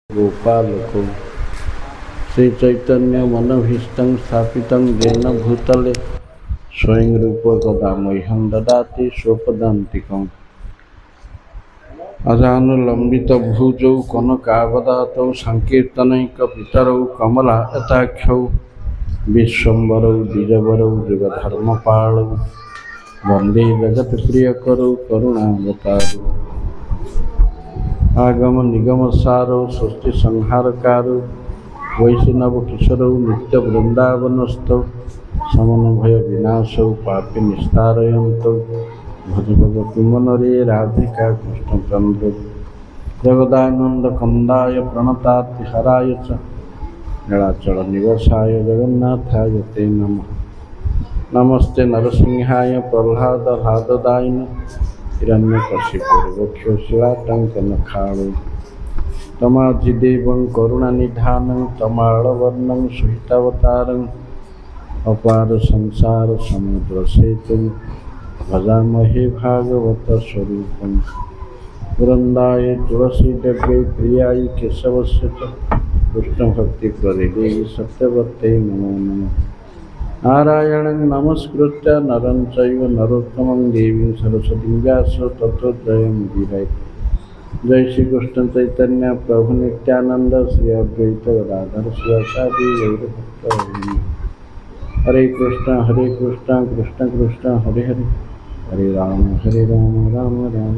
गोपालको श्री चैतन्य मनभीष्टं स्थापितं येन भूतले स्वयं रूप कदा मह्यं ददाति स्वपदान्तिकम् अजानुलम्बित भुजौ कनकावदातौ संकीर्तनैकपितरौ कमलायताक्षौ विश्वम्भरौ द्विजवरौ जुगधर्मपालौ वन्दे जगत्प्रियकरौ करुणावतारौ आगम निगम सारो सृष्टि संहारकारो वैष्णव किशोरौ नित्य वृंदावनस्थौ समन भय विनाशौ पापी निस्तारयन्तौ भज भगवती मनरे राधिका कृष्णचंद्र जगदानंद कंदाय प्रणतातिहराय च नीलाचल निवासाय जगन्नाथाय ते नमः। नमस्ते नरसिंहाय प्रह्लादहाददायिने हिरण्यकशिपुर्वक्षशिलाटङ्कनखालु तमाधिदेवं करुणानिधानं तमालवर्णं सुहितावतारम् अपार संसार समुद्र सेतुं भजामहे भागवत स्वरूपं वृन्दाय तुलसीदेव्यै प्रियाय केशवस्य च कृष्णभक्तिप्रदे सत्यवत्यै नमो नमः। नारायणं नमस्कृत्य नरं चैव नरोत्तमं देवीं सरस्वतीं व्यासं ततो जयमुदीरये। जय श्री कृष्ण चैतन्य प्रभु नित्यानंद श्री अद्वैत गदाधर शिवासादि गौरभक्तवृंद। हरे कृष्ण कृष्ण कृष्ण हरे हरे हरे राम राम राम।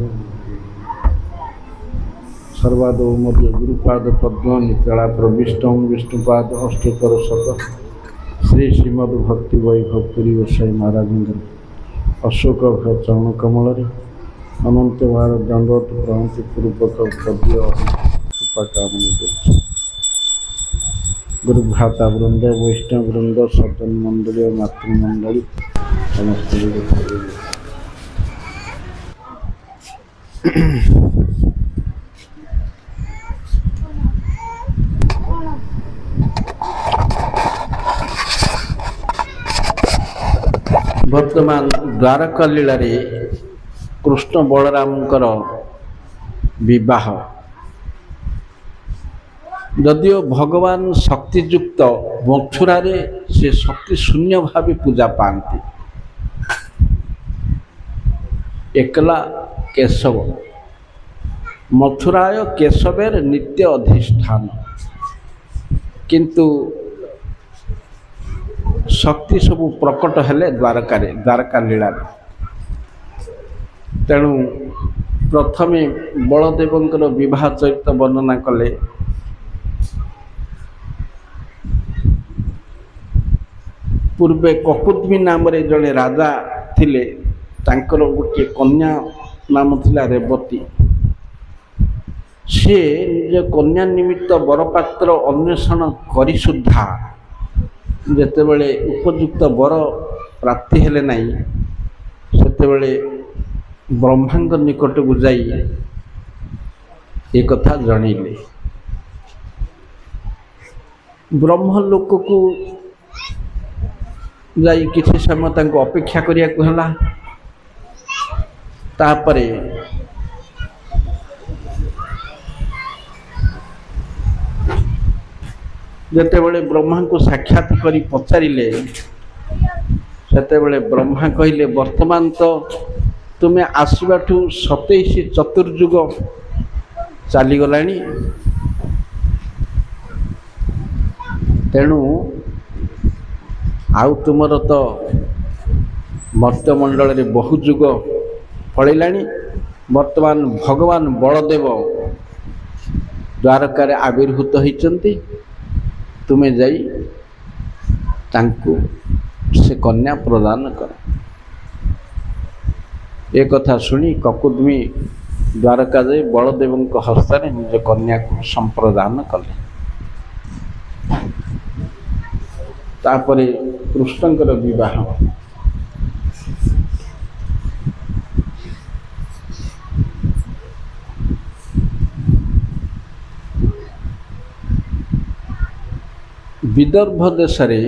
सर्वादौ मध्य गुरुपाद पद्म नितला प्रविष्टं विष्णुपाद अष्टोत्तर शत श्री श्रीमद भक्ति वैभव पुरी गोसाई महाराज अशोक चरण कमल अनंत भारत दंडवत प्रणति पूर्वक पद्य शुभकामना गुरु भ्राता वृंद वैष्णव वृंद सदन मंडली मातृमंडली समस्त वर्तमान द्वारका लीला रे कृष्ण बलरामकर विवाह जदिओ भगवान शक्तियुक्त मथुरा रे से शक्ति शून्य भाव पूजा पाती एकला केशव मथुराय केशवेर नित्य अधिष्ठान किंतु शक्ति सब प्रकट हेले द्वारका लीला तेणु प्रथमे बलदेवंकर विवाह चरित्र वर्णना कले। पूर्वे ककुद्मी नाम जड़े राजा थिले तांकर गोटे कन्या नाम थिला रेवती। से निज कन्या निमित्त बरपात्र अन्वेषण करी सुद्धा जेतेबेले उपयुक्त बर प्राप्ति हेले नहीं सेतेबेले ब्रह्मांग निकट को जाई एक कथा जणैले। ब्रह्मलोक को जाई किछि समय तांको अपेक्षा करिया को हला। तापरे जेतेबेले ब्रह्मा को साक्षात करी पचारिले सेतेबेले ब्रह्मा कहिले वर्तमान तो तुम्हें आसबाठू 27 चतुर्युग चलीगलानी तेणु आउ तुमर तो मर्त्यमंडल रे बहु युग पड़ेलानी। वर्तमान भगवान बलदेव द्वारका रे आविर्भूत होइचंती तुम्हें जाई तांकु से कन्या प्रदान कर। एक कथा सुनी ककुद्मी द्वारका जाई बलदेव हस्ते निज कन्या को संप्रदान कले। तापरे कृष्णकर विवाह विदर्भ देश रे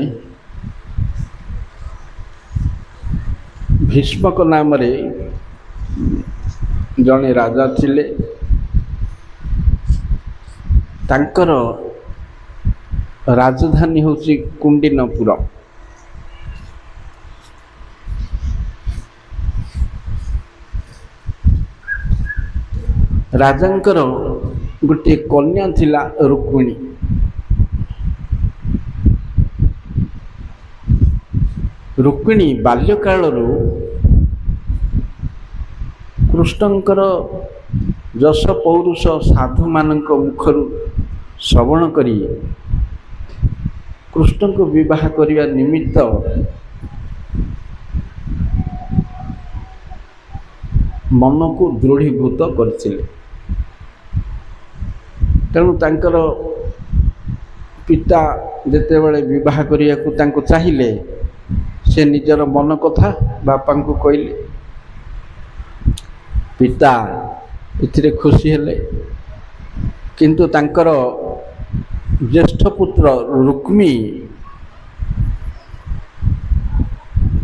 भीष्मक नाम रे जड़े राजा थिले ତାଙ୍କର ରାଜଧାନୀ ହେଉଛି କୁଣ୍ଡିନପୁର। ରାଜାଙ୍କର ଗୋଟିଏ କନ୍ୟା ଥିଲା ରୁକ୍ମିଣୀ। ରୁକ୍ମିଣୀ ବାଲ୍ୟକାଳରୁ କୃଷ୍ଣଙ୍କର ଯଶ ପୌରୁଷ ସାଧୁମାନଙ୍କ ମୁଖରୁ ଶ୍ରବଣ କରି କୃଷ୍ଣଙ୍କୁ ବିବାହ କରିବା ନିମିତ୍ତ ମନକୁ ଦୃଢ଼ୀଭୂତ କରିଥିଲେ। ତେଣୁ ତାଙ୍କର ପିତା ଯେତେବେଳେ ବିବାହ କରିବାକୁ ତାଙ୍କୁ ଚାହିଁଲେ, ସେ ନିଜର ମନ କଥା ବାପାଙ୍କୁ କହିଲେ। ପିତା ଏଥିରେ ଖୁସି ହେଲେ, କିନ୍ତୁ ତାଙ୍କର ଜ୍ୟେଷ୍ଠ ପୁତ୍ର ରୁକ୍ମୀ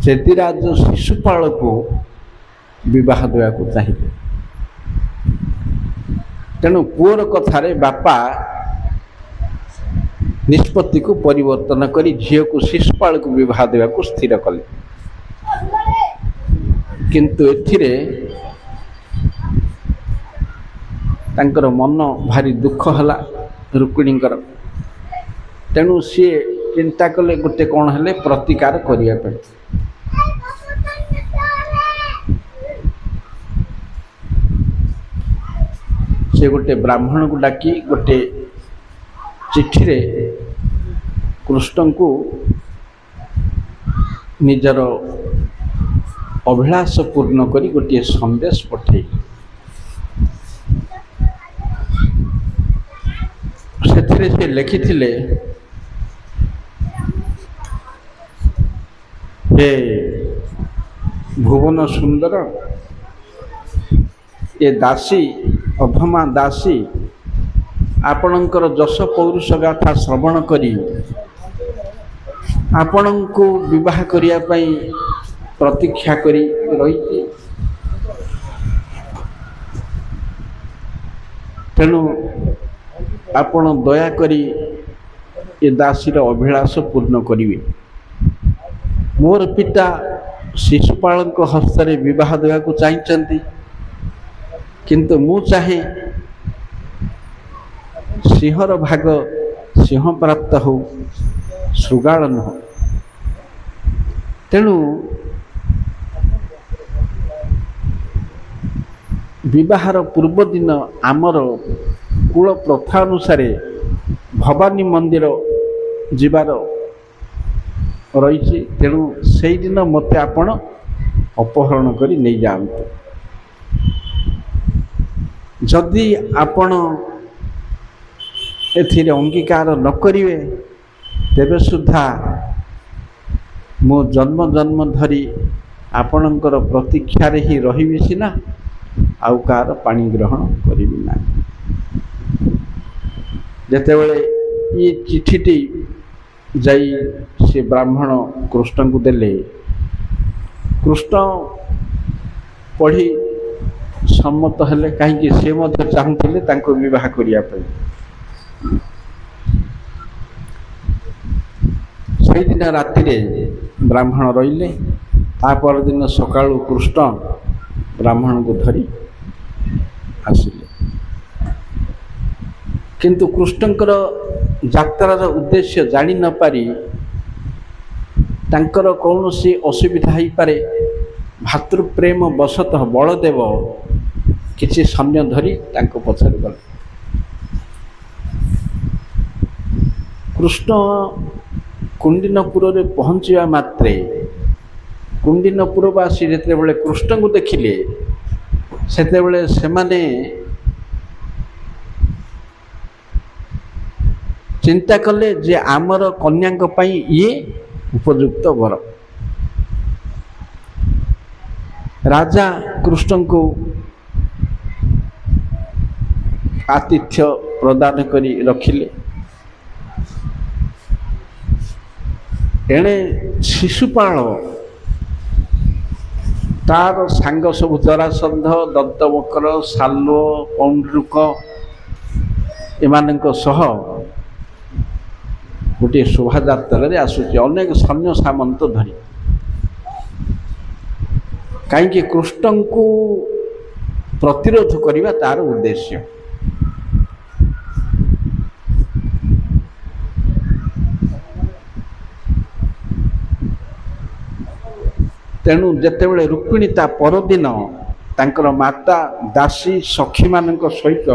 ଚେଦିରାଜ ଶିଶୁପାଳକୁ ବିବାହ ଦେବାକୁ ଚାହିଁଲେ। ତେଣୁ ପୁଅର କଥାରେ ବାପା ନିଷ୍ପତ୍ତିକୁ ପରିବର୍ତ୍ତନ କରି ଝିଅକୁ ଶିଶୁପାଳକୁ ବିବାହ ଦେବାକୁ ସ୍ଥିର କଲେ। କିନ୍ତୁ ଏଥିରେ ତାଙ୍କର ମନ ଭାରି ଦୁଃଖ ହେଲା ରୁକ୍ମିଣୀଙ୍କର। ତେଣୁ ସିଏ ଚିନ୍ତା କଲେ ଗୋଟେ କ'ଣ ହେଲେ ପ୍ରତିକାର କରିବା ପାଇଁ। ସେ ଗୋଟେ ବ୍ରାହ୍ମଣକୁ ଡାକି ଗୋଟେ ଚିଠିରେ କୃଷ୍ଣଙ୍କୁ ନିଜର ଅଭିଳାଷ ପୂର୍ଣ୍ଣ କରି ଗୋଟିଏ ସନ୍ଦେଶ ପଠାଇଲେ। ସେଥିରେ ସେ ଲେଖିଥିଲେ, ହେ ଭୁବନ ସୁନ୍ଦର, ଏ ଦାସୀ ଅଧମା ଦାସୀ ଆପଣଙ୍କର ଯଶ ପୌରୁଷ ଗାଥା ଶ୍ରବଣ କରି ଆପଣଙ୍କୁ ବିବାହ କରିବା ପାଇଁ ପ୍ରତୀକ୍ଷା କରି ରହିଛି। ତେଣୁ ଆପଣ ଦୟାକରି ଏ ଦାସୀର ଅଭିଳାଷ ପୂର୍ଣ୍ଣ କରିବେ। ମୋର ପିତା ଶିଶୁପାଳଙ୍କ ହସ୍ତରେ ବିବାହ ଦେବାକୁ ଚାହିଁଛନ୍ତି, କିନ୍ତୁ ମୁଁ ଚାହେଁ ସିଂହର ଭାଗ ସିଂହ ପ୍ରାପ୍ତ ହେଉ, ଶୃଗାଳ ନୁହଁ। ତେଣୁ ବିବାହର ପୂର୍ବ ଦିନ ଆମର କୂଳ ପ୍ରଥା ଅନୁସାରେ ଭବାନୀ ମନ୍ଦିର ଯିବାର ରହିଛି। ତେଣୁ ସେଇଦିନ ମୋତେ ଆପଣ ଅପହରଣ କରି ନେଇଯାଆନ୍ତୁ। ଯଦି ଆପଣ ଏଥିରେ ଅଙ୍ଗୀକାର ନ କରିବେ, ତେବେ ସୁଦ୍ଧା ମୁଁ ଜନ୍ମ ଜନ୍ମ ଧରି ଆପଣଙ୍କର ପ୍ରତୀକ୍ଷାରେ ହିଁ ରହିବି ସିନା, ଆଉ କାହାର ପାଣି ଗ୍ରହଣ କରିବି ନାହିଁ। ଯେତେବେଳେ ଏ ଚିଠିଟି ଯାଇ ସେ ବ୍ରାହ୍ମଣ କୃଷ୍ଣଙ୍କୁ ଦେଲେ, କୃଷ୍ଣ ପଢ଼ି ସମ୍ମତ ହେଲେ, କାହିଁକି ସେ ମଧ୍ୟ ଚାହୁଁଥିଲେ ତାଙ୍କୁ ବିବାହ କରିବା ପାଇଁ। ସେଇଦିନ ରାତିରେ ବ୍ରାହ୍ମଣ ରହିଲେ। ତା ପରଦିନ ସକାଳୁ କୃଷ୍ଣ ବ୍ରାହ୍ମଣଙ୍କୁ ଧରି ଆସିଲେ। କିନ୍ତୁ କୃଷ୍ଣଙ୍କର ଯାତ୍ରାର ଉଦ୍ଦେଶ୍ୟ ଜାଣି ନ ପାରି ତାଙ୍କର କୌଣସି ଅସୁବିଧା ହେଇପାରେ, ଭାତୃପ୍ରେମ ବଶତଃ ବଳଦେବ କିଛି ସୈନ୍ୟ ଧରି ତାଙ୍କ ପଛରେ ଗଲେ। କୃଷ୍ଣ କୁଣ୍ଡିନପୁରରେ ପହଞ୍ଚିବା ମାତ୍ରେ କୁଣ୍ଡିନପୁରବାସୀ ଯେତେବେଳେ କୃଷ୍ଣଙ୍କୁ ଦେଖିଲେ, ସେତେବେଳେ ସେମାନେ ଚିନ୍ତା କଲେ ଯେ ଆମର କନ୍ୟାଙ୍କ ପାଇଁ ଇଏ ଉପଯୁକ୍ତ ବର। ରାଜା କୃଷ୍ଣଙ୍କୁ ଆତିଥ୍ୟ ପ୍ରଦାନ କରି ରଖିଲେ। ଏଣେ ଶିଶୁପାଳ ତାର ସାଙ୍ଗ ସବୁ ଜରାସନ୍ଧ, ଦନ୍ତବକ୍ର, ସାଲ୍ବ, ପୌଣ୍ଡ୍ରୁକ ଏମାନଙ୍କ ସହ ଗୋଟିଏ ଶୋଭାଯାତ୍ରାରେ ଆସୁଛି ଅନେକ ସୈନ୍ୟ ସାମନ୍ତ ଧରି। କାହିଁକି? କୃଷ୍ଣଙ୍କୁ ପ୍ରତିରୋଧ କରିବା ତାର ଉଦ୍ଦେଶ୍ୟ। ତେଣୁ ଯେତେବେଳେ ରୁକ୍ମିଣୀ ତା ପରଦିନ ତାଙ୍କର ମାତା ଦାସୀ ସଖୀମାନଙ୍କ ସହିତ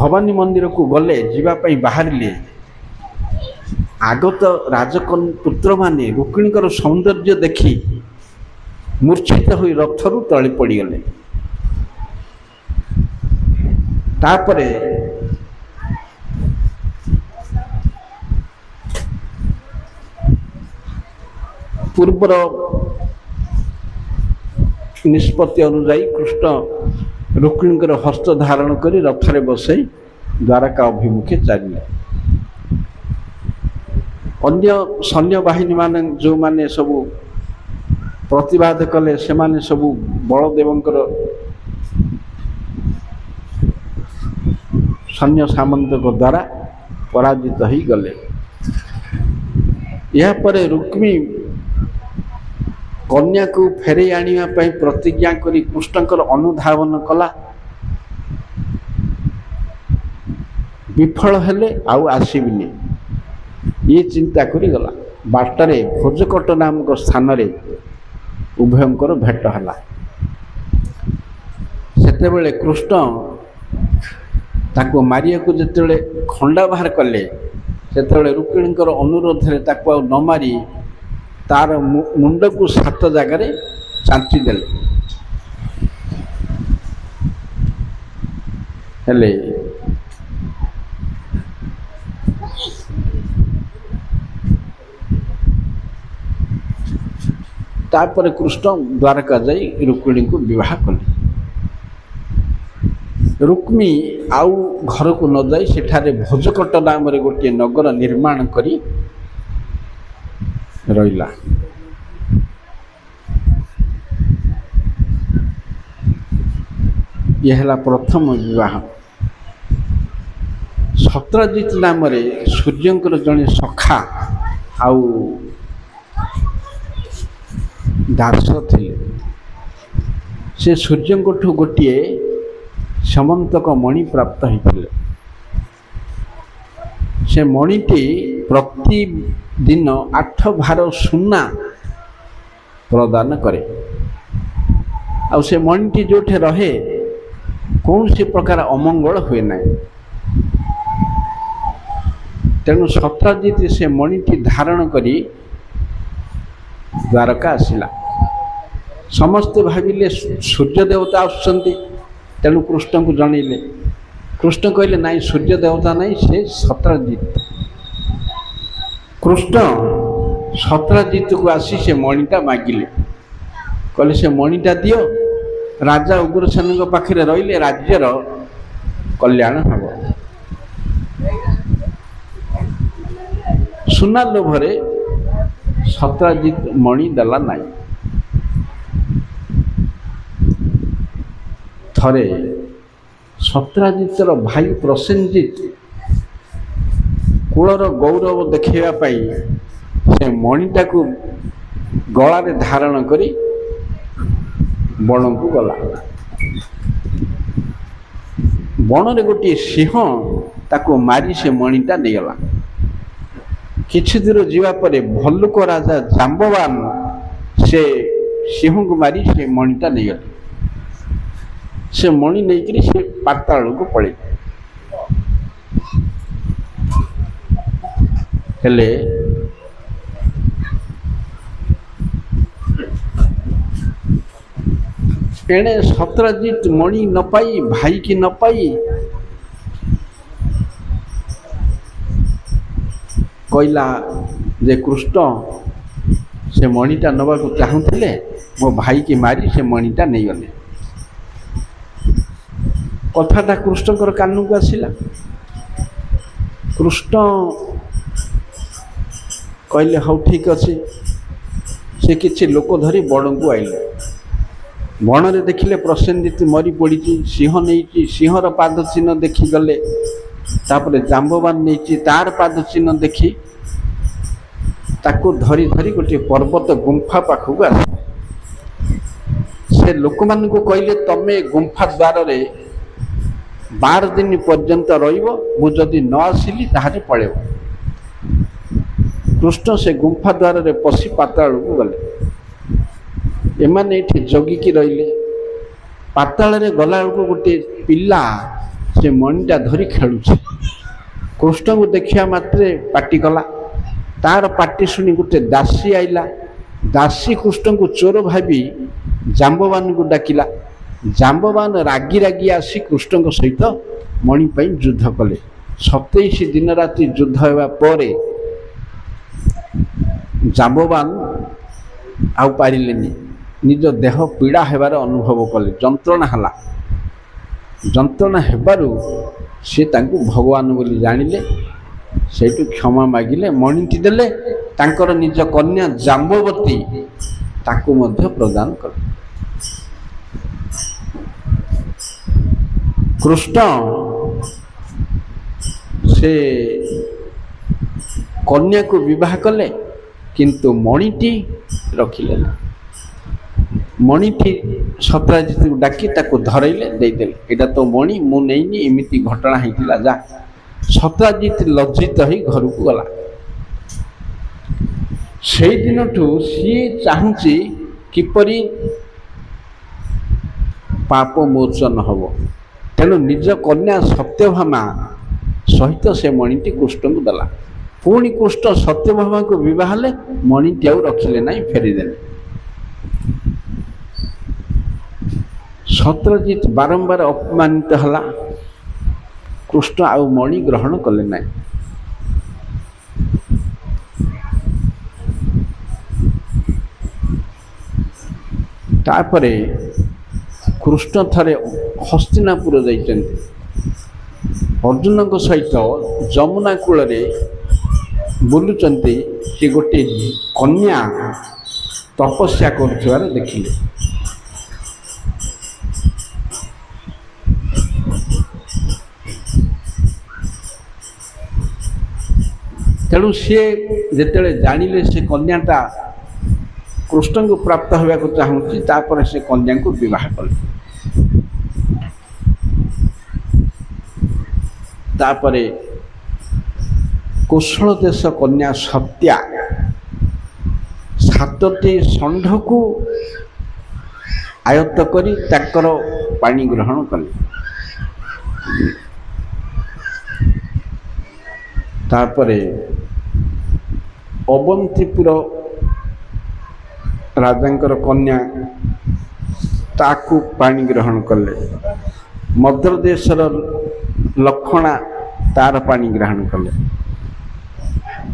ଭବାନୀ ମନ୍ଦିରକୁ ଗଲେ, ଯିବା ପାଇଁ ବାହାରିଲେ, ଆଗତ ରାଜପୁତ୍ରମାନେ ରୁକ୍ମିଣୀଙ୍କର ସୌନ୍ଦର୍ଯ୍ୟ ଦେଖି ମୂର୍ଚ୍ଛିତ ହୋଇ ରଥରୁ ତଳେ ପଡ଼ିଗଲେ। ତାପରେ ପୂର୍ବର ନିଷ୍ପତ୍ତି ଅନୁଯାୟୀ କୃଷ୍ଣ ରୁକ୍ମିଣୀଙ୍କର ହସ୍ତ ଧାରଣ କରି ରଥରେ ବସାଇ ଦ୍ୱାରକା ଅଭିମୁଖେ ଚାଲିଲେ। ଅନ୍ୟ ସୈନ୍ୟବାହିନୀ ମାନେ ଯେଉଁମାନେ ସବୁ ପ୍ରତିବାଦ କଲେ, ସେମାନେ ସବୁ ବଳଦେବଙ୍କର ସୈନ୍ୟ ସାମନ୍ତଙ୍କ ଦ୍ୱାରା ପରାଜିତ ହୋଇଗଲେ। ଏହାପରେ ରୁକ୍ମୀ କନ୍ୟାକୁ ଫେରାଇ ଆଣିବା ପାଇଁ ପ୍ରତିଜ୍ଞା କରି କୃଷ୍ଣଙ୍କର ଅନୁଧାବନ କଲା। ବିଫଳ ହେଲେ ଆଉ ଆସିବିନି, ଇଏ ଚିନ୍ତା କରିଗଲା। ବାଟରେ ଭୋଜକଟ ନାମକ ସ୍ଥାନରେ ଉଭୟଙ୍କର ଭେଟ ହେଲା। ସେତେବେଳେ କୃଷ୍ଣ ତାକୁ ମାରିବାକୁ ଯେତେବେଳେ ଖଣ୍ଡା ବାହାର କଲେ, ସେତେବେଳେ ରୁକ୍ମିଣୀଙ୍କର ଅନୁରୋଧରେ ତାକୁ ଆଉ ନ ମାରି ତାର ମୁଣ୍ଡକୁ 7 ଜାଗାରେ ଚାଞ୍ଚି ଦେଲେ। ହେଲେ ତାପରେ କୃଷ୍ଣ ଦ୍ୱାରକା ଯାଇ ରୁକ୍ମିଣୀଙ୍କୁ ବିବାହ କଲେ। ରୁକ୍ମୀ ଆଉ ଘରକୁ ନ ଯାଇ ସେଠାରେ ଭୋଜକଟ ନାମରେ ଗୋଟିଏ ନଗର ନିର୍ମାଣ କରି ରହିଲା। ଇଏ ହେଲା ପ୍ରଥମ ବିବାହ। ସତ୍ରଜିତ ନାମରେ ସୂର୍ଯ୍ୟଙ୍କର ଜଣେ ସଖା ଆଉ ଦାସ ଥିଲେ। ସେ ସୂର୍ଯ୍ୟଙ୍କଠୁ ଗୋଟିଏ ସମନ୍ତକ ମଣି ପ୍ରାପ୍ତ ହୋଇଥିଲେ। ସେ ମଣିଟି ପ୍ରତିଦିନ 8 ଭାର ସୁନା ପ୍ରଦାନ କରେ। ଆଉ ସେ ମଣିଟି ଯେଉଁଠି ରହେ କୌଣସି ପ୍ରକାର ଅମଙ୍ଗଳ ହୁଏ ନାହିଁ। ତେଣୁ ସତ୍ରଜିତ ସେ ମଣିଟି ଧାରଣ କରି ଦ୍ୱାରକା ଆସିଲା। ସମସ୍ତେ ଭାବିଲେ ସୂର୍ଯ୍ୟ ଦେବତା ଆସୁଛନ୍ତି, ତେଣୁ କୃଷ୍ଣଙ୍କୁ ଜଣେଇଲେ। କୃଷ୍ଣ କହିଲେ ନାଇଁ, ସୂର୍ଯ୍ୟ ଦେବତା ନାହିଁ, ସେ ସତ୍ରଜିତ। କୃଷ୍ଣ ସତ୍ରଜିତକୁ ଆସି ସେ ମଣିଟା ମାଗିଲେ। କହିଲେ ସେ ମଣିଟା ଦିଅ, ରାଜା ଉଗ୍ରସେନଙ୍କ ପାଖରେ ରହିଲେ ରାଜ୍ୟର କଲ୍ୟାଣ ହେବ। ସୁନା ଲୋଭରେ ସତ୍ରଜିତ ମଣି ଦେଲା ନାହିଁ। ଥରେ ସତ୍ରଜିତର ଭାଇ ପ୍ରସେନଜିତ କୁଳର ଗୌରବ ଦେଖାଇବା ପାଇଁ ସେ ମଣିଟାକୁ ଗଳାରେ ଧାରଣ କରି ବଣକୁ ଗଲା। ବଣରେ ଗୋଟିଏ ସିଂହ ତାକୁ ମାରି ସେ ମଣିଟା ନେଇଗଲା। କିଛି ଦୂର ଯିବା ପରେ ଭଲ୍ଲୁକ ରାଜା ଜାମ୍ବବାନ ସେ ସିଂହକୁ ମାରି ସେ ମଣିଟା ନେଇଗଲେ। ସେ ମଣି ନେଇକରି ସେ ପାତାଳକୁ ପଳେଇଲେ। ହେଲେ ଏଣେ ସତ୍ରଜିତ ମଣି ନ ପାଇ, ଭାଇକି ନ ପାଇ କହିଲା ଯେ କୃଷ୍ଣ ସେ ମଣିଟା ନେବାକୁ ଚାହୁଁଥିଲେ, ମୋ ଭାଇକି ମାରି ସେ ମଣିଟା ନେଇଗଲେ। କଥାଟା କୃଷ୍ଣଙ୍କର କାନକୁ ଆସିଲା। କୃଷ୍ଣ କହିଲେ ହଉ ଠିକ୍ ଅଛି। ସେ କିଛି ଲୋକ ଧରି ବଣକୁ ଆଇଲେ। ବଣରେ ଦେଖିଲେ ପ୍ରସେନଜିତ ମରି ପଡ଼ିଛି, ସିଂହ ନେଇଛି, ସିଂହର ପାଦ ଚିହ୍ନ ଦେଖିଗଲେ, ତାପରେ ଜାମ୍ବବାନ ନେଇଛି, ତାର ପାଦ ଚିହ୍ନ ଦେଖି ତାକୁ ଧରି ଧରି ଗୋଟିଏ ପର୍ବତ ଗୁମ୍ଫା ପାଖକୁ ଆସ। ସେ ଲୋକମାନଙ୍କୁ କହିଲେ ତମେ ଗୁମ୍ଫା ଦ୍ୱାରରେ 12 ଦିନ ପର୍ଯ୍ୟନ୍ତ ରହିବ, ମୁଁ ଯଦି ନ ଆସିଲି ତାହେଲେ ପଳେଇବ। କୃଷ୍ଣ ସେ ଗୁମ୍ଫା ଦ୍ୱାରରେ ପଶି ପାତାଳକୁ ଗଲେ। ଏମାନେ ଏଠି ଜଗିକି ରହିଲେ। ପାତାଳରେ ଗଲାବେଳକୁ ଗୋଟିଏ ପିଲା ସେ ମଣିଟା ଧରି ଖେଳୁଛି। କୃଷ୍ଣଙ୍କୁ ଦେଖିବା ମାତ୍ରେ ପାଟି କଲା। ତାର ପାଟି ଶୁଣି ଗୋଟେ ଦାସୀ ଆଇଲା। ଦାସୀ କୃଷ୍ଣଙ୍କୁ ଚୋର ଭାବି ଜାମ୍ବବାନଙ୍କୁ ଡାକିଲା। ଜାମ୍ବବାନ ରାଗି ରାଗି ଆସି କୃଷ୍ଣଙ୍କ ସହିତ ମଣି ପାଇଁ ଯୁଦ୍ଧ କଲେ। 27 ଦିନ ରାତି ଯୁଦ୍ଧ ହେବା ପରେ ଜାମ୍ବବାନ ଆଉ ପାରିଲେନି। ନିଜ ଦେହ ପୀଡ଼ା ହେବାର ଅନୁଭବ କଲେ, ଯନ୍ତ୍ରଣା ହେଲା। ଯନ୍ତ୍ରଣା ହେବାରୁ ସେ ତାଙ୍କୁ ଭଗବାନ ବୋଲି ଜାଣିଲେ। ସେଇଠୁ କ୍ଷମା ମାଗିଲେ, ମଣିଟି ଦେଲେ। ତାଙ୍କର ନିଜ କନ୍ୟା ଜାମ୍ବବତୀ ତାକୁ ମଧ୍ୟ ପ୍ରଦାନ କଲେ। କୃଷ୍ଣ ସେ କନ୍ୟାକୁ ବିବାହ କଲେ, କିନ୍ତୁ ମଣିଟି ରଖିଲେ ନା। ମଣିଟି ସତ୍ୟଜିତକୁ ଡାକି ତାକୁ ଧରେଇଲେ, ଦେଇଦେଲେ। ଏଇଟା ତ ମଣି, ମୁଁ ନେଇନି, ଏମିତି ଘଟଣା ହେଇଥିଲା, ଯା। ସତ୍ୟଜିତ ଲଜ୍ଜିତ ହୋଇ ଘରକୁ ଗଲା। ସେଇ ଦିନଠୁ ସିଏ ଚାହୁଁଛି କିପରି ପାପ ମୋଚନ ହେବ। ତେଣୁ ନିଜ କନ୍ୟା ସତ୍ୟଭାମା ସହିତ ସେ ମଣିଟି କୃଷ୍ଣଙ୍କୁ ଦେଲା। ପୁଣି କୃଷ୍ଣ ସତ୍ୟଭାମାକୁ ବିବାହ ହେଲେ, ମଣିଟି ଆଉ ରଖିଲେ ନାହିଁ, ଫେରିଦେଲେ। ସତ୍ୟଜିତ ବାରମ୍ବାର ଅପମାନିତ ହେଲା। କୃଷ୍ଣ ଆଉ ମଣି ଗ୍ରହଣ କଲେ ନାହିଁ। ତାପରେ କୃଷ୍ଣ ଥରେ ହସ୍ତିନାପୁର ଯାଇଛନ୍ତି। ଅର୍ଜୁନଙ୍କ ସହିତ ଯମୁନା କୂଳରେ ବୁଲୁଛନ୍ତି। ସେ ଗୋଟିଏ କନ୍ୟା ତପସ୍ୟା କରୁଥିବାର ଦେଖିଲେ। ତେଣୁ ସିଏ ଯେତେବେଳେ ଜାଣିଲେ ସେ କନ୍ୟାଟା କୃଷ୍ଣଙ୍କୁ ପ୍ରାପ୍ତ ହେବାକୁ ଚାହୁଁଛି, ତାପରେ ସେ କନ୍ୟାଙ୍କୁ ବିବାହ କଲେ। ତାପରେ କୋଶଳ ଦେଶ କନ୍ୟା ସତ୍ୟା 7ଟି ଷଣ୍ଢକୁ ଆୟତ୍ତ କରି ତାଙ୍କର ପାଣି ଗ୍ରହଣ କଲେ। ତାପରେ ଅବନ୍ତିପୁର ରାଜାଙ୍କର କନ୍ୟା ତାକୁ ପାଣି ଗ୍ରହଣ କଲେ। ମଦ୍ରଦେଶର ଲକ୍ଷଣା ତାର ପାଣି ଗ୍ରହଣ କଲେ।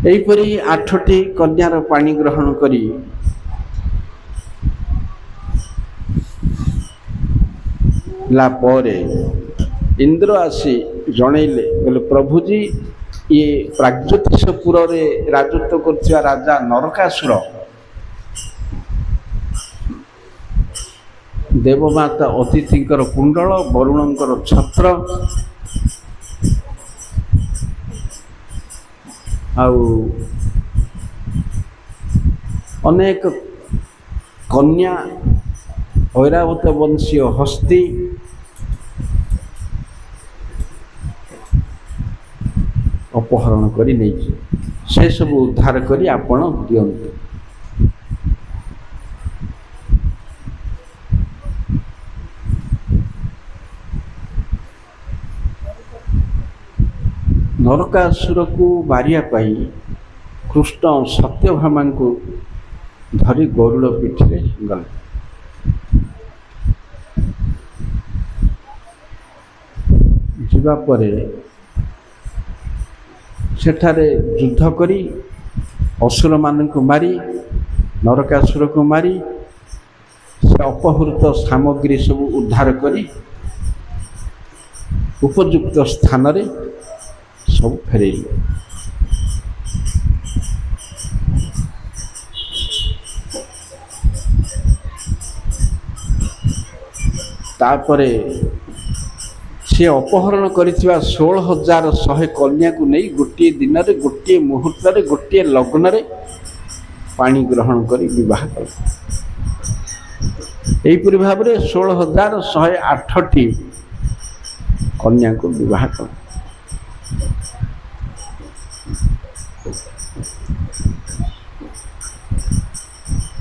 ଏହିପରି 8ଟି କନ୍ୟାର ପାଣି ଗ୍ରହଣ କରି ପରେ ଇନ୍ଦ୍ର ଆସି ଜଣେଇଲେ, କହିଲେ ପ୍ରଭୁଜୀ, ଇଏ ପ୍ରାଗଜ୍ୟୋତିଷପୁରରେ ରାଜତ୍ୱ କରୁଥିବା ରାଜା ନରକାସୁର ଦେବମାତା ଅତିଥିଙ୍କର କୁଣ୍ଡଳ, ବରୁଣଙ୍କର ଛତ୍ର ଆଉ ଅନେକ କନ୍ୟା, ଐରାବତ ବଂଶୀୟ ହସ୍ତୀ ଅପହରଣ କରି ନେଇଛି। ସେସବୁ ଉଦ୍ଧାର କରି ଆପଣ ଦିଅନ୍ତୁ। ନରକାସୁରକୁ ମାରିବା ପାଇଁ କୃଷ୍ଣ ସତ୍ୟଭାମାଙ୍କୁ ଧରି ଗରୁଡ଼ ପିଠିରେ ଗଲେ। ଯିବା ପରେ ସେଠାରେ ଯୁଦ୍ଧ କରି ଅସୁରମାନଙ୍କୁ ମାରି, ନରକାସୁରକୁ ମାରି, ସେ ଅପହୃତ ସାମଗ୍ରୀ ସବୁ ଉଦ୍ଧାର କରି ଉପଯୁକ୍ତ ସ୍ଥାନରେ ସବୁ ଫେରେଇଲେ। तापरे से अपहरण करिथिबा 16,100 कन्या को नहीं गोटे दिन रे गोटे मुहूर्त रे गोटे लग्न रे पानी ग्रहण करी विवाह कले। एहीपरि भाव में 16,108टी कन्या को विवाह कले।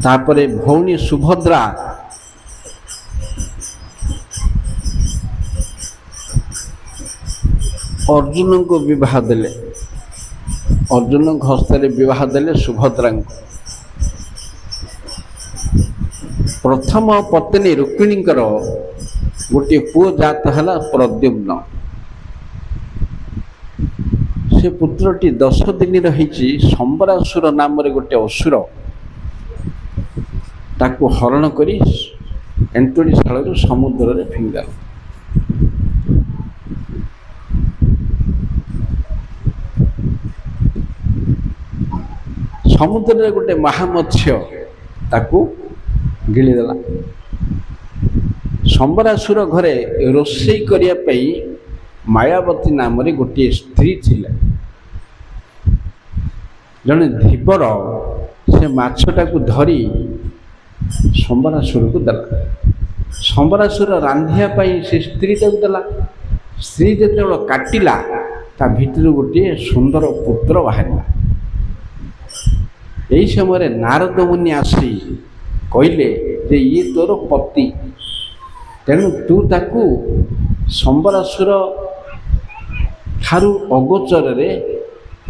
तापरे भौणी सुभद्रा अर्जुन को विवाह देले। अर्जुन हस्ते विवाह देले सुभद्रा को। प्रथम पत्नी रुक्मिणी गोटे पुओ जात है प्रद्युम्न। से पुत्रटी 10 दिन रही संबरासुर नाम गोटे असुर ताको हरण करी एंटुड़ीशाल समुद्र रे फिंगल। समुद्र रे गोटे महामत्स्य ताको गिलीदेला। संबरासुर घरे रोषेई करिया पई मायावती नाम रे गोटे स्त्री थिले। जने धीवर से माछटा को धरी संबरासुर को देला। संबरासुर रांधिया पई से स्त्री ताको देला। स्त्री जेतेबेले काटिला ता भितर गोटे सुंदर पुत्र बाहरिला। यही समय नारद मुनि आसी कहले जे ये तोर पति, तेणु तू ताकू संबरासुर ठारू अगोचर रे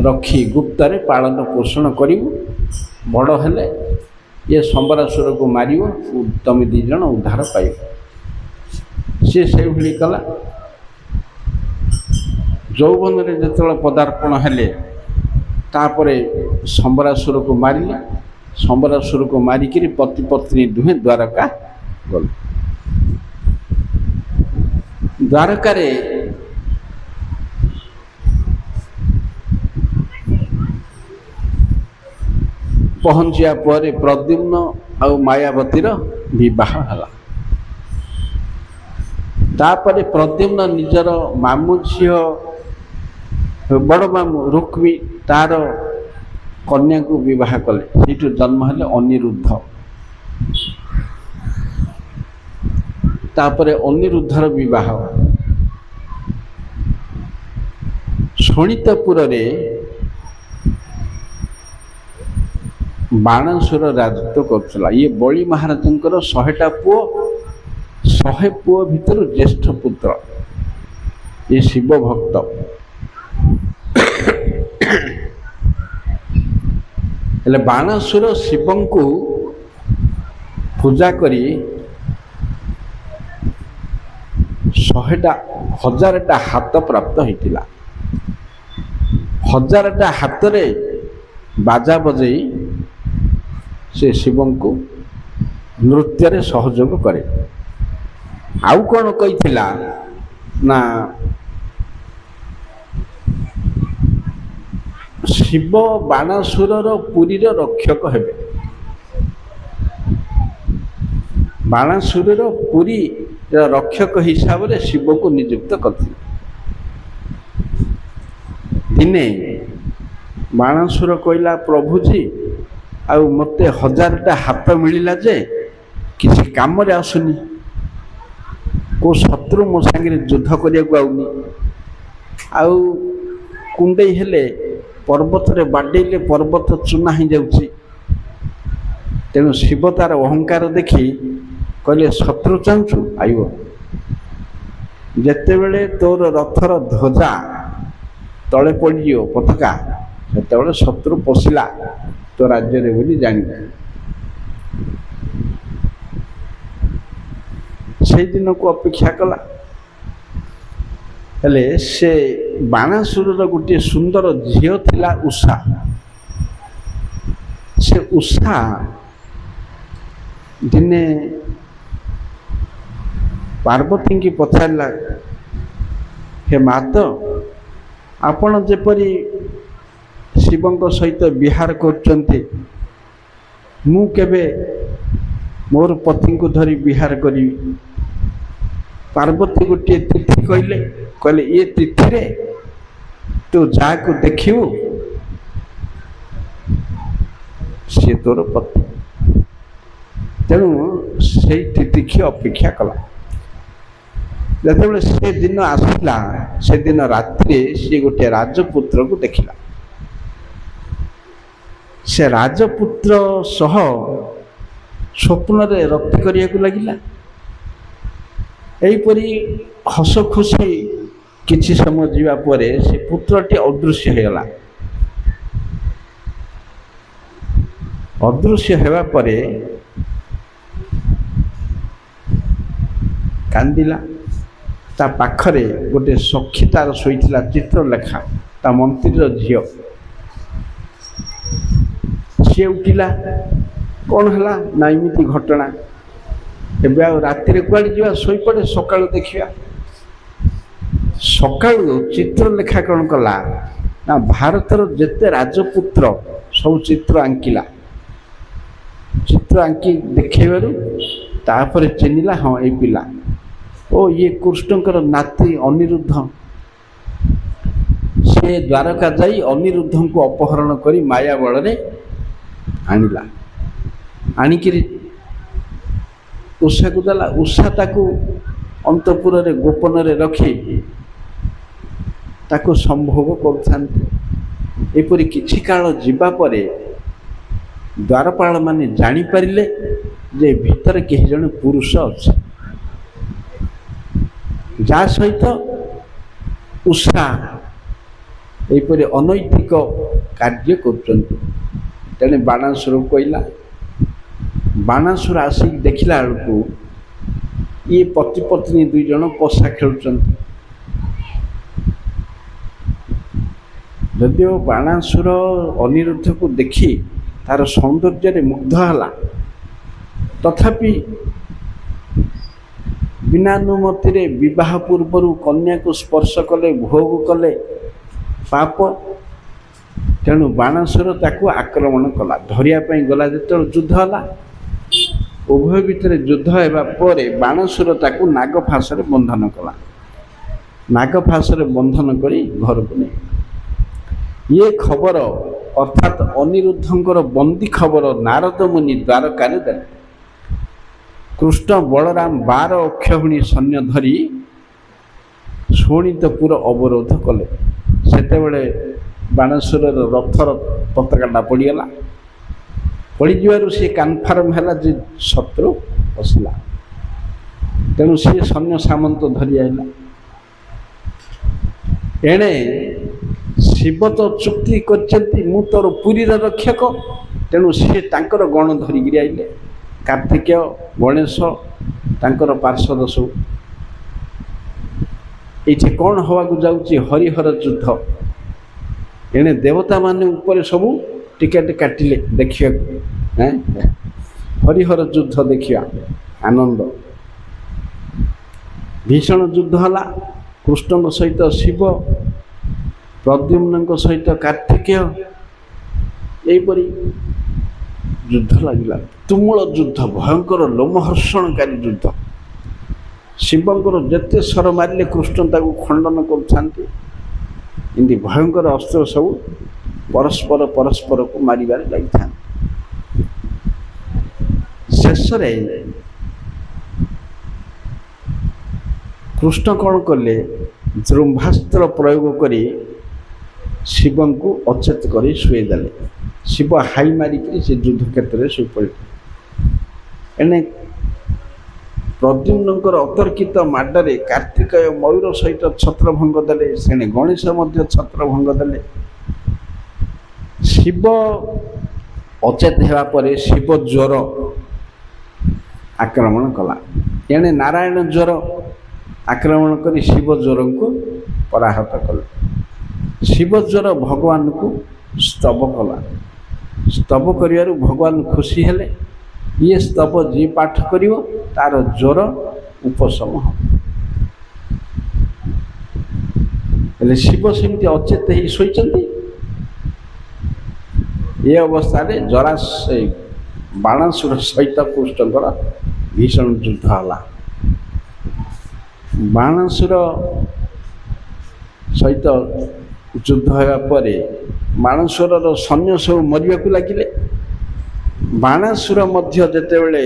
रखी गुप्तरे पालन पोषण करिवु। बड़ हेले ये संबरासुर को मारिव, तुम दी जन उद्धार पाइब। सी से भली कला। यौवन रे जेतेबेले पदार्पण हेले तापरे संबरासुर को मारिले। संबरासुर को मारिकी पति पत्नी दुहे द्वारका गले। द्वारका रे पहुंचिया पर प्रद्युम्न और मायावतीर विवाह हला। तापरे प्रद्युम्न निजर मामू झील बड़ मामू रुक्मी तार कन्या को विवाह कले। सेठू जन्म हेले अनिरुद्ध। तापरे अनिरुद्धर विवाह शोणितपुर रे बाणासुर राजत्व करथिला। ये बलि महाराजंकर 100टा पुओ, 100 पुओ भितर ज्येष्ठ पुत्र ये शिव भक्त। हेले बाणासुर शिवं को पूजा करी 100टा 1000टा हाथ प्राप्त होइतिला। 1000टा हाथ रे बाजा बजई से शिवं को नृत्य रे सहयोग करे। आउ कौन कहिथिला ना शिव बाणासुर पुरी रक्षक हेबे। बाणासुर पुरी रक्षक हिसाब से शिव को नियुक्त करथिले। दिने बाणासुर कहला प्रभुजी आ मते 1000टा हाथ मिलिला जे किसी काम रे आसुनी। को शत्रु मो संगे युद्ध करिया को आउनी। आउ कुंडई हेले पर्वत रे बाडेले पर्वत चुना ही जाउची। तेणु शिव तार अहंकार देखी कहले शत्रु चाहूँ आइब। जेते बेले तोर रथर ध्वजा तले पड़ो पताका से शत्रु पशिला तो राज्य रे बोली जान। से दिन को अपेक्षा कला। हेले से बाणासुर गोटे सुंदर झील थिला उषा। से उषा दिने पार्वती की पचारा, हे मात आपण जेपरी शिवंक सहित विहार करचंती मु केबे मोर पति को धरी विहार करी। से कहला जे तू तो शिव भक्त, तेणु तू मते 1000टा हाथ मिलिला जे किसी काम रे आसुनी। को शत्रु मो संगे युद्ध करिया को आउनी। आउ कुंडई हेले पर्वत रे बाडेले पर्वत चुना ही जाउची। तेणु शिव तार अहंकार देखी कहले शत्रु चाहूँ आइब। जेते बेले तोर रथर ध्वजा तले पड़ो पताका से शत्रु पशिला तो राज्य रे बोली जान। पार्वती गोटे तिथि कहले कहले ये तिथि रे तू जाको देखिबू सी तोर पत्नी तेणु से तिथि की अपेक्षा कला जिते से दिन आसला से दिन रात्रि सी गोटे राजपुत्र को देखला से राजपुत्र सह स्वप्न रे रक्ति करिया को लगिला एहीपरी हस खुशी किछि समय जीवा परे से पुत्रटी अदृश्य हेला अदृश्य हेबा परे कांदिला ता पाखरे गोटे सखी तार शोइथिला चित्रलेखा ता मंत्री झियो सी उठिला कौन है ना इमिति घटना एबे आ राति कुआड़े जा शोई पड़े सका देखा सका चित्रलेखा कौन कला ना भारतर जेते राजपुत्र सब चित्र आंकिला चित्र आंकी देखेबारु तापर चिन्हिला हाँ ये पिला ओ ये कृष्णकर नाती अनिरुद्ध से द्वारका जाई अनिरुद्ध को अपहरण करी माया बल रे आनिला आनिकिरी उषा को देला उषा ताकू अंतपुर रे गोपन रे रखी ताकू संभोग करथांती एपरि किछि काल जीवा परे द्वारपाल माने जानी पारिले जे भीतर केही जने पुरुष अछि जा सहित उषा एपरि अनैतिक कार्य करछन्ती तेने बाणासुर कहला बाणासुर आसिक देखला बेलू ये पति पत्नी दुई जन पशा खेलुंट जदिओ बाणासुर अनिरुद्ध को देखी तार सौंदर्य मुग्ध है तथापि बिना अनुमति रे विवाह पूर्व कन्या को स्पर्श कले भोग कले पाप तेणु बाणासुर ताकू आक्रमण कला धरिया गला जो युद्ध है उभय भितर युद्ध होगा पर बाणासुर ताकू नागफास बंधन कला नागफास बंधन करी घर को नहीं ये खबर अर्थात अनिरुद्धंकर बंदी खबर नारद मुनि द्वारका दे कृष्ण बलराम 12 अक्षौहिणी सैन्य धरी शोणितपुर अवरोध कले सेतेबेले बाणासुर रथर पताकाटा पड़गला पड़ीजु सी कनफर्म है जे शत्रु पशिला तेणु सी सैन्य सामंत धरी आईला एणे शिव तो चुक्ति करछन्ती मु तोर पुरीर रक्षक तेणु सी तांकर गण धरिकी आइले कार्तिकेय गणेश तांकर पार्षद सब ये कौन हवा जाऊँगी हरिहर युद्ध एणे देवता माने ऊपर सबू टिकेट काटिले देखिया हरिहर युद्ध देखिया आनंद भीषण युद्ध है कृष्ण सहित शिव प्रद्युम्न सहित कार्तिकेय यहीपरी युद्ध लगिला तुमुल युद्ध भयंकर लोमहर्षणकारी युद्ध शिवंकर जेते स्वर मारे कृष्ण ताकू खंडन करती भयंकर अस्त्र सब परस्पर परस्पर को मारिबार लगी था शेष कृष्ण कौन कले जृंभास्त्र प्रयोग करी शिव को अचेत कर शुएदेले शिव हाई मारिक से युद्ध क्षेत्र में शुई पड़े एने प्रद्युम्नकर अतर्कित माडरे कार्तिकेय मयूर सहित छत्रभंग देले से गणेश छत्रभंग देले शिव अचेत होगा शिव ज्वर आक्रमण कला एणे नारायण ज्वर आक्रमण कर शिव ज्वर को पराहत कले शिव ज्वर भगवान को स्तव कला स्तव कर भगवान खुशी हेले ये स्तव जी पाठ कर तार ज्वर उपशम हेले शिव सेमती अचेत ही शोचती ये अवस्था जरा से बाणासुर सहित कृष्णकर भीषण युद्ध है ବାଣାସୁର ସହିତ ଯୁଦ୍ଧ ହେବା ପରେ ବାଣାସୁରର ସୈନ୍ୟ ସବୁ ମରିବାକୁ ଲାଗିଲେ। ବାଣାସୁର ମଧ୍ୟ ଯେତେବେଳେ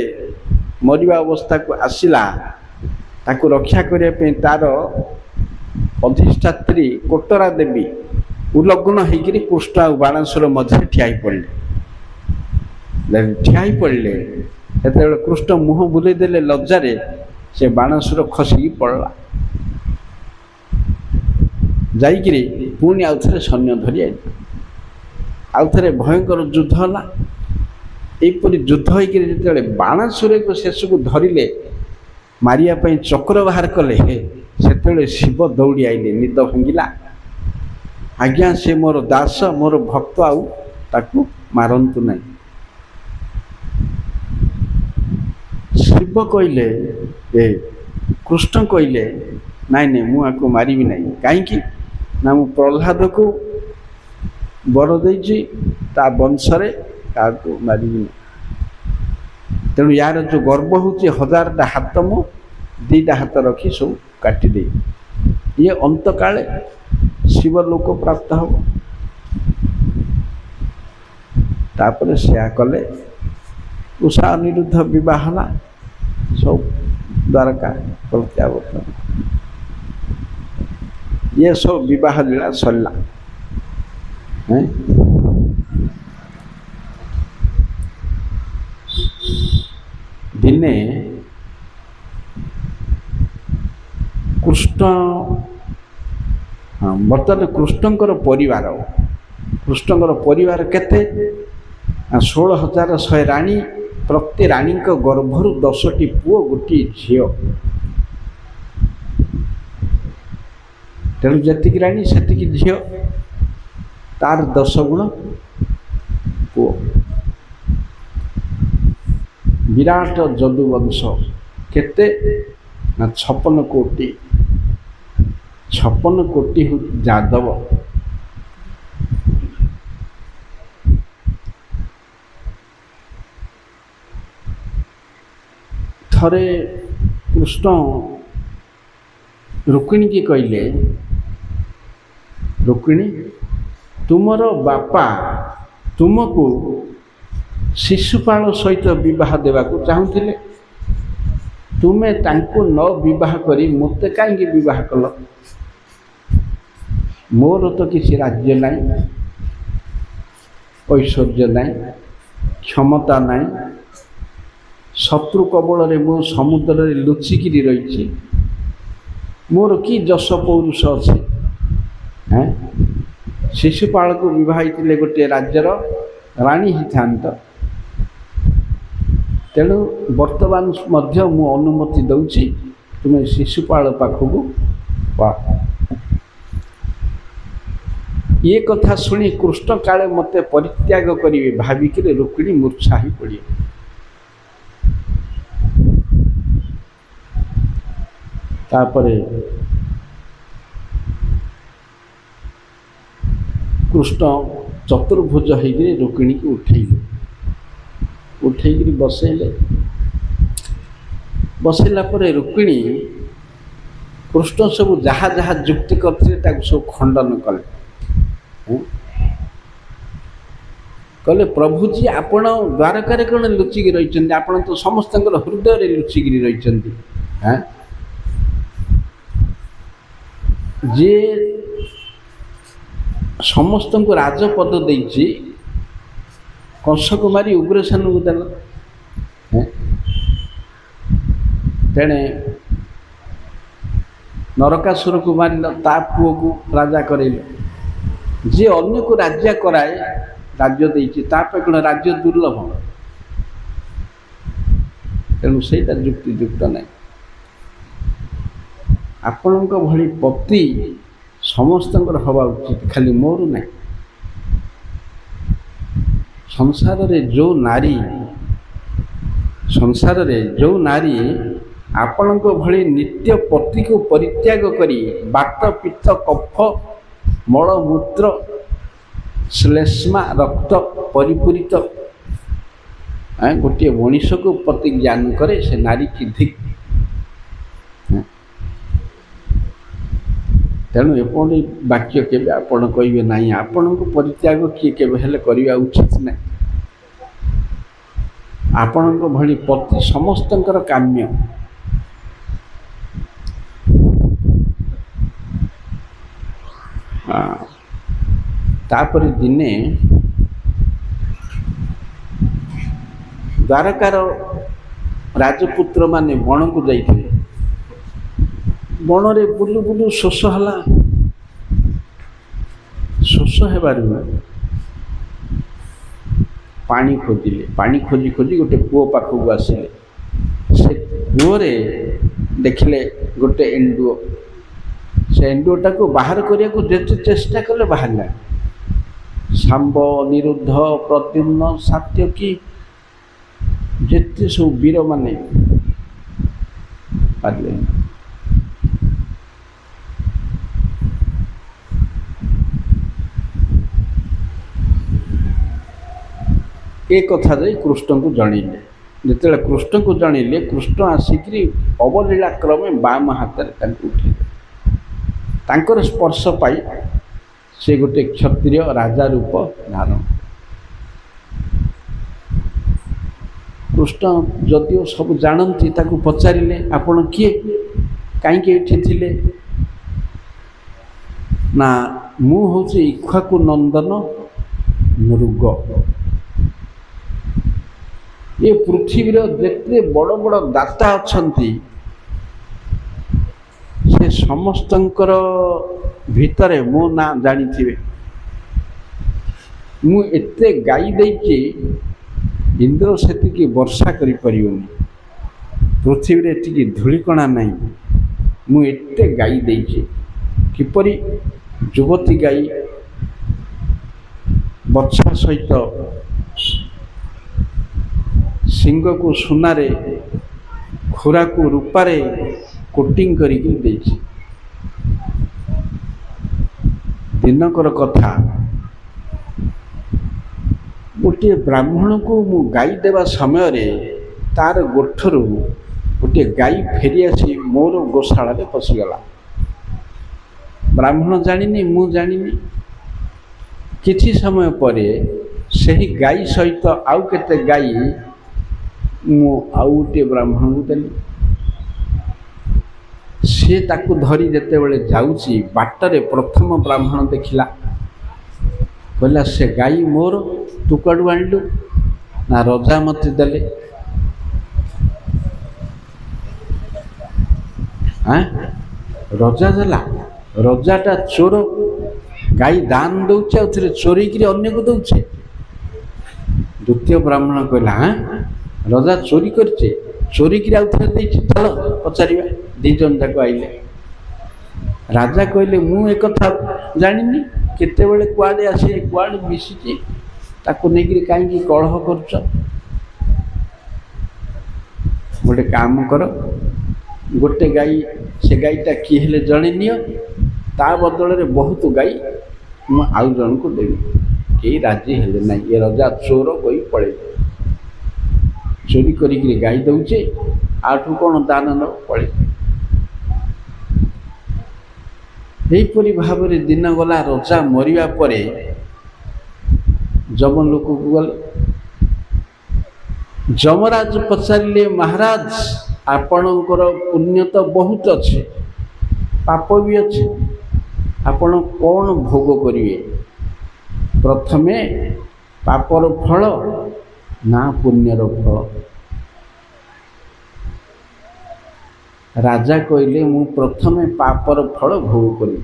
ମରିବା ଅବସ୍ଥାକୁ ଆସିଲା, ତାକୁ ରକ୍ଷା କରିବା ପାଇଁ ତାର ଅଧିଷ୍ଠାତ୍ରୀ କୋଟରା ଦେବୀ ଉଲଗ୍ନ ହେଇକରି କୃଷ୍ଣ ଆଉ ବାଣାସୁର ମଧ୍ୟରେ ଠିଆ ହେଇପଡ଼ିଲେ। ସେତେବେଳେ କୃଷ୍ଣ ମୁହଁ ବୁଲେଇ ଦେଲେ ଲଜ୍ଜାରେ, ସେ ବାଣାସୁର ଖସିକି ପଡ଼ିଲା। ଯାଇକିରି ପୁଣି ଆଉଥରେ ସୈନ୍ୟ ଧରି ଆଇଲେ। ଆଉଥରେ ଭୟଙ୍କର ଯୁଦ୍ଧ ହେଲା। ଏହିପରି ଯୁଦ୍ଧ ହେଇକରି ଯେତେବେଳେ ବାଣାସୁରକୁ ଶେଷକୁ ଧରିଲେ, ମାରିବା ପାଇଁ ଚକ୍ର ବାହାର କଲେ, ସେତେବେଳେ ଶିବ ଦୌଡ଼ି ଆଇଲେ। ନିଦ ଭାଙ୍ଗିଲା। ଆଜ୍ଞା, ସେ ମୋର ଦାସ, ମୋର ଭକ୍ତ, ଆଉ ତାକୁ ମାରନ୍ତୁ ନାହିଁ। ଶିବ କହିଲେ, କୃଷ୍ଣ କହିଲେ, ନାଇଁ ନାଇଁ, ମୁଁ ଆକୁ ମାରିବି ନାହିଁ। କାହିଁକି ନା ମୁଁ ପ୍ରହ୍ଲାଦକୁ ବର ଦେଇଛି, ତା ବଂଶରେ କାହାକୁ ମାରିବି ନାହିଁ। ତେଣୁ ୟାର ଯେଉଁ ଗର୍ବ ହେଉଛି, 1000ଟା ହାତ ମୁଁ 2ଟା ହାତ ରଖି ସବୁ କାଟିଦେଇ, ଇଏ ଅନ୍ତକାଳେ ଶିବଲୋକ ପ୍ରାପ୍ତ ହେବ। ତାପରେ ସେୟା କଲେ। ଉଷା ଅନିରୁଦ୍ଧ ବିବାହ ହେଲା। ସବୁ ଦ୍ୱାରକା ପ୍ରତ୍ୟାବର୍ତ୍ତନ। ଇଏ ସବୁ ବିବାହ ଲୀଳା ସରିଲା। ଦିନେ କୃଷ୍ଣ, ବର୍ତ୍ତମାନ କୃଷ୍ଣଙ୍କର ପରିବାର କେତେ? 16,100 ରାଣୀ। ପ୍ରତି ରାଣୀଙ୍କ ଗର୍ଭରୁ 10ଟି ପୁଅ, ଗୋଟିଏ ଝିଅ। ତେଣୁ ଯେତିକି ରାଣୀ ସେତିକି ଝିଅ, ତାର 10 ଗୁଣ ପୁଅ। ବିରାଟ ଯଦୁବଂଶ। କେତେ ନା 56 କୋଟି। 56 କୋଟି ଯାଦବ। ଥରେ କୃଷ୍ଣ ରୁକ୍ମିଣୀକି କହିଲେ, ରୁକ୍ମିଣୀ, ତୁମର ବାପା ତୁମକୁ ଶିଶୁପାଳ ସହିତ ବିବାହ ଦେବାକୁ ଚାହୁଁଥିଲେ, ତୁମେ ତାଙ୍କୁ ନ ବିବାହ କରି ମୋତେ କାହିଁକି ବିବାହ କଲ? ମୋର ତ କିଛି ରାଜ୍ୟ ନାହିଁ, ଐଶ୍ୱର୍ଯ୍ୟ ନାହିଁ, କ୍ଷମତା ନାହିଁ, ଶତ୍ରୁ କବଳରେ ମୁଁ ସମୁଦ୍ରରେ ଲୁଚିକିରି ରହିଛି, ମୋର କି ଯଶ ପୌରୁଷ ଅଛି? ଶିଶୁପାଳକୁ ବିବାହ ହେଇଥିଲେ ଗୋଟିଏ ରାଜ୍ୟର ରାଣୀ ହେଇଥାନ୍ତ। ତେଣୁ ବର୍ତ୍ତମାନ ମଧ୍ୟ ମୁଁ ଅନୁମତି ଦେଉଛି, ତୁମେ ଶିଶୁପାଳ ପାଖକୁ ପାଅ। ଏ କଥା ଶୁଣି କୃଷ୍ଣ କାଳେ ମୋତେ ପରିତ୍ୟାଗ କରିବେ ଭାବିକିରି ରୁକ୍ମିଣୀ ମୂର୍ଚ୍ଛା ହୋଇ ପଡ଼ିଲେ। ତାପରେ କୃଷ୍ଣ ଚତୁର୍ଭୁଜ ହେଇକିରି ରୁକ୍ମିଣୀକି ଉଠେଇକିରି ବସେଇଲା ପରେ ରୁକ୍ମିଣୀ କୃଷ୍ଣ ସବୁ ଯାହା ଯାହା ଯୁକ୍ତି କରିଥିଲେ ତାକୁ ସବୁ ଖଣ୍ଡନ କଲେ। କହିଲେ, ପ୍ରଭୁଜୀ, ଆପଣ ଦ୍ୱାରକାରେ କ'ଣ ଲୁଚିକି ରହିଛନ୍ତି? ଆପଣ ତ ସମସ୍ତଙ୍କର ହୃଦୟରେ ଲୁଚିକିରି ରହିଛନ୍ତି। ଯିଏ ସମସ୍ତଙ୍କୁ ରାଜପଦ ଦେଇଛି, କଂସକୁ ମାରି ଉଗ୍ରସେନକୁ ଦେଲା, ତେଣେ ନରକାସୁରକୁ ମାରିଲ, ତା ପୁଅକୁ ରାଜା କରେଇଲ। ଯିଏ ଅନ୍ୟକୁ ରାଜ୍ୟ କରାଏ, ରାଜ୍ୟ ଦେଇଛି, ତା ପାଇଁ କ'ଣ ରାଜ୍ୟ ଦୁର୍ଲଭ? ତେଣୁ ସେଇଟା ଯୁକ୍ତିଯୁକ୍ତ ନାହିଁ। ଆପଣଙ୍କ ଭଳି ପତି ସମସ୍ତଙ୍କର ହେବା ଉଚିତ, ଖାଲି ମୋର ନାହିଁ। ସଂସାରରେ ଯେଉଁ ନାରୀ ଆପଣଙ୍କ ଭଳି ନିତ୍ୟ ପତିକୁ ପରିତ୍ୟାଗ କରି ବାତ, ପିତ୍ତ, କଫ, ମଳମୂତ୍ର, ଶ୍ଲେଷ୍ମା, ରକ୍ତ ପରିପୂରିତ ଗୋଟିଏ ମଣିଷକୁ ପତି ଜ୍ଞାନ କରେ, ସେ ନାରୀ କି ଧିକ୍। तेणु एपरि वाक्य केबे आपण कहिबे नाही आपणको परित्याग किए केबे हेले करिया उचित नहीं। आपणको भली पति समस्तंकर काम्य तापर दिने द्वारकार राजपुत्र माने बण को जाइथिले। बण रे बुलु बुलु शोष हला। शोष हेबारु पानी खोजिले। पानी खोजी खोजी गोटे कूओ पाखक आसिले। से कूओ रे देखिले गोटे एंडुओ। से एंडुओटा को बाहर करिया को जेते चेष्टा कले बाहरला। सांब निरुद्ध प्रद्युम्न सात्यकी जेते सब वीर माने पारले। ए कथा जाई कृष्ण को जणिले। जेतेले कृष्ण को जणिले कृष्ण आसिकरी अवलीला क्रमे बाम हाथ रे तांको उठिले। तांकर स्पर्श पाई से गोटे क्षत्रिय राजा रूप धारण। कृष्ण जदिओ सब जानती ताकू पचारिले आपण किए कहीं एठी थिले ना मु होची इक्ष्वाकु नंदन मृग। ये पृथ्वी जिते बड़ बड़ दाता अच्छी से समस्तंकर भितरे मो ना जानी मु एते गाई देकी इंद्र से वर्षा करि परियोनी। पृथ्वी रे एति धूलिकणा नहीं मु एते गाई देकी किपरि युवती गाई बच्चा सहित सिंह को सुनारे खुरा को रूपारे कोटिंग करिक देछि। दिनकर कथा गोटे ब्राह्मण को मु गाई देवा समय रे तार गोठरू गोटे गाई फेरी आसी मोर गोशाला रे पशिगला। ब्राह्मण जानिनी मु जानिनी। किछि समय परे सही गाई सहित आउ केते गाई मु आउ गोटे ब्राह्मण को देली। सी ताकू धरी जेते बेले जाउची बाटरे प्रथम ब्राह्मण देखिला कहला से गाई मोर तू कड़ू आणलु ना रजा मते देले। हाँ रजा देला। रजाटा चोर गाई दान दौचे आउथरे चोरी करी अन्य को दौचे। द्वितीय ब्राह्मण कहला हाँ रजा चोरी करचे चोरी करी आउथरे देछि चलो पचारिबा। दी जन जाक आइले। राजा कहले मु एक कथा जानिनी केते बेले कुआडे आसी कुआडे मिसिची ताको नेगिरी काईकी कलह करछ। गोटे काम कर गोटे गाई से गाईटा कि हेले जणे नियो ता बदल रे बहुत गाई मु आउ जन को देबी। केही राजी हेले नाही। ये राजा चोर कहि पळे चोरी करी गाई दौचे आठू कौन दान न पड़े। यहीपरि भाव में दिन गला। रजा मरिया परे जम लोक को गले। जमराज पचारे महाराज आपणकर पुण्य तो बहुत अच्छे पाप भी अच्छे आपण कौन भोग करिवे प्रथमे पापर फल ना पुण्यर फल। राजा कहले मु प्रथमे पापर फल भोग करी।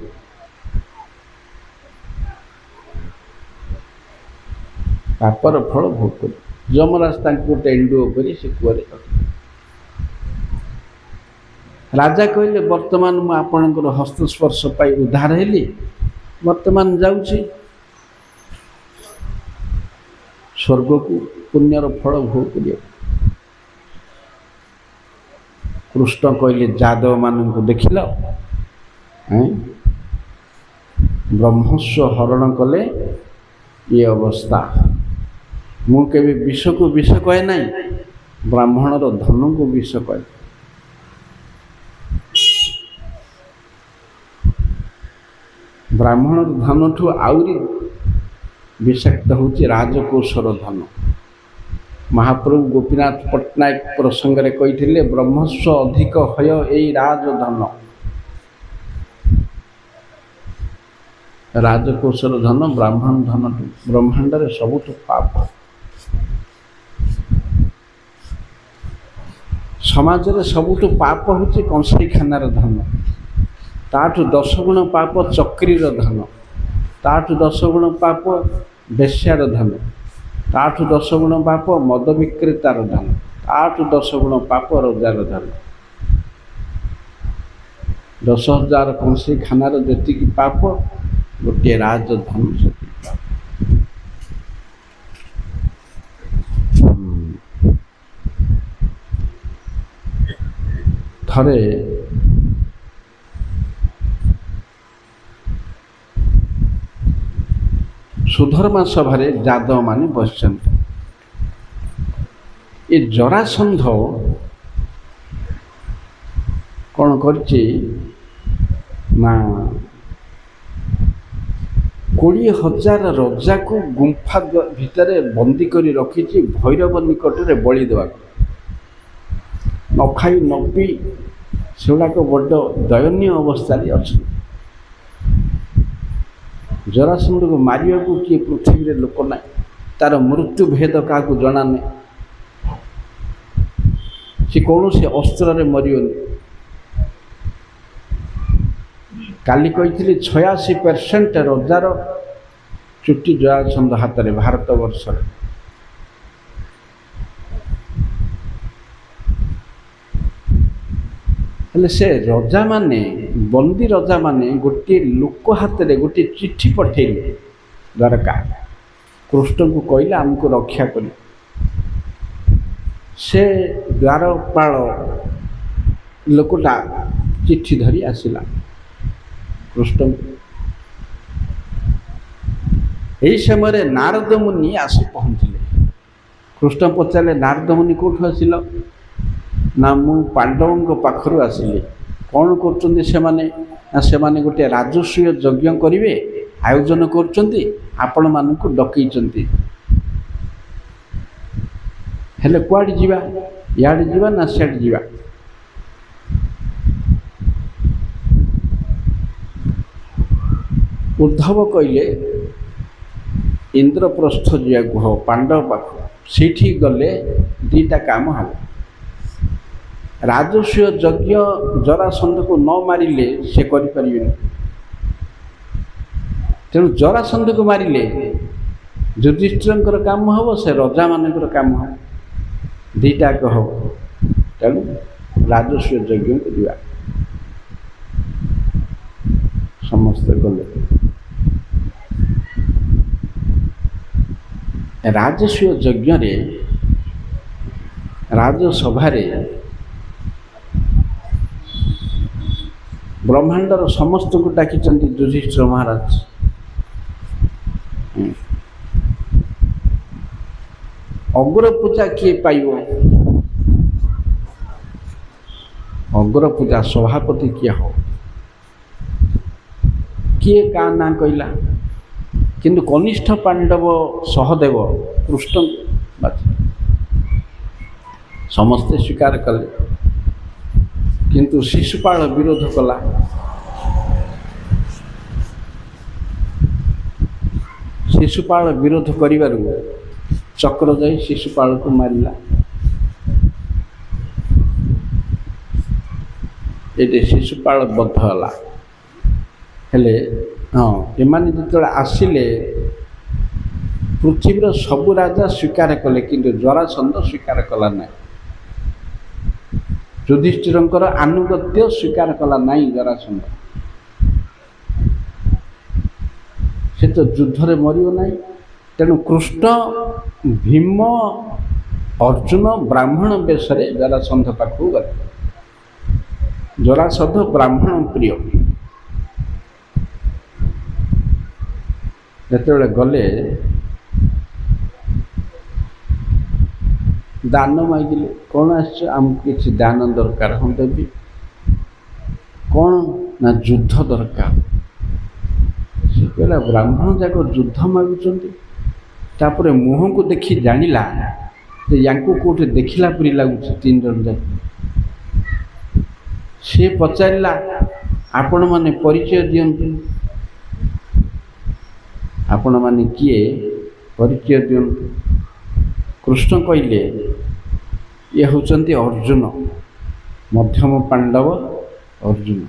पापर फल भोग करी। जमराज गोटे एंडुओ करी से कुआरे राजा कहले वर्तमान मु आपणकर हस्तस्पर्श पाई उद्धार हेली वर्तमान जाउछी स्वर्ग को पुण्यर फल भोग करिया। कृष्ण कहले जादव मान को देखिल ब्रह्मस्व हरण कले ये अवस्था। मु केबे विष को विष कहे ना ब्राह्मणर धन को विष कहे। ब्राह्मण धन ठू आउरी विषाक्त होची राजकोषर धन। महाप्रभु गोपीनाथ पट्टनायक प्रसंग में कही ब्रह्मस्व अधिक हय यही राजधन। राजकोषर धन ब्राह्मण धन ठू ब्रह्मांड रे सबुठ पाप। समाज रे सबुठ पाप होची कंसाई खानार धन। ताठू 10 गुण पाप चक्रीर धन। ताठू 10 गुण पाप बेश्यार धन। ताठू 10 गुण पाप मद विक्रेतार धन। ताठू 10 गुण पाप रोजार धन। 10,000 कंसाई खानार जेतिकी पाप गोटे राजधन सेतिकी पाप। थरे सुधर्मा सभा यादव माने बसचंद। ये जरासंध कौन करछि ना 20,000 रजा को गुंफा भितर बंदी करी रखिछि भैरव निकट रे बलि देवा। न खाई न पी सेगुड़ाक बड़ दयनीय अवस्था अच्छे। जरासंध को मारिया को किए पृथ्वी रे लोक ना तार मृत्यु भेद क्या जना ना। सी कौन से अस्त्र मरियोनी। काली कही 86% रजार चुट्टी जरासंध हाथ में भारत वर्ष। हेले से रजा माने बंदी रजा माने गोटे लोक हाथ में गोटे चिट्ठी पठेले द्वारका कृष्ण को कहले आमको रक्षा कर। से द्वारपाल लोकटा चिट्ठी धरी आसिला कृष्ण। यही समय नारद मुनि आसी पहुँचले। कृष्ण पचारे नारद मुनि कौटू आसिल ना मु पांडवों पाखरु आसिली। कौन कर से गोटे राजस्व यज्ञ करेंगे आयोजन कर मानक डकई। हेले कुआड़े जीवा याड़े जीवा ना सियाड़े जीवा। उद्धव कहले इंद्रप्रस्थ जा गुह पांडव पाख से गले दीटा काम हम। राजस्व यज्ञ जरासंध को न मारिले से करें। तेणु जरासंध को मारिले युधिष्ठिर काम हम से रजा मान काम हम दीटा कह। तेणु राजस्व यज्ञ करवा समस्त गले। राजस्व यज्ञ रे राजसभा ब्रह्मांडर समस्त को डाकी युधिष्ठिर महाराज। अग्र पूजा किए पाइब। अग्र पूजा सभापति किए हो किए का ना कहला किंतु कनिष्ठ पांडव सहदेव कृष्ण समस्ते स्वीकार कले। किंतु शिशुपाल विरोध कला। शिशुपाल विरोध करिबारु चक्र जाई शिशुपाल को मारिला। ये शिशुपाल बद्ध हला। हेले हाँ एमाने जिते आसिले पृथ्वीर सबु राजा स्वीकार कले किंतु जरासंध स्वीकार कला ना। युधिष्ठिर आनुगत्य स्वीकार कला नाई जरासंध। से तो युद्ध रे मरियो नाई। तेणु कृष्ण भीम अर्जुन ब्राह्मण वेश जरासंध पाखक गले। जरासंध ब्राह्मण प्रिय। जिते गले दान मागिले कौन आमको किसी दान दरकार हम देवी कौन ना युद्ध दरकार। कहला ब्राह्मण जाक युद्ध मागुचंती तापर मुह को देखी जानिला जे यांको कोठे देखिला परी लागुच तीन जन जाक से पचारिला आपण माने परिचय दियंतु आपण माने किए परिचय दियंतु कृष्ण कहले ये होचंती अर्जुन मध्यम पांडव अर्जुन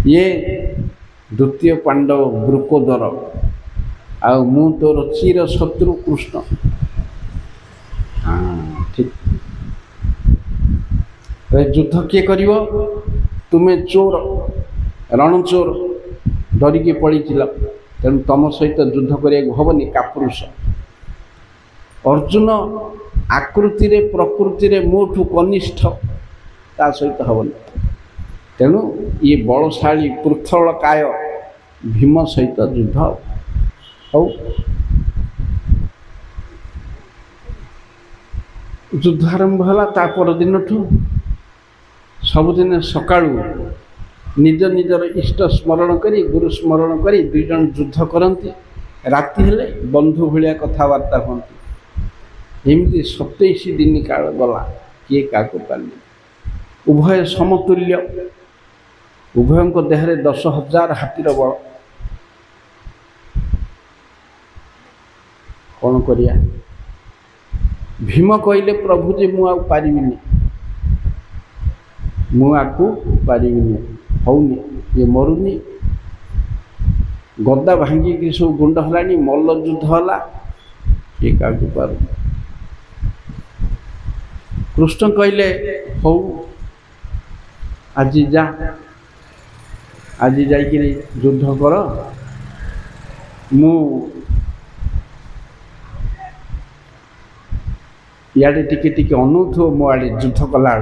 ये द्वितीय पांडव ब्रुकोदर आ मु तोर चिर शत्रु कृष्ण। हाँ ठीक युद्ध किए करिवो तुम्हें चोर रणचोर डरिकी पड़ी तेणु तुम सहित युद्ध करिया हबनी कापुरुष अर्जुन आकृति रे प्रकृति रे मोठू कनिष्ठ ता सहित हबनी तेणु ये बलशाली पृथल काय भीम सहित युद्ध हो युद्ध आरंभ है तापर दिन ठू सबुदिन सकाळू निज निजर इष्ट स्मरण करी गुरु स्मरण करी दुई जन युद्ध करती राति हेले बंधु भाया कथबार्ता हमें एमती 27 दिन काल गला किए क्या पारे उभय समतुल्य उभय देहरे 10,000 हाथीर बल कौन करिया भीम कहले प्रभु जी मु पारिबिनी मुआकू पारिबिनी हौनी ये मरुनी गदा भांगी सब गुंड हलानी मल्ल युद्ध हला ये क्या पार कृष्ण कहले हौ आज जा आज जाइए युद्ध कर मु इे टिके अनौथो मो आड़े युद्ध कला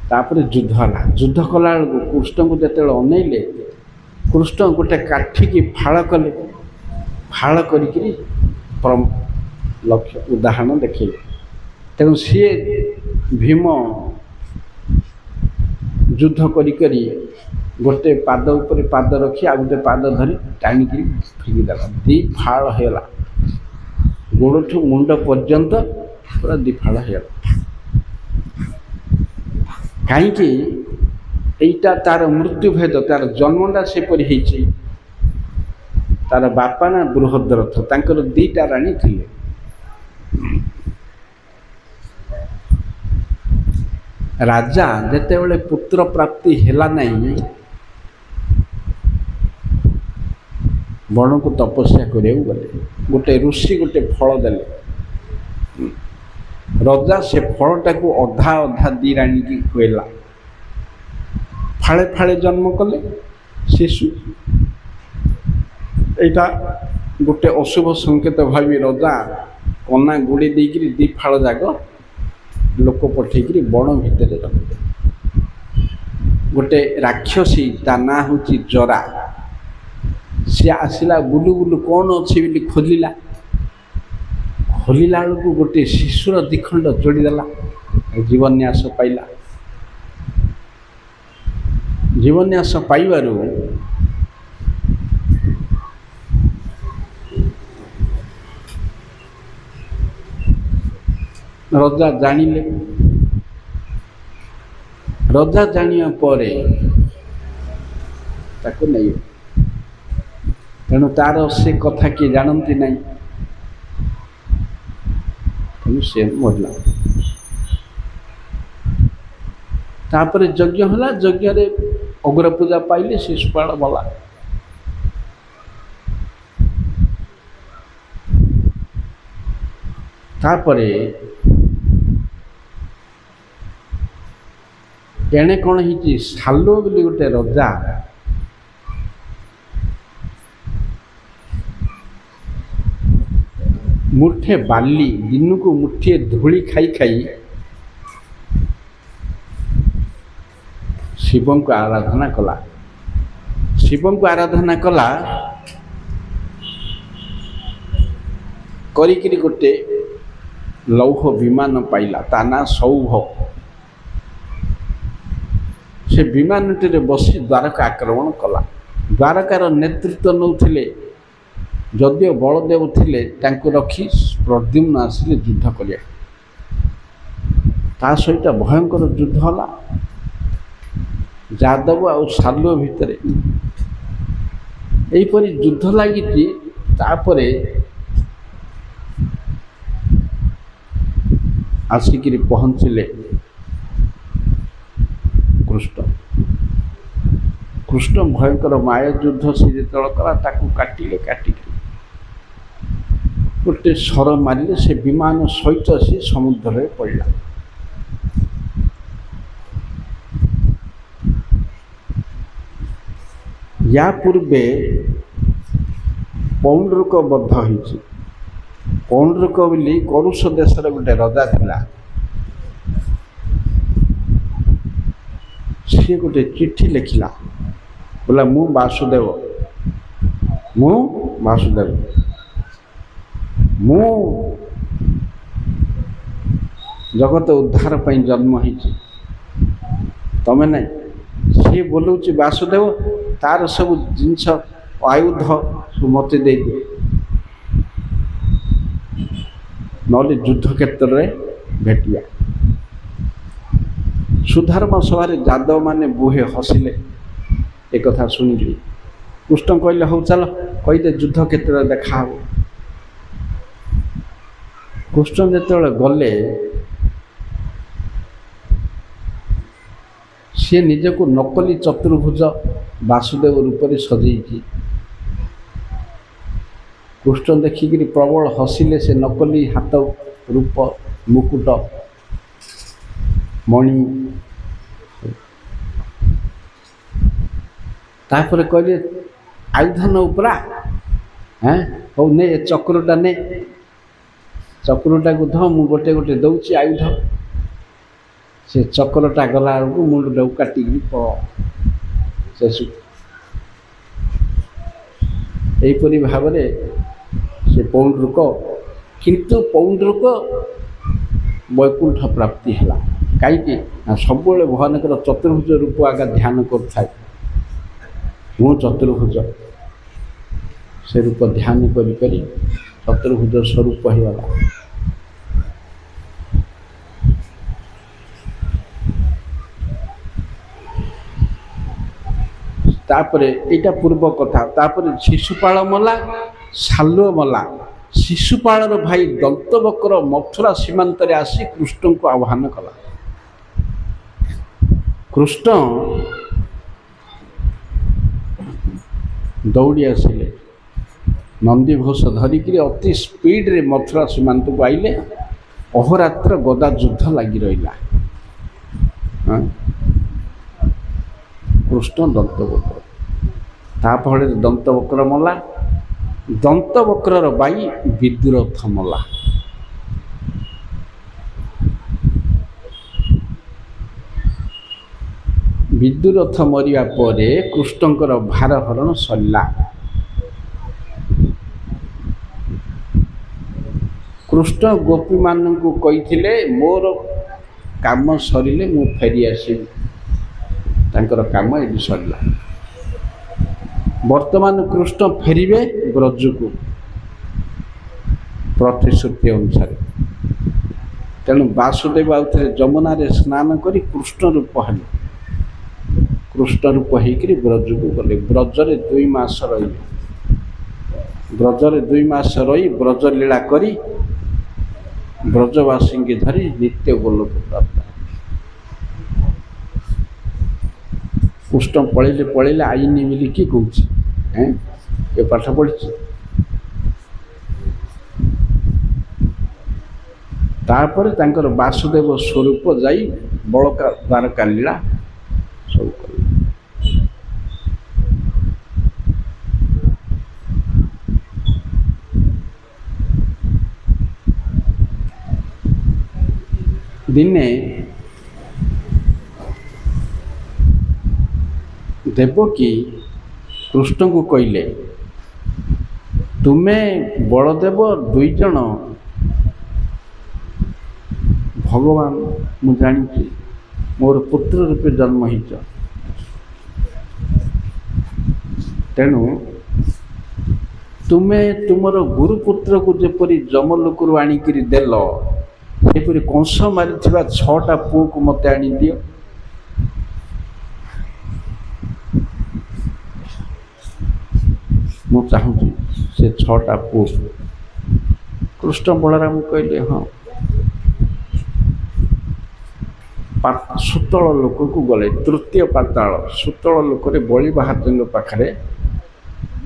तापर युद्ध है युद्ध कला कृष्ण को जो अनैले कृष्ण गोटे काठी की फाड़ कले फाड़ करी लक्ष्य उदाहरण देखे तेणु सी भीम युद्ध करी गोटे पाद उपर पाद रखी आ गोटे पाद धरी टाणिक फिंगिदेला दी फाड़ होगा गोड़ठू मुंड पर्यंत पूरा दी फाड़ होगा कहीं तार मृत्यु भेद तार जन्मटा सेपरी होती तार बापा ना बृहद्रथ तांकर दीटा राणी थिले राजा जेते बेले पुत्र प्राप्ति हेला नहीं बण को तपस्या करिया गले गोटे ऋषि गोटे फल देले राजा से फलटा को अधा अधा दी राणी की खुएला फाड़े फाड़े जन्म कले शिशु एटा गोटे अशुभ संकेत भावी राजा कना गुड़ी देकरी दी फाड़ जाक लोक पठेकरी बण भितर रखते गोटे राक्षसी ता ना हूँ जरा सी आसला बुलु बुलु कौन अच्छी बोली खोलिला खोलिला बेलू गोटे शिशुर दिखंड जोड़ीदेला जीवन्यास पाइला जीवन्यास पाइबारू रजा जानिले रजा जानिया परे ताको नहीं तेणु तार से कथा किए जानती नहीं तेणु से मरला तापर यज्ञ होला यज्ञ रे अग्र पूजा पाइले शिशुपाल मला तापरे एणे कौन ही सालो बोली गोटे रजा मुठे बाली दिन को मुठे धूली खाई खाई शिव को आराधना कला शिव को आराधना कला करी गोटे लौह विमान पाइला ता ना सौभ से विमानटी बसी द्वारका आक्रमण कला। द्वारकार नेतृत्व नौथिले जदिओ बलदेव थिले तांको रखी प्रद्युम्न आसिले युद्ध करिया। ता सहित भयंकर युद्ध होला यादव आ सालुओ भितर। एहीपरि युद्ध लगी तापरे आसिक पहुँचले कृष्ण। कृष्ण भयंकर माया युद्ध से जो कला ताकू काटिले काटिक गोटे सर मारे से विमान सहित सी समुद्र में पड़ा। या पूर्वे पौंड्रुक बद्ध होइछि। पौंड्रुक बोली करुष देशर गोटे राजा थिला। सी गोटे चिट्ठी लिखिला बोला मु वासुदेव मु जगत उद्धार पर जन्म होइछि तमें नहीं। सी बोलूची वासुदेव तार सब जिनस आयुध सब मत दे दे नले युद्ध क्षेत्र में भेटिया। सुधर्म सभा यादव माने बुहे हसिले एक कथा शुणिकी। कृष्ण कहले हौ चल कहीदे युद्ध क्षेत्र में देखा हो। कृष्ण जो गले सी निजको नकली चतुर्भुज वासुदेव रूप में सजई। कृष्ण देखिक प्रबल हसिले से नकली हाथ रूप मुकुट मणि तापर कहले आयुध न उपरा हाँ हौ ने चक्रटा ने चक्रटा को ध मु गोटे गोटे दौची आयुध। से चक्रटा गला बेलू मुंडटा काटिक से यहीपरि भाव से पौंड्रुक किंतु पौंड्रुक वैकुंठ प्राप्ति है कहीं सब भगवान चतुर्भुज रूप आगे ध्यान कर मु चतुर्भुज से रूप ध्यान करी चतुर्भुज स्वरूप होगा। तापरे एटा पूर्व कथा। तापरे शिशुपाल मला सालुओ मला। शिशुपाल भाई दंतवक्र मथुरा सीमांत रे आसी कृष्ण को आह्वान कला। कृष्ण दौड़ी आसिले नंदीघोष धरिक अति स्पीड रे मथुरा सीमांत को आइले। अहोरात्र गदा युद्ध लगी रहा। कृष्ण दंतवक्र ताफल दंतवक्र मला। दंतवक्र बाई विदुरथ मला। विदुरथ मरिया परे कृष्णकर भार हरण सरला। कृष्ण गोपी मान को कही मोर काम सरिले मु फेरी आसिबी। तांकर काम ये सरला। वर्तमान कृष्ण फेरिबे ब्रज को प्रतिश्रुति अनुसार। तेणु वासुदेव आउे जमुना रे स्नान करी कृष्ण रूप हेले। कृष्ण रूप होकर ब्रज को गले। ब्रजरे 2 मास रही। ब्रजरे 2 मास रही ब्रज लीला करी ब्रजवासी की धरी नित्य गोलोक प्राप्त। कृष्ण पढ़े पढ़े आईनी बोली किए कौन ये पाठ पढ़ी। तापर तांकर वासुदेव स्वरूप जाई बड़का द्वारका लीला सब कर। दिने देवकी कृष्ण को कहले तुम्हें बलदेव 2 जन भगवान मु जानी मोर पुत्र रूपे जन्म होइछ। तेणु तुमे तुमर गुरुपुत्र को जेपरी जमलोकरू आणिकी देल सेपरी कंस मारी 6टा पुओ को मत आनी दियो। मु चाहूँ से 6टा पुओ। कृष्ण बलराम कहले हाँ। सुतल लोक को गले तृतीय पाताल सुतल लोक बलि महाराज पाखे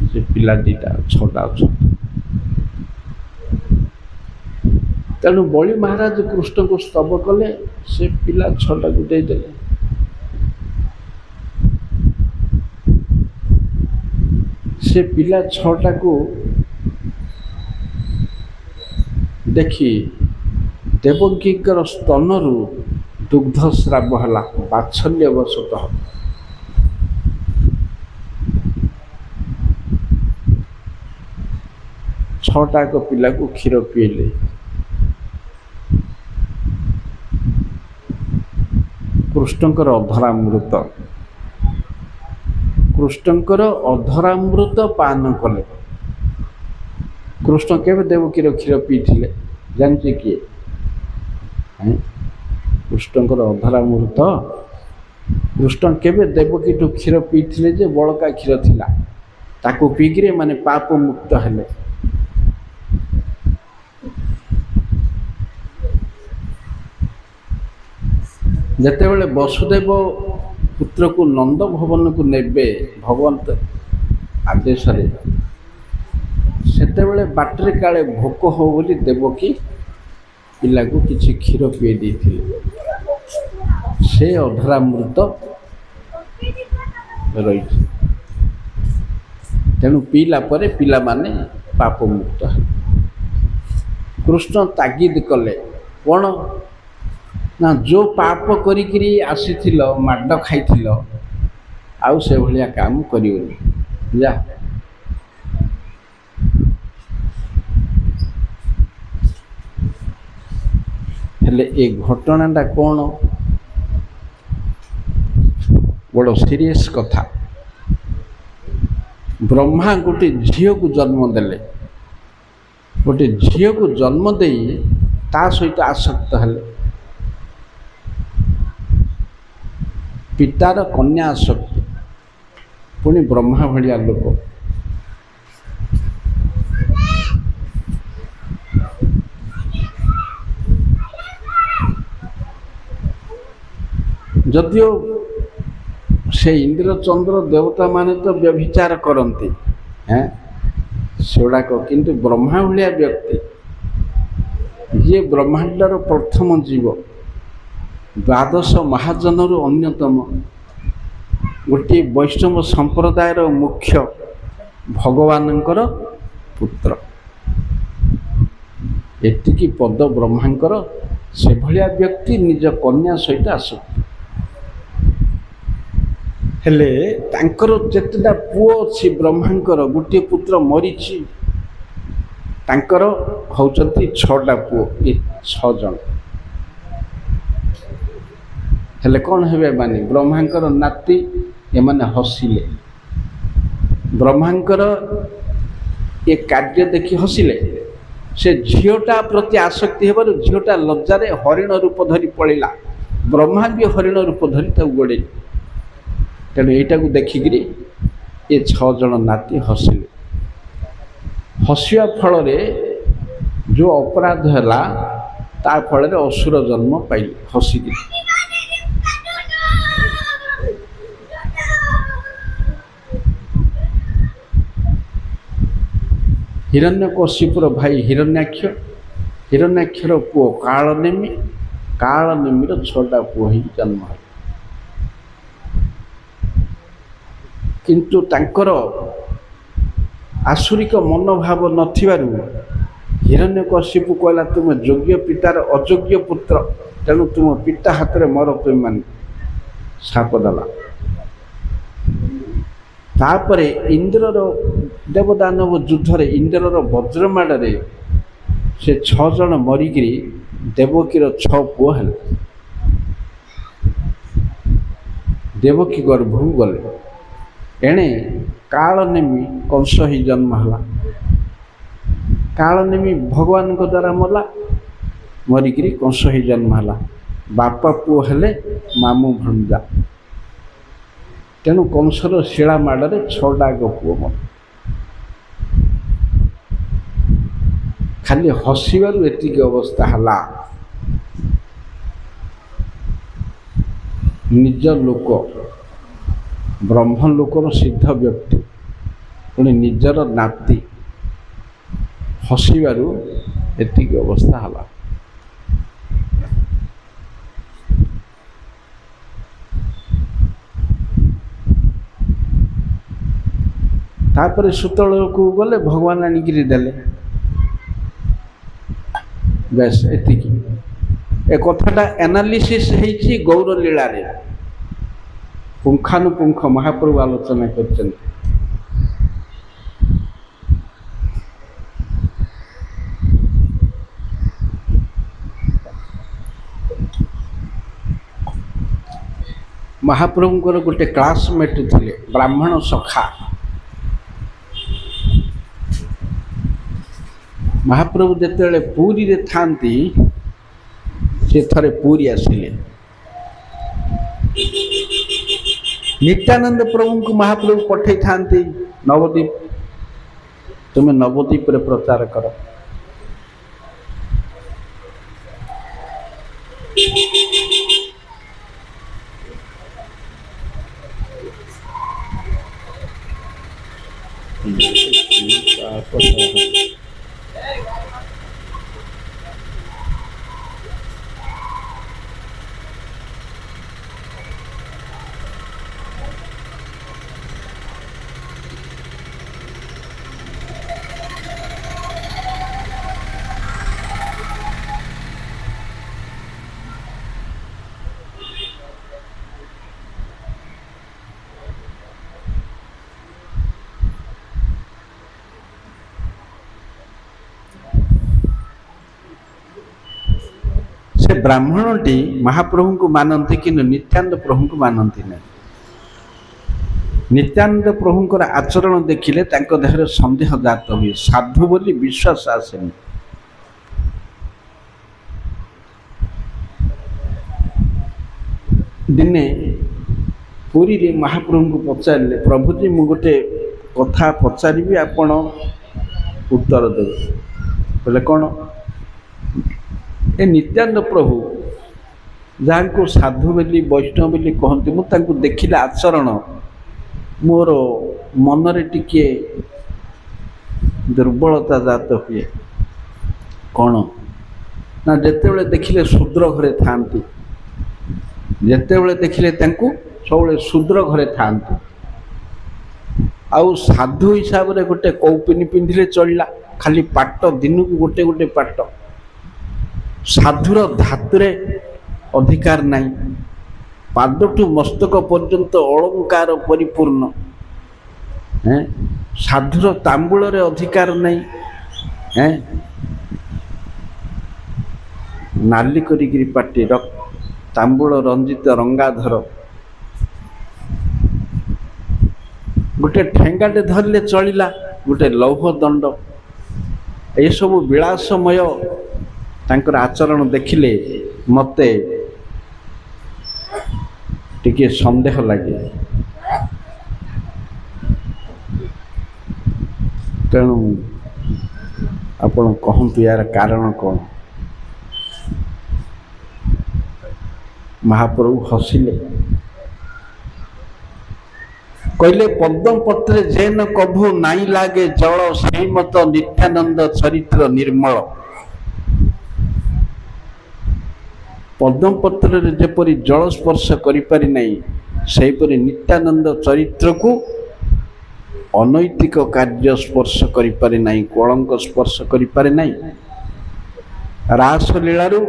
से पिला 6टा अच्छा। तेणु बलि महाराज कृष्ण को स्तव कले से पिला 6टा को देदेले। से पिला 6टा को देखी देवकीकर स्तनरू दुग्ध स्राव है बात्सल्यवशतः। छटा को पिला को क्षीर पीले। कृष्णकर अधरामृत कृष्णकर अधरामृत पान कले। कृष्ण केवे देवकीर क्षीर पीथिले जानचे किए? कृष्णकर अधरामृत कृष्ण केवे देवकी ठू क्षीर पीथिले जे बड़का क्षीर थिला ताको पीकिरे माने पाप मुक्त हेले। जेतेबेले वसुदेव पुत्र को नंद भवन को नेबे भगवंत आदेश सेतेबेले बाटरे काले भोक हो बोली देवकी पिला को किसी क्षीर पी देथिले। से अधरामृत रही तेणु पीला परे पिला माने पाप मुक्त। कृष्ण तागिद कले कौन ना जो पाप करी आसीथिल माड खाइथिल आउ से भलिया काम करियोनी जा। हेले ए घटनाटा कौन बड़ सीरियस कथा। ब्रह्मा गोटे झील को जन्म देले। गोटे झील को जन्म दे ता सहित आसक्त हेले। पितार कन्या आसक्ति पुणी ब्रह्मा भलिया लोक। जदियो से इंद्र चंद्र देवता माने तो व्यभिचार करती हैं सेगुड़ाक किंतु ब्रह्मा भलिया व्यक्ति ये ब्रह्मांडर प्रथम जीव 12 महाजनर अन्यतम गोटे वैष्णव संप्रदायर मुख्य भगवानंकर पुत्र एतिकी पद ब्रह्मांकर से भलिया व्यक्ति निज कन्या सहित आसक्ति हेले तांकर जेतेटा पुओ अछि ब्रह्मांकर गोटे पुत्र मरीची तांकर होचंती 6टा पुओ ए 6 जन हेले कौन हेबे माने ब्रह्मांकर नाती एमाने हसिले। ब्रह्मांकर ए कार्य देखि हसिले। से झीटा प्रति आसक्ति हेबार झीटा लज्जारे हरिण रूप धरी पड़ेला। ब्रह्मा भी हरिण रूप धरी ताऊ गोड़े। तेणु यहीटा को देखिकी ये 6 जन नाती हसिले। हसिया फल जो अपराध है ता फल असुर जन्म पाइले हसिकी। हिरण्यकशिपुर भाई हिरण्याक्षर पुओ कालनेमीर 6टा पुओ ही जन्म है। किंतु तांकर आसुरिक मनोभाव नथिबारु हिरण्यकशिपु कहला तुम योग्य पितार अयोग्य पुत्र तेणु तुम पिता हाथ में मर तुम मान साप दला। तापरे इंद्रर देवदानव युद्ध इंद्रर वज्रमाड़े से 6 जन मरिकी देवकीर 6 पुओ हेले। देवकी गर्भ गले एणे कालनेमी कंस ही जन्म है। कालनेमी भगवान को द्वारा मरला, मरिकी कंस ही जन्म है। बापा पुओ हेले मामू भंजा। तेणु कंसर शिला माड़े 6टा पुओ मर। खाली हसबार एतिक अवस्था है। निज लोक ब्रह्म लोकर सिद्ध व्यक्ति पुणी निजर नाती हसबार एतिक अवस्था है। तापर सुतल को गले भगवान आनिकी देले बेस एतिक। ए कथाटा एनालिसिस होइछि गौर लीला रे पुंखानुपुंख महाप्रभु आलोचना करछन। महाप्रभुंकर गोटे क्लासमेट थिले ब्राह्मण सखा। महाप्रभु जेतेबेले पुरी रे थांती से थरे पुरी आसिले। नित्यानंद प्रभु को महाप्रभु पठे थांती नवद्वीप, तुम्हें नवद्वीप रे प्रचार कर। से ब्राह्मणटी महाप्रभु को मानती कि नित्यानंद प्रभु को मानती नहीं। नित्यानंद प्रभुंकर आचरण देखिले तांको देहरे संदेह जात हुए, साधु बोली विश्वास आसेनी। दिने पुरी रे महाप्रभु को पचारे, प्रभुजी मु गोटे कथा पचारि आपण उत्तर देवे। बोले कौन? ए नित्यानंद प्रभु जहाँ को साधु बोली वैष्णव बोली कहते, मुझे देखिले आचरण मोर मनरे टिके दुर्बलता जात हुए। कौन ना जितेबले देखिले शूद्र घरे थांती, जितेबले देखिले सब शूद्र घरे थांती। आउ साधु हिसाब रे गोटे कौपिनी पिंधिले चलला, खाली पाट दिन को गोटे गोटे पाट। साधुर धातुरे अधिकार नहीं, पादठू मस्तक पर्यंत अलंकार परिपूर्ण। साधुर तांबूल रे अधिकार नहीं, नाली करी पाटी तांबूल रंजित रंगाधर। गोटे ठेंगाटे धरले चलिला, गोटे लौह दंड। ये सब विलासमय तांकर आचरण देखिले मते टिके संदेह लगे। तेणु आपण कहतु यार कारण कौन? महाप्रभु हसिले, कहले पद्म पत्रे जेन कभु नाई लागे जल, से मत नित्यानंद चरित्र निर्मल। पद्म पत्र जेपरी जल स्पर्श करि नहीं, सेपरी नित्यानंद चरित्र को अनैतिक कार्य स्पर्श करि नहीं, कलंक स्पर्श करि नहीं। रास लीलारू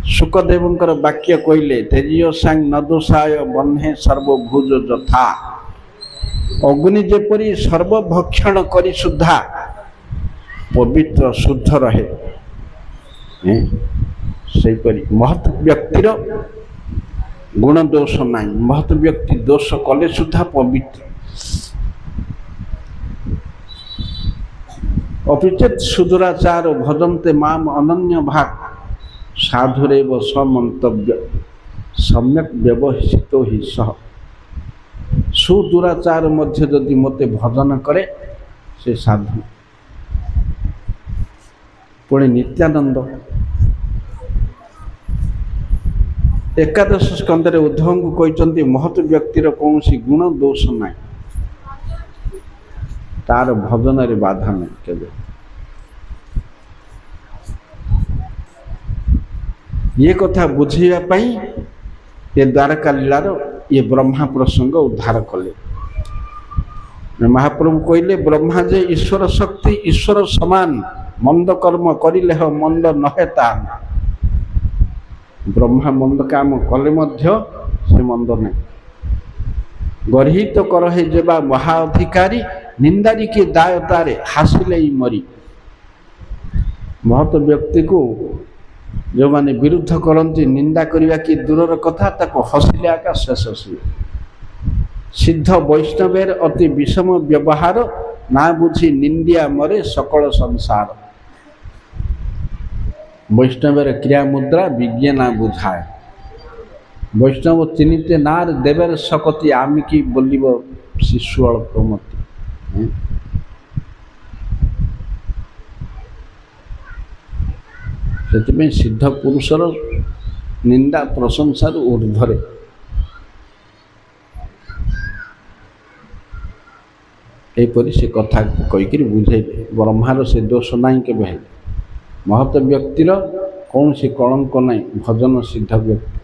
सुखदेवंकर वाक्य कहले, तेजियो सांग नदोषाय बन्हे सर्वभुज जथा। अग्नि जेपरी सर्वभक्षण करी सुधा पवित्र शुद्ध रहे, सेपरी महत व्यक्तिर गुण दोष नहीं। महत व्यक्ति दोष कले सुधा पवित्र। अपिचेत सुदुराचार भजन्ते माम अनन्य भाग साधुरेव समन्तव्य सम्यक व्यवहित ही सह। सुदुराचार मध्य यदि मते भजन करे से साधु। पुणे नित्यानंद एकादश स्कंदरे उद्धव को कहते महत व्यक्तिर कौन गुण दोष ना तार भजन रे बाधा नहीं केवे। ये कथा बुझेगा पाई ये द्वारका लीलार ये ब्रह्मा प्रसंग उद्धार कले। महाप्रभु कहले ब्रह्मा जे ईश्वर शक्ति ईश्वर समान मंद कर्म करिले ह मंद नहे तान। ब्रह्मा मंद काम कले मध्य से मंद नहीं। गर्हित तो करहे जेबा महाअधिकारी निंदारी के दायतारे हासिले ही मरी। महत व्यक्ति को जो माने विरुद्ध करती निंदा करने की दूर कथा ताको हसिले आका शेष सी। सिद्ध वैष्णवेर अति विषम व्यवहार ना बुझी निंदिया मरे सकल संसार। वैष्णवेर क्रिया मुद्रा विज्ञ ना बुझाए। वैष्णव चिन्हिते नार देवर सकती आमी की बोलिब शिशु अल्पमती। से सिद्ध पुरुषर निंदा प्रशंसार ऊर्ध्वरे। एपरी से कथा कहीकि बुझेले ब्रह्मार से दोष नहीं के बहे। महत व्यक्तिर कौन सी कलंक नहीं भजन सिद्ध व्यक्ति।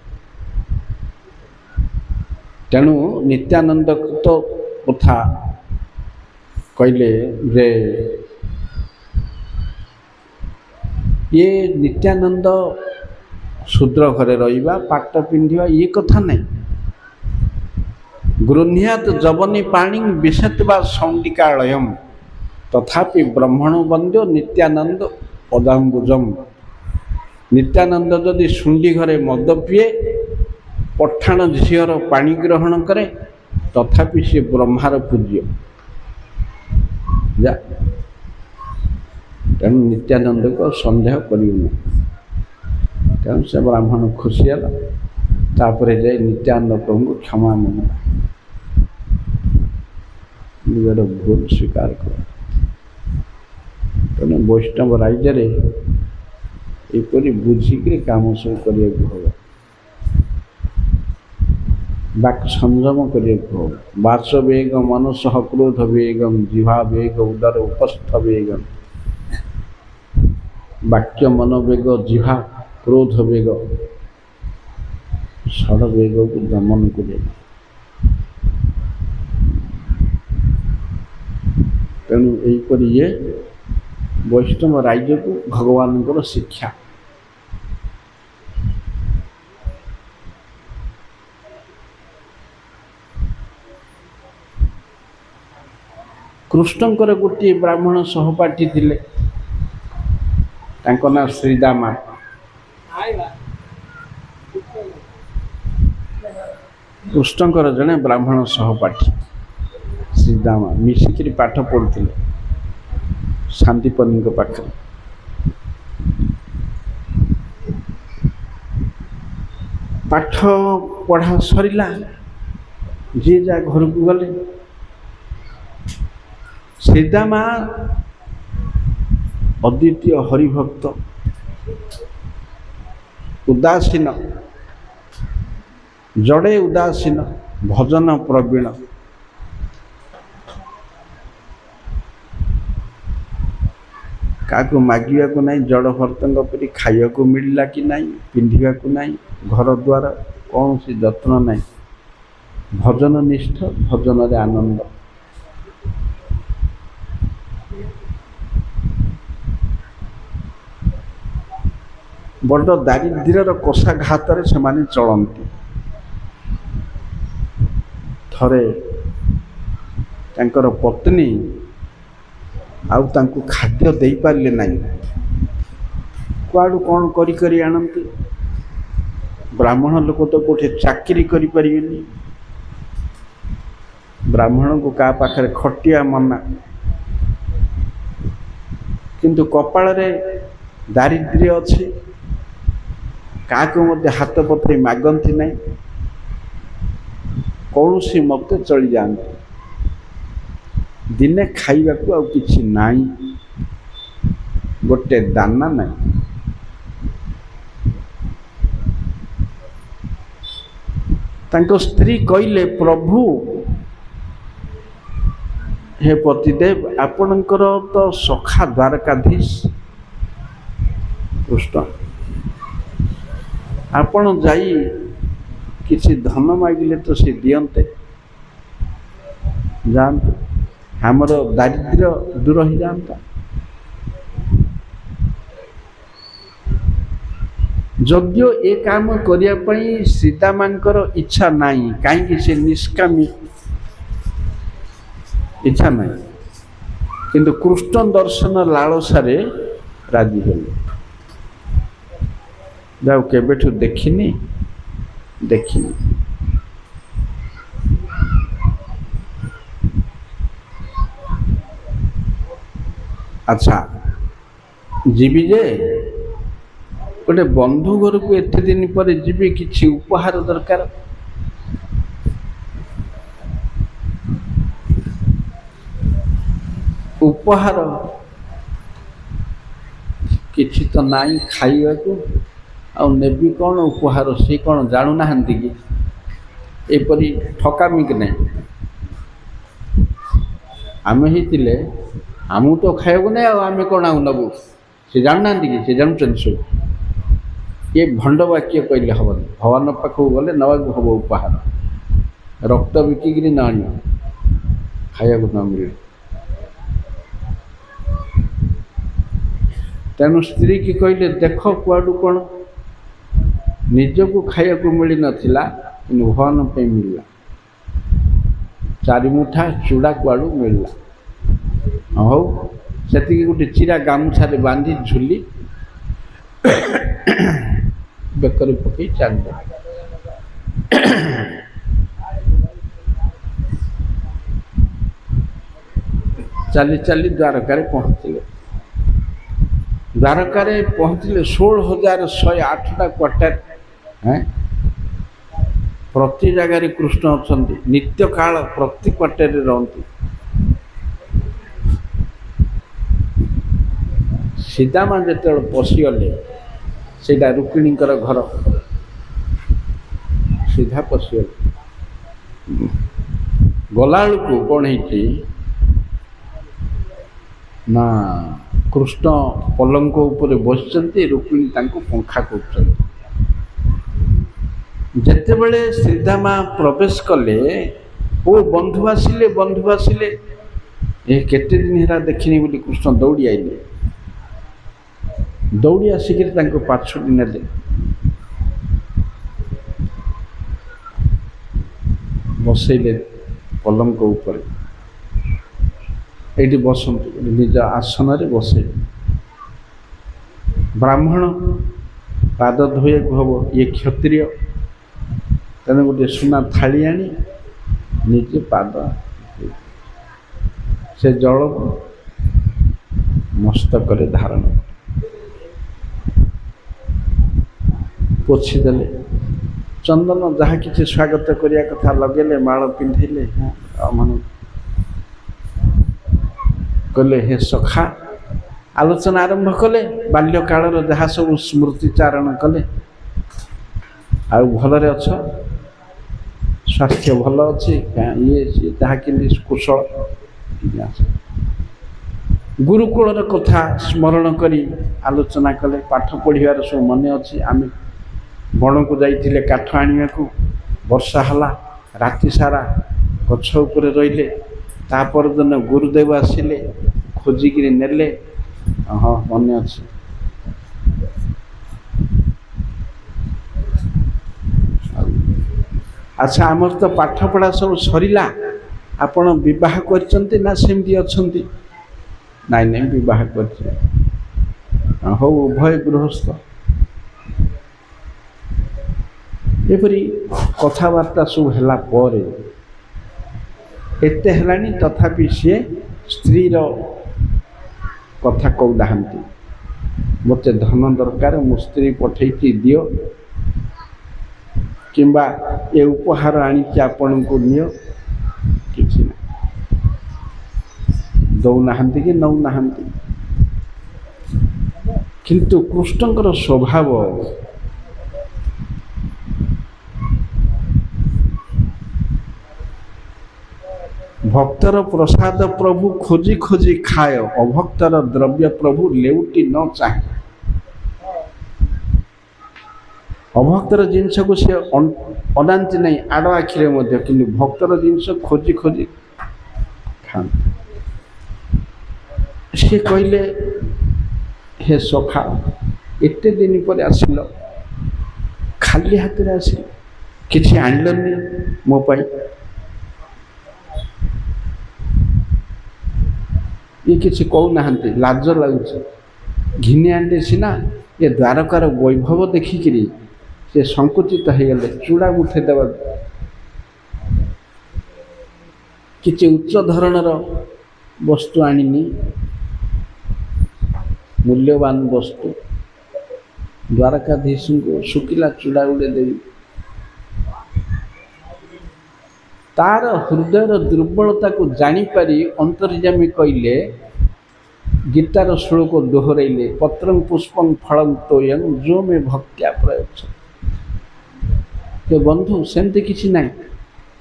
तेणु नित्यानंद तो कथा कहले जे ये नित्यानंद शूद्र घरे रहिबा पाट पिंधिबा ये कथा नहीं। गृह्यात जवनी पाणी विशेषवा सौंडिकालयम तथापि ब्रह्मण बंद्यो नित्यानंद पदाम्बुजम। नित्यानंद यदि शुंडी घरे मद पिए पठाण झीर पानी ग्रहण करे तथापि से ब्रह्मार पूज्य। जा तेणु नित्यानंद को संदेह करियो। तेणु से ब्राह्मण खुशी है तापर जाए नित्यानंद प्रभु को क्षमा मांग निजर भूल स्वीकार कर। तेणु वैष्णव राज्य एपरी बुझिक काम सब करने बाक संयम करने बास वेग मन सह क्रोध वेगम जिह्वा वेग उदर उपस्थ वेगम। वाक्य मन वेग जिह्वा क्रोध वेग षड वेग को दमन करे। तेणु यहीपरि ये वैष्णव राज्य को भगवान शिक्षा। कृष्णंकर गोटे ब्राह्मण सहपाठी थिले तांको ना श्रीदामा। कृष्णंकर जने ब्राह्मण सहपाठी श्रीदामा मिशिकी पाठ पढ़ुते शांतिपनी पाखे। पाठ पढ़ा सरिला जी जा घर को गले। श्रीदामा अद्वितीय हरिभक्त उदासीन जड़े उदासीन भजन प्रवीण। क्या मागिया को नहीं जड़ भर्तंग परी खाया को मिलला कि नहीं पिंधिया को नहीं घर द्वार कौन सी जत्न नहीं। भजन निष्ठ भजन रे आनंद। बड़ दारिद्र्यर कषा घात से माने चलती। थरे तांकर पत्नी आउ तांको खाद्य दे पारले नहीं। कुआडू कौन करी करी आनती। ब्राह्मण लोक तो कोठे चाकरी करि परिबेनी। ब्राह्मण को का पाखरे खटिया मना किंतु कपाल रे दारिद्र्य अच्छी क्या हाथ पथई मागती ना कौन सी मत चली जाते दिने खाइबा को आउ किछि नाई गोटे दाना नहीं तांको स्त्री कहले प्रभु हे पतिदेव आपणकर तो सखा द्वारकाधीश कृष्ण आपण जाई किसी धन मागिले तो सी दियंते जानते हमर दारिद्र्य दूर हो जाता यज्ञ ए काम करने सीतामांकर इच्छा नहीं कहीं से निष्कामी इच्छा नहीं किंतु कृष्ण दर्शन लालसारे राजी हेले जाओ केबेठु देखिनी देखिनी अच्छा जीवी जे गोटे बंधु घर को एत दिन पर जीवी किसी उपहार दरकार उपहार किसी तो नाई खाइबा को आ नेबी कौन उपहार से कौन जानू ना कि एपरी ठकामी कि नहीं आम ही आमको तो खाइबू ना आम कौन आउ नबू से जानना कि से जानुं सब ये भंड वाक्य कहले हम भगवान पाखक गले नवाक हम उपहार रक्त बिकिक न आण खाया न मिले तेणु स्त्री की कहले देख कुआडू कौन निजक खाया मिल नाला कि भगवान मिलला चारिमुठा चूड़ा कुआडू मिलला हो से गोटे चिरा गामुछारे बांधी झुली बेकर पकई चल चली चली द्वारका पहुँचले द्वारका पहुँचले 16,108टा क्वार्टर हैं प्रति जगार कृष्ण अच्छा नित्य काल प्रति क्वार्टर रहती सीतामा जो पशिगले सीधा रुक्मिणीकर घर सीधा पशिगले गला को कौन है ना कृष्ण पलंक उपर बसचंती रुक्मिणी तांको पंखा कर जेते बेले श्रीधामा प्रवेश कले ओ बंधु आसिले ए केते दिन हेरा देखिनी बोली कृष्ण दौड़ी आइले दौड़ी आसिक पाछुटी नेले बसैले पलंक उपर ये बसंतु निज आसन बसै ब्राह्मण पाद धोया हम ये क्षत्रिय तेना गोटे सुना थाली आनी निजे पाद से जल मस्तक धारण पोछीदेले चंदन जहाँ किसी स्वागत करिया कथा लगेले माल पिंधेले मन कले हे सखा आलोचना आरंभ कले बाल्यकाल जहाँ सब स्मृतिचारण कले आ भलरे अछ स्वास्थ्य भल अच्छी ये जहाँ कि कुशल गुरुकुल कथा स्मरण करी आलोचना कले पाठ पढ़िबार सब मन अच्छी आम बण को जाइए काठ आने को वर्षा हला राति सारा गछ उपर रहिले तापर दिन गुरुदेव आसिले खोजिक नेले हाँ मन अच्छे अच्छा आमर तो पाठ पढ़ा सब सरिला आपण विवाह करचंती ना सेमती अछंती नाई नहीं विवाह कर हो उभय गृहस्थ एपरी कथबार्ता सब है एते हेलानी तथापि सी स्त्री କଥା କହୁନାହାନ୍ତି ମୋତେ ଧନ ଦରକାର ମୁଁ ସ୍ତ୍ରୀ ପଠେଇକି ଦିଅ କିମ୍ବା ଏ ଉପହାର ଆଣିକି ଆପଣଙ୍କୁ ନିଅ କିଛି ନାହିଁ ଦଉନାହାନ୍ତି କି ନେଉନାହାନ୍ତି। କିନ୍ତୁ କୃଷ୍ଣଙ୍କର ସ୍ୱଭାବ ଭକ୍ତର ପ୍ରସାଦ ପ୍ରଭୁ ଖୋଜି ଖୋଜି ଖାଏ ଅଭକ୍ତର ଦ୍ରବ୍ୟ ପ୍ରଭୁ ଲେଉଟି ନ ଚାହେଁ। ଅଭକ୍ତର ଜିନିଷକୁ ସେ ଅନାନ୍ତି ନାହିଁ ଆଡ଼ ଆଖିରେ ମଧ୍ୟ କିନ୍ତୁ ଭକ୍ତର ଜିନିଷ ଖୋଜି ଖୋଜି ଖାଆନ୍ତି। ସେ କହିଲେ ହେ ସଖା ଏତେ ଦିନ ପରେ ଆସିଲ ଖାଲି ହାତରେ ଆସିଲ କିଛି ଆଣିଲନି ମୋ ପାଇଁ। ଇଏ କିଛି କହୁନାହାନ୍ତି ଲାଜ ଲାଗୁଛି ଘିନି ଆଣିଲେ ସିନା ଏ ଦ୍ୱାରକାର ବୈଭବ ଦେଖିକିରି ସେ ସଂକୁଚିତ ହେଇଗଲେ ଚୂଡ଼ା ମୁଠେ ଦେବାକୁ। କିଛି ଉଚ୍ଚ ଧରଣର ବସ୍ତୁ ଆଣିନି ମୂଲ୍ୟବାନ ବସ୍ତୁ ଦ୍ୱାରକାଧୀଶଙ୍କୁ ଶୁଖିଲା ଚୂଡ଼ା ଗୁଡ଼େ ଦେବି। ତାର ହୃଦୟର ଦୁର୍ବଳତାକୁ ଜାଣିପାରି ଅନ୍ତର୍ଯାମୀ କହିଲେ ଗୀତାର ଶ୍ଲୋକ ଦୋହରାଇଲେ ପତ୍ରଂ ପୁଷ୍ପଂ ଫଳଂ ତୋୟଂ ଯୋ ମେ ଭକ୍ତ୍ୟା ପ୍ରୟଚ୍ଛ। ବନ୍ଧୁ ସେମିତି କିଛି ନାହିଁ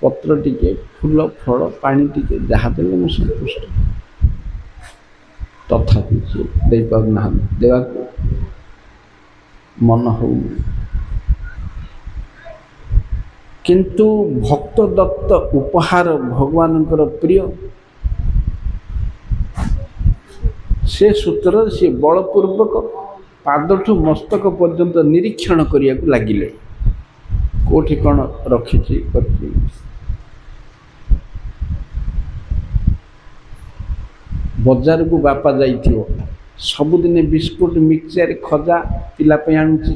ପତ୍ର ଟିକେ ଫୁଲ ଫଳ ପାଣି ଟିକେ ଯାହା ଦେଲେ ମୁଁ ସନ୍ତୁଷ୍ଟ। ତଥାପି ସିଏ ଦେଇପାରୁନାହାନ୍ତି ଦେବାକୁ ମନ ହଉନି। କିନ୍ତୁ ଭକ୍ତ ଦତ୍ତ ଉପହାର ଭଗବାନଙ୍କର ପ୍ରିୟ ସେ ସୂତ୍ରରେ ସେ ବଳପୂର୍ବକ ପାଦଠୁ ମସ୍ତକ ପର୍ଯ୍ୟନ୍ତ ନିରୀକ୍ଷଣ କରିବାକୁ ଲାଗିଲେ କୋଉଠି କ'ଣ ରଖିଛି କରିଛି। ବଜାରକୁ ବାପା ଯାଇଥିବ ସବୁଦିନେ ବିସ୍କୁଟ ମିକ୍ସଚର ଖଜା ପିଲା ପାଇଁ ଆଣୁଛି।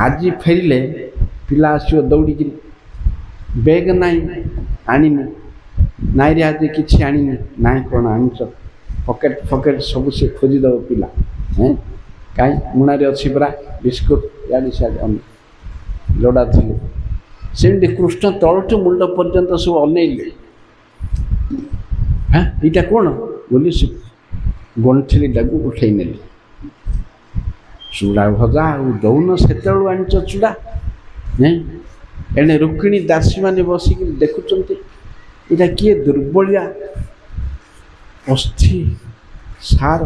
ଆଜି ଫେରିଲେ ପିଲା ଆସିବ ଦୌଡ଼ିକିରି ବେଗ ନାହିଁ ଆଣିନି ନାଇଁରେ ଆଜି କିଛି ଆଣିନି ନାଇଁ କ'ଣ ଆଣିଛ ପକେଟ ଫକେଟ ସବୁ ସେ ଖୋଜିଦେବ ପିଲା କାହିଁ ମୁଣାରେ ଅଛି ପରା ବିସ୍କୁଟ ଇଆଡ଼େ ସିଆଡ଼େ ଲୋଡ଼ା ଥିଲେ। ସେମିତି କୃଷ୍ଣ ତଳଠୁ ମୁଣ୍ଡ ପର୍ଯ୍ୟନ୍ତ ସବୁ ଅନେଇଲେ ଏଇଟା କ'ଣ ବୋଲି ସେ ଗଣ୍ଠିଲିଟାକୁ ଉଠେଇ ନେଲେ। ଚୂଡ଼ା ଭଜା ଆଉ ଦଉନ ସେତେବେଳୁ ଆଣିଛ ଚୂଡ଼ା ନାଇଁ। ଏଣେ ରୁକ୍ମିଣୀ ଦାସୀମାନେ ବସିକି ଦେଖୁଛନ୍ତି ଏଇଟା କିଏ ଦୁର୍ବଳିଆ ଅସ୍ଥି ସାର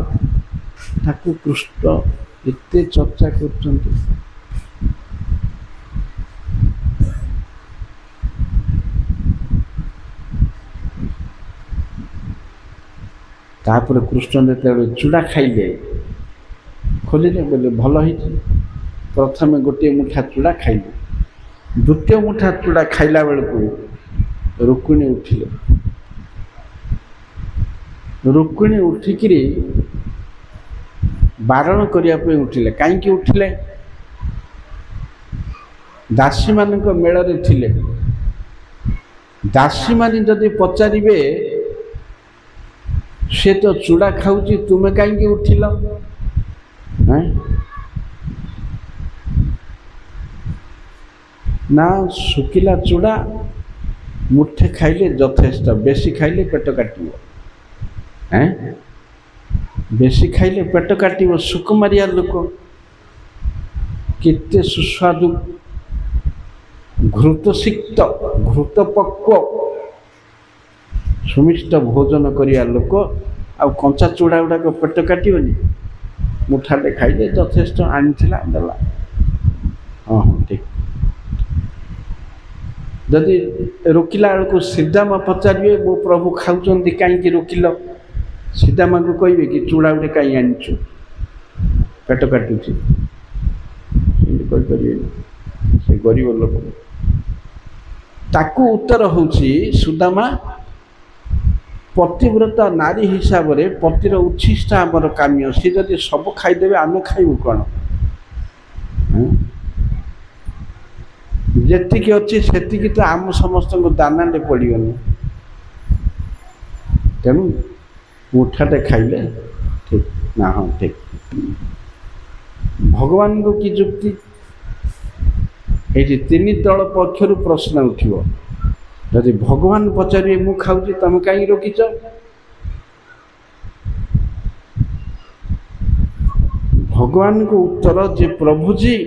ତାକୁ କୃଷ୍ଣ ଏତେ ଚର୍ଚ୍ଚା କରୁଛନ୍ତି। ତାପରେ କୃଷ୍ଣ ଯେତେବେଳେ ଚୂଡ଼ା ଖାଇଲେ ଖୋଲିଲେ ବୋଲେ ଭଲ ହେଇଛି। ପ୍ରଥମେ ଗୋଟିଏ ମୁଠା ଚୂଡ଼ା ଖାଇଲେ ଦ୍ୱିତୀୟ ମୁଠା ଚୂଡ଼ା ଖାଇଲା ବେଳକୁ ରୁକ୍ମିଣୀ ଉଠିଲେ। ରୁକ୍ମିଣୀ ଉଠିକିରି ବାରଣ କରିବା ପାଇଁ ଉଠିଲେ। କାହିଁକି ଉଠିଲେ? ଦାସୀମାନଙ୍କ ମେଳରେ ଥିଲେ। ଦାସୀମାନେ ଯଦି ପଚାରିବେ ସେ ତ ଚୂଡ଼ା ଖାଉଛି ତୁମେ କାହିଁକି ଉଠିଲ? ନା ଶୁଖିଲା ଚୂଡ଼ା ମୁଠେ ଖାଇଲେ ଯଥେଷ୍ଟ ବେଶୀ ଖାଇଲେ ପେଟ କାଟିବ। ବେଶୀ ଖାଇଲେ ପେଟ କାଟିବ ସୁକୁମାରିଆ ଲୋକ କେତେ ସୁସ୍ୱାଦୁ ଘୃତସିକ୍ତ ଘୃତପକ୍ୱ ସୁମିଷ୍ଟ ଭୋଜନ କରିବା ଲୋକ ଆଉ କଞ୍ଚା ଚୂଡ଼ା ଗୁଡ଼ାକ ପେଟ କାଟିବନି। ମୁଠାଟେ ଖାଇଲେ ଯଥେଷ୍ଟ ଆଣିଥିଲା ଦେଲା। ହଁ ଠିକ୍। ଯଦି ରୋକିଲା ବେଳକୁ ଶ୍ରୀଦାମା ପଚାରିବେ ମୋ ପ୍ରଭୁ ଖାଉଛନ୍ତି କାହିଁକି ରୋକିଲ? ଶ୍ରୀଦାମାଙ୍କୁ କହିବେ କି ଚୂଡ଼ା ଗୋଟେ କାହିଁ ଆଣିଛୁ ପେଟ କାଟୁଛି ଏମିତି କହିପାରିବେନି। ସେ ଗରିବ ଲୋକ। ତାକୁ ଉତ୍ତର ହେଉଛି ସୁଦାମା ପତିବ୍ରତା ନାରୀ ହିସାବରେ ପତିର ଉଚ୍ଛିଷ୍ଟ ଆମର କାମ୍ୟ। ସେ ଯଦି ସବୁ ଖାଇଦେବେ ଆମେ ଖାଇବୁ କ'ଣ? ଯେତିକି ଅଛି ସେତିକି ତ ଆମ ସମସ୍ତଙ୍କୁ ଦାନାରେ ପଡ଼ିବନି। ତେଣୁ ମୁଠାଟେ ଖାଇଲେ ठीक ना हाँ ठीक भगवान को कि जुक्ति ये तीन दल पक्षर प्रश्न उठिब जदि भगवान पचारे मु खाऊँ तुम कहीं रोकिच भगवान को उत्तर जे प्रभुजी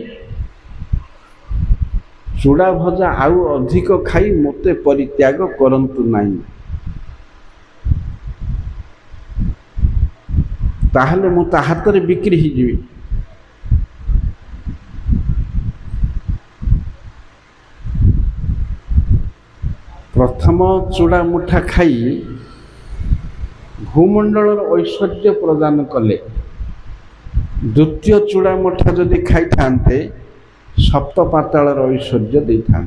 चूड़ा भजा आउ अधिक खाई मते परित्याग करंतु नहीं ताहले मु ता हाथ रे बिक्री ही जीवी प्रथम चूड़ा मुठा खाई भूमंडल ऐश्वर्य प्रदान कले द्वितीय चूड़ा मुठा जदि खाई थांते सप्त पाताल ऐश्वर्य दे था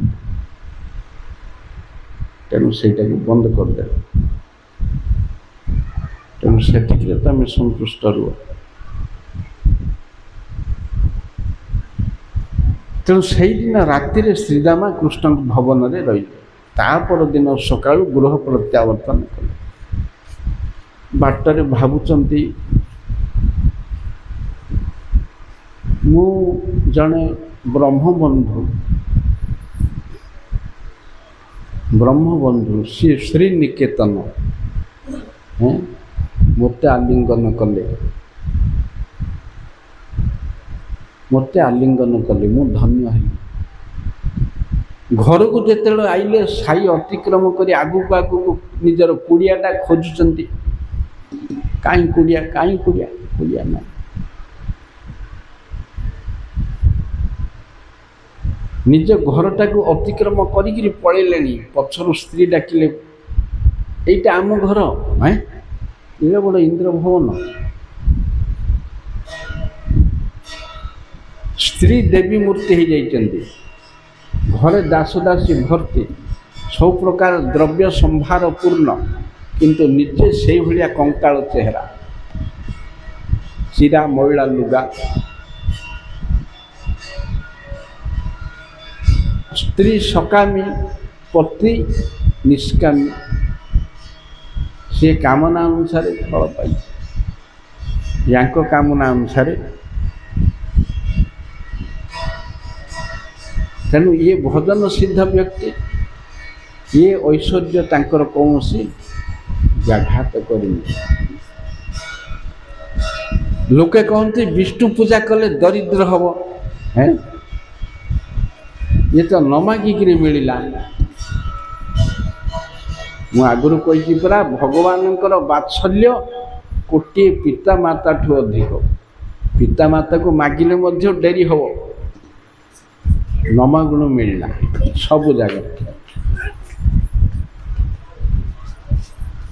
तेणु से बंद करदे तेणु से तुम संतुष्ट रुह तेणु से दिन राति श्रीदामा कृष्ण भवन में रही तापर दिन सका गृह प्रत्यावर्तन कले बाटर भावुंट मु जने ब्रह्मबंधु सी श्री निकेतन मत आलिंगन कले मु धन्य है घर को जिते आइले साई अतिक्रम कर आगू आगू निजर कुड़ियाटा खोजुंट कहीं कुड़िया ना निज घरटा को अतिक्रम करी पड़े पछर स्त्री डाकिले यहीटा आम घर है ये बड़ इंद्र भवन स्त्री देवी मूर्ति हो जाइए घरे दास दासी भर्ती सब प्रकार द्रव्य संभार पूर्ण किंतु निजे से भाया कंकाल चेहरा चिरा मैला लुगा स्त्री सकामी पति निष्कामी सी कामना अनुसार फल पाई या कामना अनुसार तेणु ये भजन सिद्ध व्यक्ति ये ऐश्वर्य तांकर कौन सी व्याघात करेनि लोके कहते विष्णु पूजा कले दरिद्र हम है ये तो न मागिकी मिलला मु आगुरी कही परा भगवान बात्सल्य कोटे पिता माता ठू अधिक पिता माता को मागिले मध्य डेरी हो नमागुण मिलला सब जगह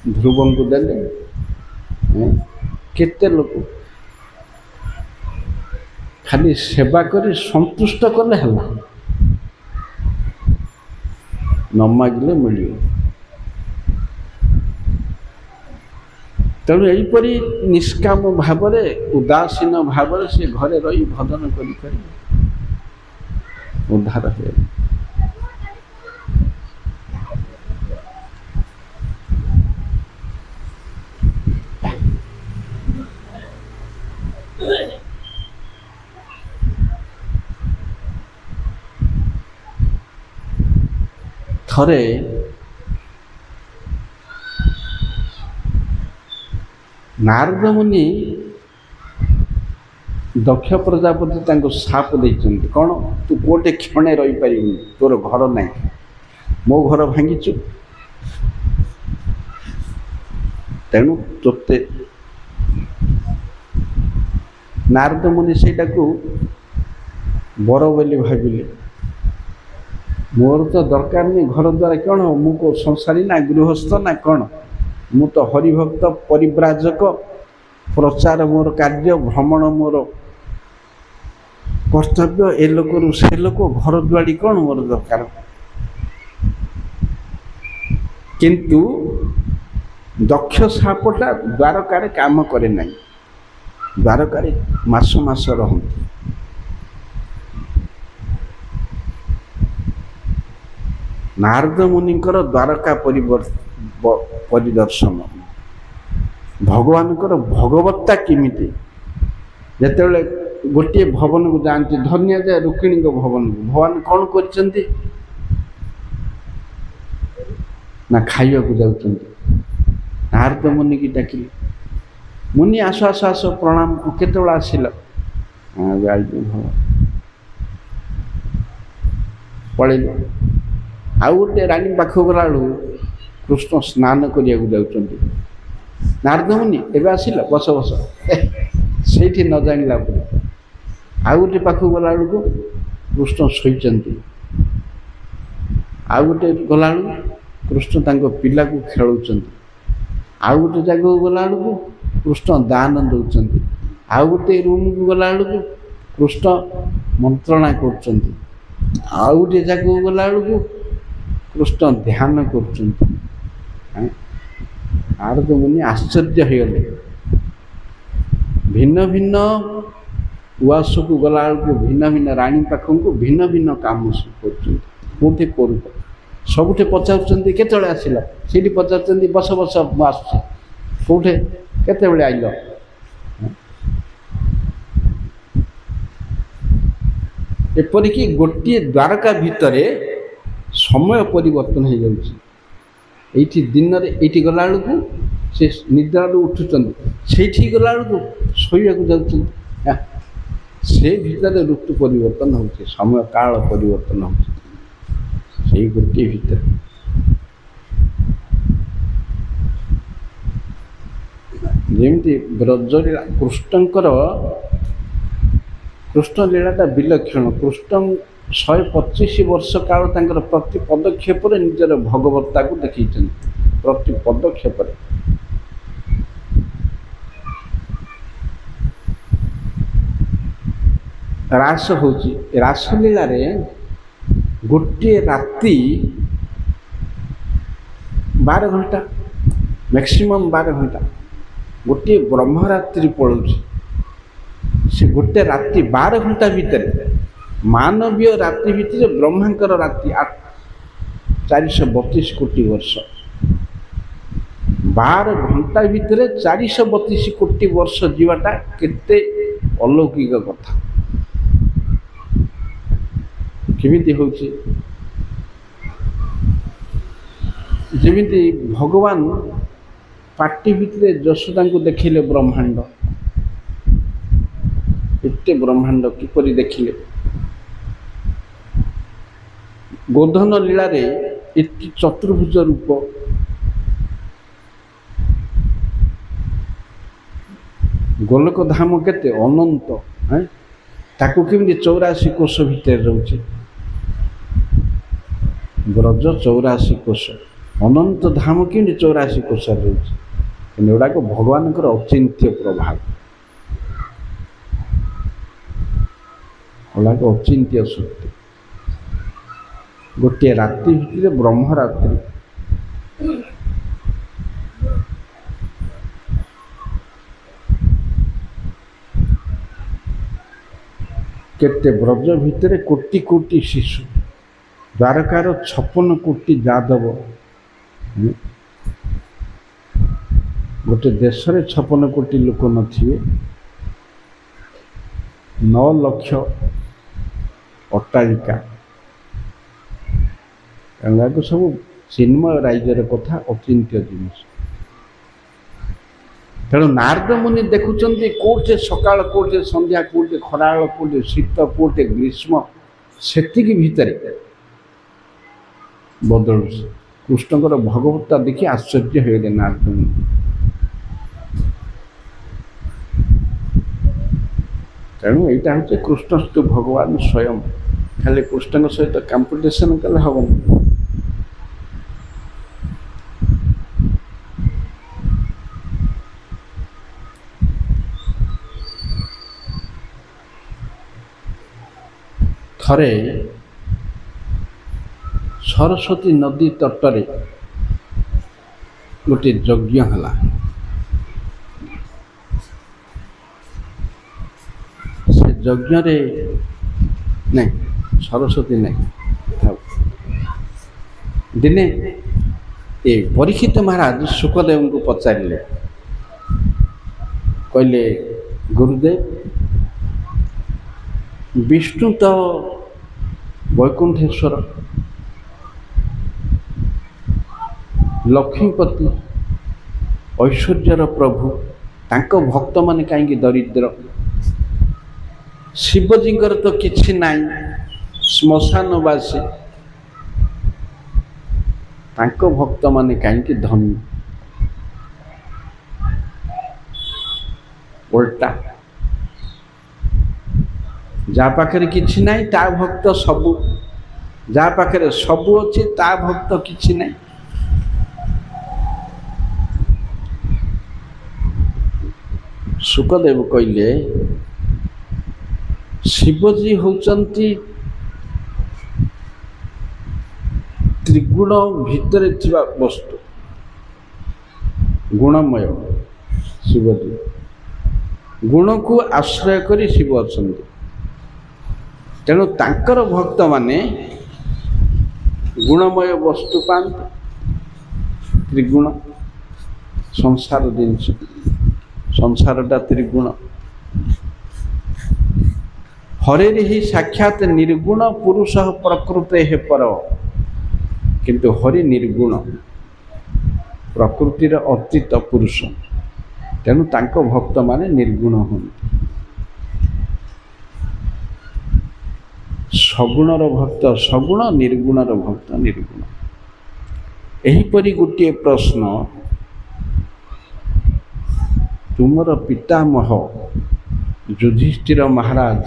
ध्रुव को देले केते लोक खाली सेवा करी संतुष्ट कले हला न मागिले मिल तेणु यहीपरी निष्काम भाव उदासीन भाव से घरे रही भजन कर उद्धार है थरे नारद मुनि दक्ष प्रजापति तांको साप देइचंती कौन तू कोटे क्षणे रही पारिबुनी तोर घर नहीं मो घर भांगीचु तेणु तोते नारद मुनि सेटा को बर बोली भाविले मोर तो दरकार नहीं घर द्वारा कौन मु को संसारी ना गृहस्थ ना कौन मु तो हरिभक्त परिव्राजक प्रचार मोर कार्य भ्रमण मोर कर्तव्य ए लोक से लोक घर दुआड़ी कौन मोर दरकार किंतु दक्ष सापटा द्वारकार काम करे नहीं द्वारकार मास मास रहती नारद मुनिकर द्वारका परिदर्शन ଭଗବାନଙ୍କର ଭଗବତ୍ତା କେମିତି। ଯେତେବେଳେ ଗୋଟିଏ ଭବନକୁ ଯାଆନ୍ତି, ଧନ୍ୟଯାଏ ରୁକ୍ମିଣୀଙ୍କ ଭବନକୁ, ଭଗବାନ କ'ଣ କରିଛନ୍ତି ନା ଖାଇବାକୁ ଯାଉଛନ୍ତି। ନାରଦ ମୁନିକି ଡାକିଲେ, ମୁନି ଆସ ଆସ ଆସ, ପ୍ରଣାମ, କେତେବେଳେ ଆସିଲ? ପଳେଇଲେ। ଆଉ ଗୋଟେ ରାଣୀ ପାଖକୁ ଗଲାବେଳକୁ କୃଷ୍ଣ ସ୍ନାନ କରିବାକୁ ଯାଉଛନ୍ତି। ନାରଦ ମୁନି ଏବେ ଆସିଲ, ବସ ବସ। ସେଇଠି ନ ଜାଣିଲା ପରେ ଆଉ ଗୋଟେ ପାଖକୁ ଗଲାବେଳକୁ କୃଷ୍ଣ ଶୋଇଛନ୍ତି। ଆଉ ଗୋଟେ ଗଲାବେଳକୁ କୃଷ୍ଣ ତାଙ୍କ ପିଲାକୁ ଖେଳଉଛନ୍ତି। ଆଉ ଗୋଟେ ଜାଗାକୁ ଗଲାବେଳକୁ କୃଷ୍ଣ ଦାନ ଦେଉଛନ୍ତି। ଆଉ ଗୋଟେ ରୁମ୍କୁ ଗଲାବେଳକୁ କୃଷ୍ଣ ମନ୍ତ୍ରଣା କରୁଛନ୍ତି। ଆଉ ଗୋଟେ ଜାଗାକୁ ଗଲାବେଳକୁ କୃଷ୍ଣ ଧ୍ୟାନ କରୁଛନ୍ତି। ନାରଦ ମୁନି ଆଶ୍ଚର୍ଯ୍ୟ ହେଇଗଲେ। ଭିନ୍ନ ଭିନ୍ନ ଉଆସକୁ ଗଲାବେଳକୁ ଭିନ୍ନ ଭିନ୍ନ ରାଣୀ ପାଖକୁ ଭିନ୍ନ ଭିନ୍ନ କାମ କରୁଛନ୍ତି। କେଉଁଠି କରୁଛ, ସବୁଠି ପଚାରୁଛନ୍ତି କେତେବେଳେ ଆସିଲ, ସେଇଠି ପଚାରୁଛନ୍ତି ବସ ବସ ମୁଁ ଆସୁଛି, କେଉଁଠି କେତେବେଳେ ଆଇଲ। ଏପରିକି ଗୋଟିଏ ଦ୍ୱାରକା ଭିତରେ ସମୟ ପରିବର୍ତ୍ତନ ହେଇଯାଉଛି। ଏଇଠି ଦିନରେ ଏଇଠି ଗଲାବେଳକୁ ସେ ନିଦ୍ରାରୁ ଉଠୁଛନ୍ତି, ସେଇଠି ଗଲାବେଳକୁ ଶୋଇବାକୁ ଯାଉଛନ୍ତି। ସେ ଭିତରେ ଋତୁ ପରିବର୍ତ୍ତନ ହେଉଛି, ସମୟ କାଳ ପରିବର୍ତ୍ତନ ହେଉଛି ସେଇ ଗୋଟିଏ ଭିତରେ। ଯେମିତି ବ୍ରଜଲୀଳା, କୃଷ୍ଣ ଲୀଳାଟା ବିଲକ୍ଷଣ। କୃଷ୍ଣ 125 ବର୍ଷ କାଳ ତାଙ୍କର ପ୍ରତି ପଦକ୍ଷେପରେ ନିଜର ଭଗବତ୍ତାକୁ ଦେଖେଇଛନ୍ତି। ପ୍ରତି ପଦକ୍ଷେପରେ ରାସ ହେଉଛି। ରାସଲୀଳାରେ ଗୋଟିଏ ରାତି 12 ଘଣ୍ଟା, ମ୍ୟାକ୍ସିମମ୍ 12 ଘଣ୍ଟା। ଗୋଟିଏ ବ୍ରହ୍ମରାତ୍ରି ପଳଉଛି। ସେ ଗୋଟେ ରାତି 12 ଘଣ୍ଟା ଭିତରେ, ମାନବୀୟ ରାତି ଭିତରେ ବ୍ରହ୍ମାଙ୍କର ରାତି 432 କୋଟି ବର୍ଷ। 12 ଘଣ୍ଟା ଭିତରେ 432 କୋଟି ବର୍ଷ ଯିବାଟା କେତେ ଅଲୌକିକ କଥା। କେମିତି ହେଉଛି? ଯେମିତି ଭଗବାନ ପାଟି ଭିତରେ ଯଶୋଦାଙ୍କୁ ଦେଖିଲେ ବ୍ରହ୍ମାଣ୍ଡ, ଏତେ ବ୍ରହ୍ମାଣ୍ଡ କିପରି ଦେଖିଲେ। ଗୋଧନ ଲୀଳାରେ ଏତେ ଚତୁର୍ଭୁଜ ରୂପ, ଗୋଲକ ଧାମ କେତେ ଅନନ୍ତ, ତାକୁ କେମିତି 84 କୋଷ ଭିତରେ ରହୁଛି। ବ୍ରଜ 84 କୋଷ, ଅନନ୍ତ ଧାମ କେମିତି 84 କୋଷରେ ରହୁଛି। କିନ୍ତୁ ଏଗୁଡ଼ାକ ଭଗବାନଙ୍କର ଅଚିନ୍ତ୍ୟ ପ୍ରଭାବ, ଏଗୁଡ଼ାକ ଅଚିନ୍ତ୍ୟ ଶକ୍ତି। ଗୋଟିଏ ରାତି ଭିତରେ ବ୍ରହ୍ମରାତ୍ରି, କେତେ ବ୍ରଜ ଭିତରେ କୋଟି କୋଟି ଶିଶୁ, ଦ୍ୱାରକାର 56 କୋଟି ଯାଦବ। ଗୋଟେ ଦେଶରେ 56 କୋଟି ଲୋକ ନଥିବେ, 9 ଲକ୍ଷ ଅଟ୍ଟାଳିକା, ଏଗୁଡ଼ାକ ସବୁ ଚିନ୍ମୟ ରାଜ୍ୟର କଥା, ଅଚିନ୍ତ୍ୟ ଜିନିଷ। ତେଣୁ ନାରଦ ମୁନି ଦେଖୁଛନ୍ତି କେଉଁଠି ସକାଳ, କେଉଁଠି ସନ୍ଧ୍ୟା, କେଉଁଠି ଖରାବେଳ, କେଉଁଠି ଶୀତ, କେଉଁଠି ଗ୍ରୀଷ୍ମ, ସେତିକି ଭିତରେ ବଦଳୁଛି। କୃଷ୍ଣଙ୍କର ଭଗବତ୍ତା ଦେଖି ଆଶ୍ଚର୍ଯ୍ୟ ହୋଇଗଲେ ନାରଦ ମୁନି। ତେଣୁ ଏଇଟା ହେଉଛି କୃଷ୍ଣସ୍ତୁ ଭଗବାନ ସ୍ୱୟଂ। ଖାଲି କୃଷ୍ଣଙ୍କ ସହିତ କମ୍ପିଟିସନ୍ କଲେ ହେବନି। ଥରେ ସରସ୍ୱତୀ ନଦୀ ତଟରେ ଗୋଟିଏ ଯଜ୍ଞ ହେଲା। ସେ ଯଜ୍ଞରେ ନାଇଁ, ସରସ୍ୱତୀ ନାଇଁ, ଦିନେ ଏ ପରୀକ୍ଷିତ ମହାରାଜ ଶୁକଦେବଙ୍କୁ ପଚାରିଲେ, कहले गुरुदेव विष्णु तो वैकुंठेश्वर लक्ष्मीपति ऐश्वर्यर प्रभु तांको भक्त माने कहीं दरिद्र शिवजींकर तो किछि नाई श्मशानवासी तांको भक्त माने कहीं धनी उल्टा जा पाखरे किछि नाई ता भक्त सबु जा पाखरे सबु अछि ता भक्त किछि नाई। सुखदेव कहले शिवजी होचंती त्रिगुण भितरे थिबा वस्तु गुणमय शिवजी गुण को आश्रय करी शिव अछंती तेणु तांकर भक्त माने गुणमय वस्तु पांत त्रिगुण संसार जिनस संसारटा त्रिगुण हरे ही साक्षात निर्गुण पुरुष प्रकृते हे पर किंतु हरि निर्गुण प्रकृतिर अतीत पुरुष तेणु तांको भक्त माने निर्गुण हन सगुणर भक्त सगुण निर्गुणर भक्त निर्गुण। एहीपरि गोटे प्रश्न तुमर पितामह युधिष्ठिर महाराज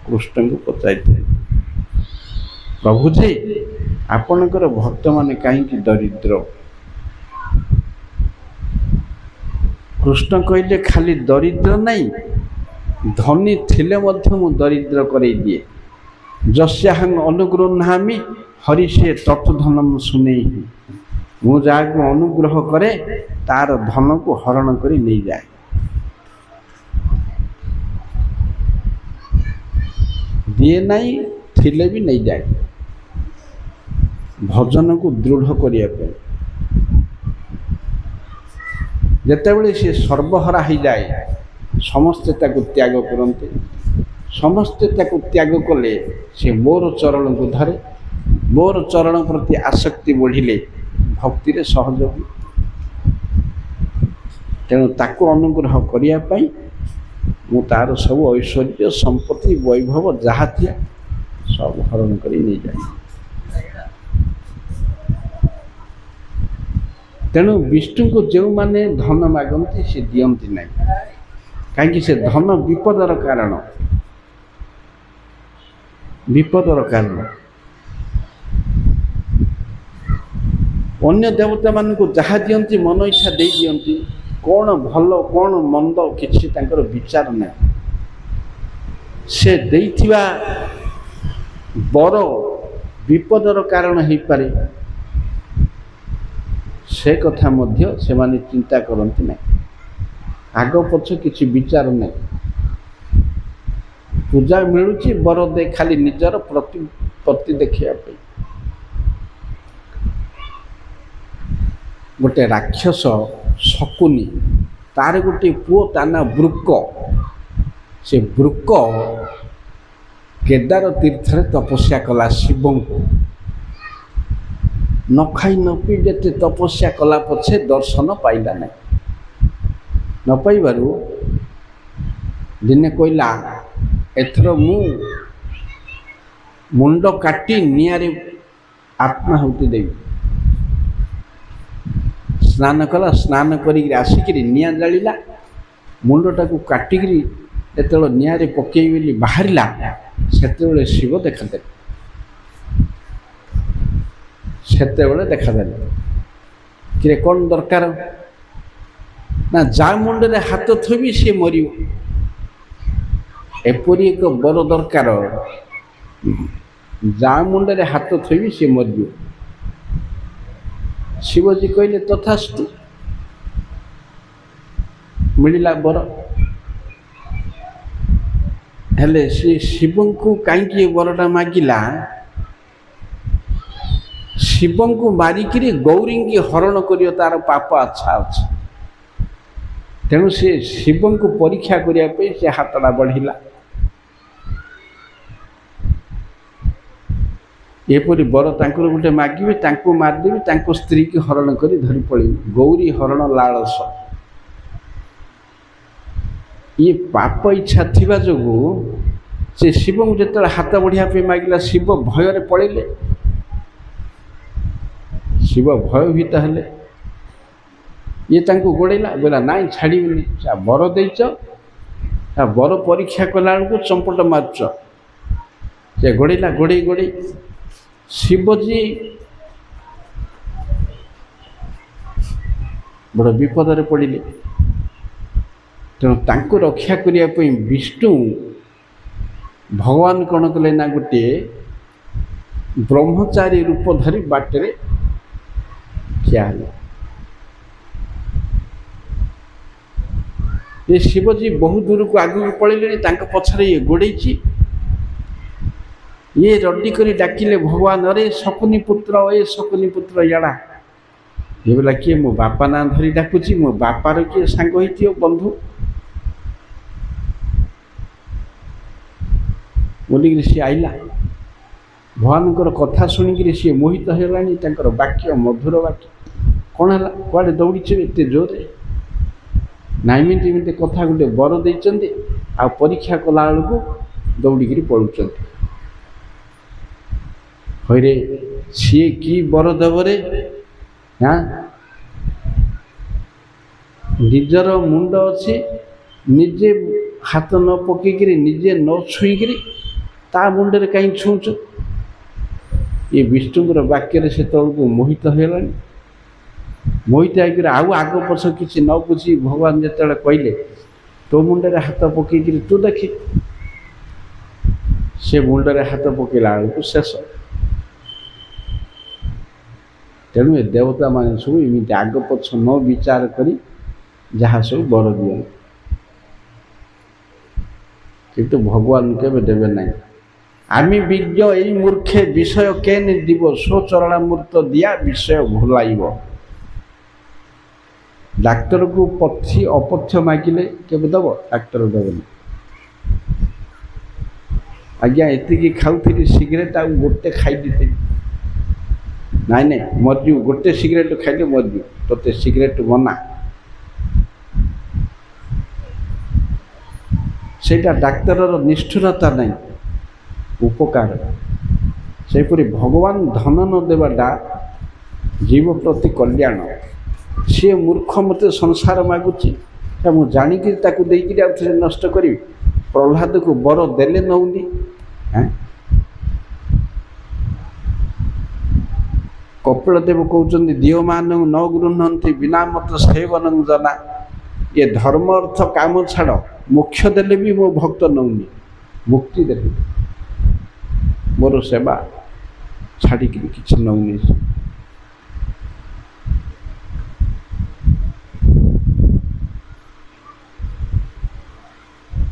कृष्ण को पचाई प्रभुजी आपणकर भक्त माने कहीं दरिद्र कृष्ण कहले खाली दरिद्र नहीं धनी थिले मध्य मु दरिद्र करई दिए जस्याहं अनुगृह्णामि हरि से तत्धनम सुने मु जाको अनुग्रह करे तार धन को हरण करी नहीं जाए। दिए नहीं थिले भी नहीं जाए भजन को दृढ़ करिया पे जेतेबेले से सर्वहरा ही जाए समस्ते ताको त्याग करते समस्ते ताको त्याग कले से मोर चरण को धरे मोर चरण प्रति आसक्ति बढ़िले भक्ति रे सहयोग तेणु ताको अनुग्रह करिया पई मु तार सब ऐश्वर्य संपत्ति वैभव जहा थिया सब हरण करी नहीं जाए। तेणु विष्णु को जो माने धन मागंती से दियंती नहीं कहीं से धन विपदर कारण अन्य देवता मान को जहा दियंती मन इच्छा दे दियंती कौन भल कौन मंद किसी तांकर विचार ना से देइथिबा बर विपदर कारण हो पारे से कथा मध्य से माने चिंता करती ना आग पछ किसी विचार ना पूजा मिलुची बर दे खाली निजर प्रतिपत्ति देखिया पे गोटे राक्षस शकुनी तार गोटे पुओ ताना वृक से वृक केदार तीर्थरे तपस्या कला शिव को न खाई न पी जेते तपस्या कला पछे दर्शन पाइला ना न पाइबारु दिने कहला एथर मु मुंड काटी नियारे आत्माहुति देवी स्नान कला स्नान करी आसिक निया जाला मुंडटा को काटिकी जो निआरे पकई बाहर से शिव देखादे से देखादे कि कौन दरकार ना जा मुंडे हाथ थोबी सी मर एपरी एक बर दरकार जा मुंडे हाथ थोबी सी मर शिवजी कहले तथास्तु मिलला बर हेले सी शिव को कहीं बरटा मागिला शिव को मारिकी गौरी की हरण कर तार पाप अच्छा अच्छे तेणु से शिव को परीक्षा करने से हाथटा बढ़िला एपरी बर तांकर गोटे मागिबे तांको मारदेबे तांको स्त्री की हरण करी धरी पड़ी गौरी हरण लालस ये पाप इच्छा थिबा जोगु से शिव को जिते हाथ बढ़िया पे मागिला शिव भय पड़े शिव भयभीत हेले ये तांको गोड़ेला बोला नाई छाड़बनी बर देच बर परीक्षा कला को चंपट मार्च से गोड़ेला गोड़े गोड़े शिवजी बड़ विपद पड़े तेणु तांको रक्षा करने विष्णु भगवान कौन कले ना गोटे ब्रह्मचारी रूप धरी बाटे क्या ये शिवजी बहुत दूर को आगे पड़े पछरे ये गोड़े ये रड्डी करी डाकिले भगवान अरे शकुनी पुत्र याड़ा ये बोला किए मो बापा ना धरी डाकुची मो बापार किए सांग होती बंधु बोलिक सी आईला भगवान कथा शुणिक सी मोहित होगा वाक्य मधुर वाक्य कौन है कड़े दौड़ी एत जोर नाइमिटी एमती कथा गोटे बर देते आ परीक्षा कला बेलू दौड़ी पड़ुं हईरे सी कि बर देवरे हाँ निजर मुंड अच्छे निजे हाथ न पकईक निजे न छुईक ता मुंडे कहीं छुच ये विष्णुर वाक्य से तौक मोहित होगा मोहित होकर आउ आग पछ कि न बुझी भगवान जिते कहले तो मुंडे हाथ पकईक तू देखी से मुंडे हाथ पकईला बेलू शेष तेणु देवता मान सब एमती आग पछ न विचार करी जहाँ सब बर दिए किंतु भगवान के देवे ना आमी विज्ञ यही मूर्खे विषय केन दिव स्वचरणामूर्त दिया विषय भुलाइब डाक्तर को पथ्य अपथ्य मागिले केबे दब डाक्तर देवेनि आज्ञा एति खाऊथी सिगरेट आ गोटे खाई देते नाई नाई मरजु गोटे सिगरेट खाइले मरजु तोते सिगरेट मना सेटा डाक्तर निष्ठुरता नहीं उपकार सेपरी भगवान धन न देवाटा जीव प्रति कल्याण सी मूर्ख मत संसार मागुची मुझे जाणिक देकर नष्ट करी प्रहलाद को बर देले नौनी कपिल देव कहते दिव मान न गृहती बिना मत सेवन जना ये धर्म अर्थ काम छाड़ मोक्ष देले भी मो भक्त नौनी मुक्ति देले मोर सेवा छाड़ी कि नौनी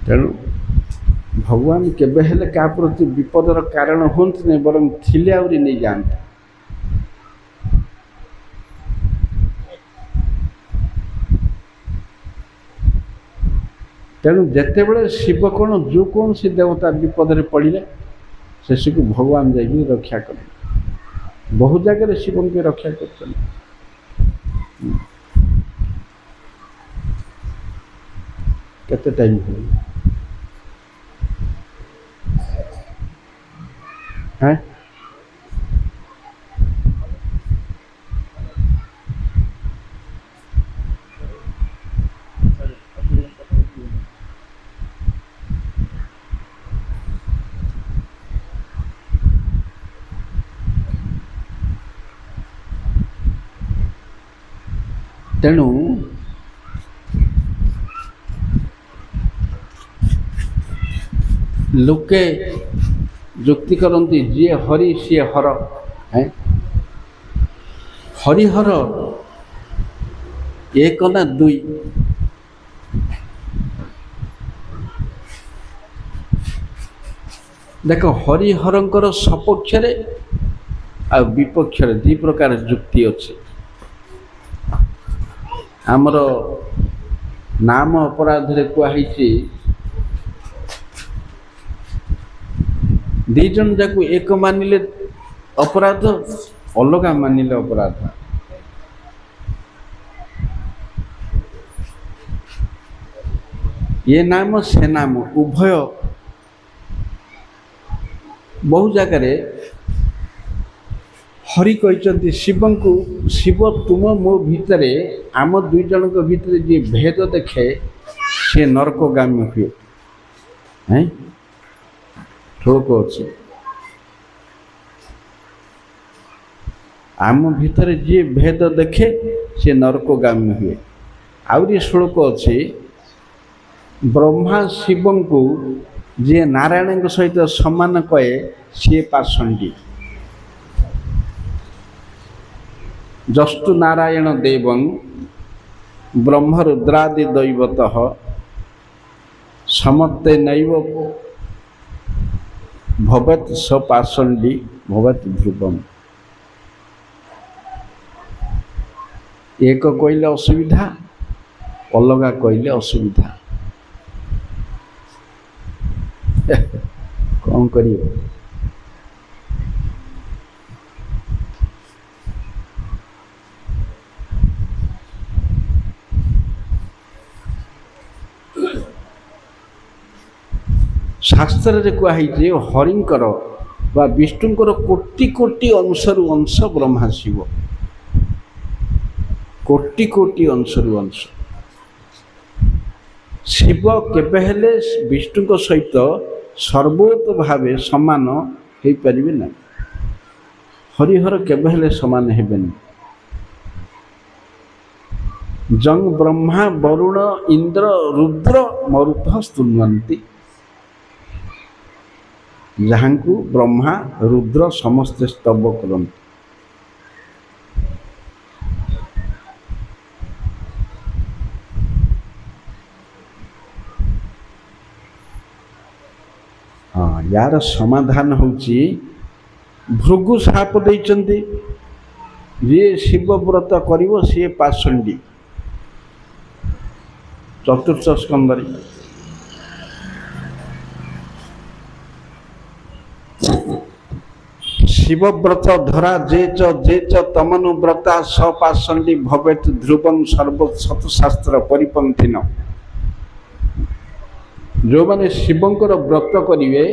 तेणु भगवान केबे हेले का प्रति विपदर कारण होंत नहीं बरं थिले आउरी नहीं जानते तेणु जिते बड़े शिव कौन जो कौन सी देवता विपद पड़े से को भगवान जाइए रक्षा कर बहुत जगह शिव के रक्षा कर केते टाइम हो है तेणु लोके जुक्ति करती जी हरि सी हर है हरिहर एक ना दुई देख हरिहर सपक्ष आ विपक्ष दी प्रकार जुक्ति अच्छे आमर नाम अपराध रे कहुई दी जन जाक एक मानिले अपराध अलग मानिले अपराध। ये नाम से नाम उभय बहु जगार हरि कहते शिव को शिव तुम मो भितर आम दुई जन भितर जी भेद देखे सी नरकगामी हुए हैं श्लोक अच्छे आम भितर जी भेद देखे सी नरकगामी हुए। आउरी श्लोक अच्छे ब्रह्मा शिव को जी नारायण सहित समान कहे सी पाषंडी। जस्तु नारायण देवं ब्रह्मरुद्रादि दैवतः समत्ते नैव भवत स पाषंडी भवत ध्रुवम। एक कहले असुविधा अलगा कहले असुविधा कौन करियो। शास्त्र रे कहुई हरिंकर बा विष्णुंकर कोटि कोटि अंशरु अंश ब्रह्मा शिव कोटि कोटि अंशरु अंश। शिव केबे हेले विष्णु सहित सर्वोत भावे समान हो पारिबे ना। हरिहर केबे हेले समान हेबेनी। जंग ब्रह्मा वरुण इंद्र रुद्र मरुत स्तुन्वन्ति। जहाँ को ब्रह्मा रुद्र समस्ते स्तव करते। हाँ यार समाधान होची भृगु शाप देइचंती जे शिव व्रत करिवो सी पाषंडी। चतुर्थ स्कंदरी शिवव्रत धरा जे च तमनु व्रता सपाषंडी भवेत ध्रुवं सर्व सतशास्त्र परिपंथिन। जो माने शिवंकर व्रत करिवे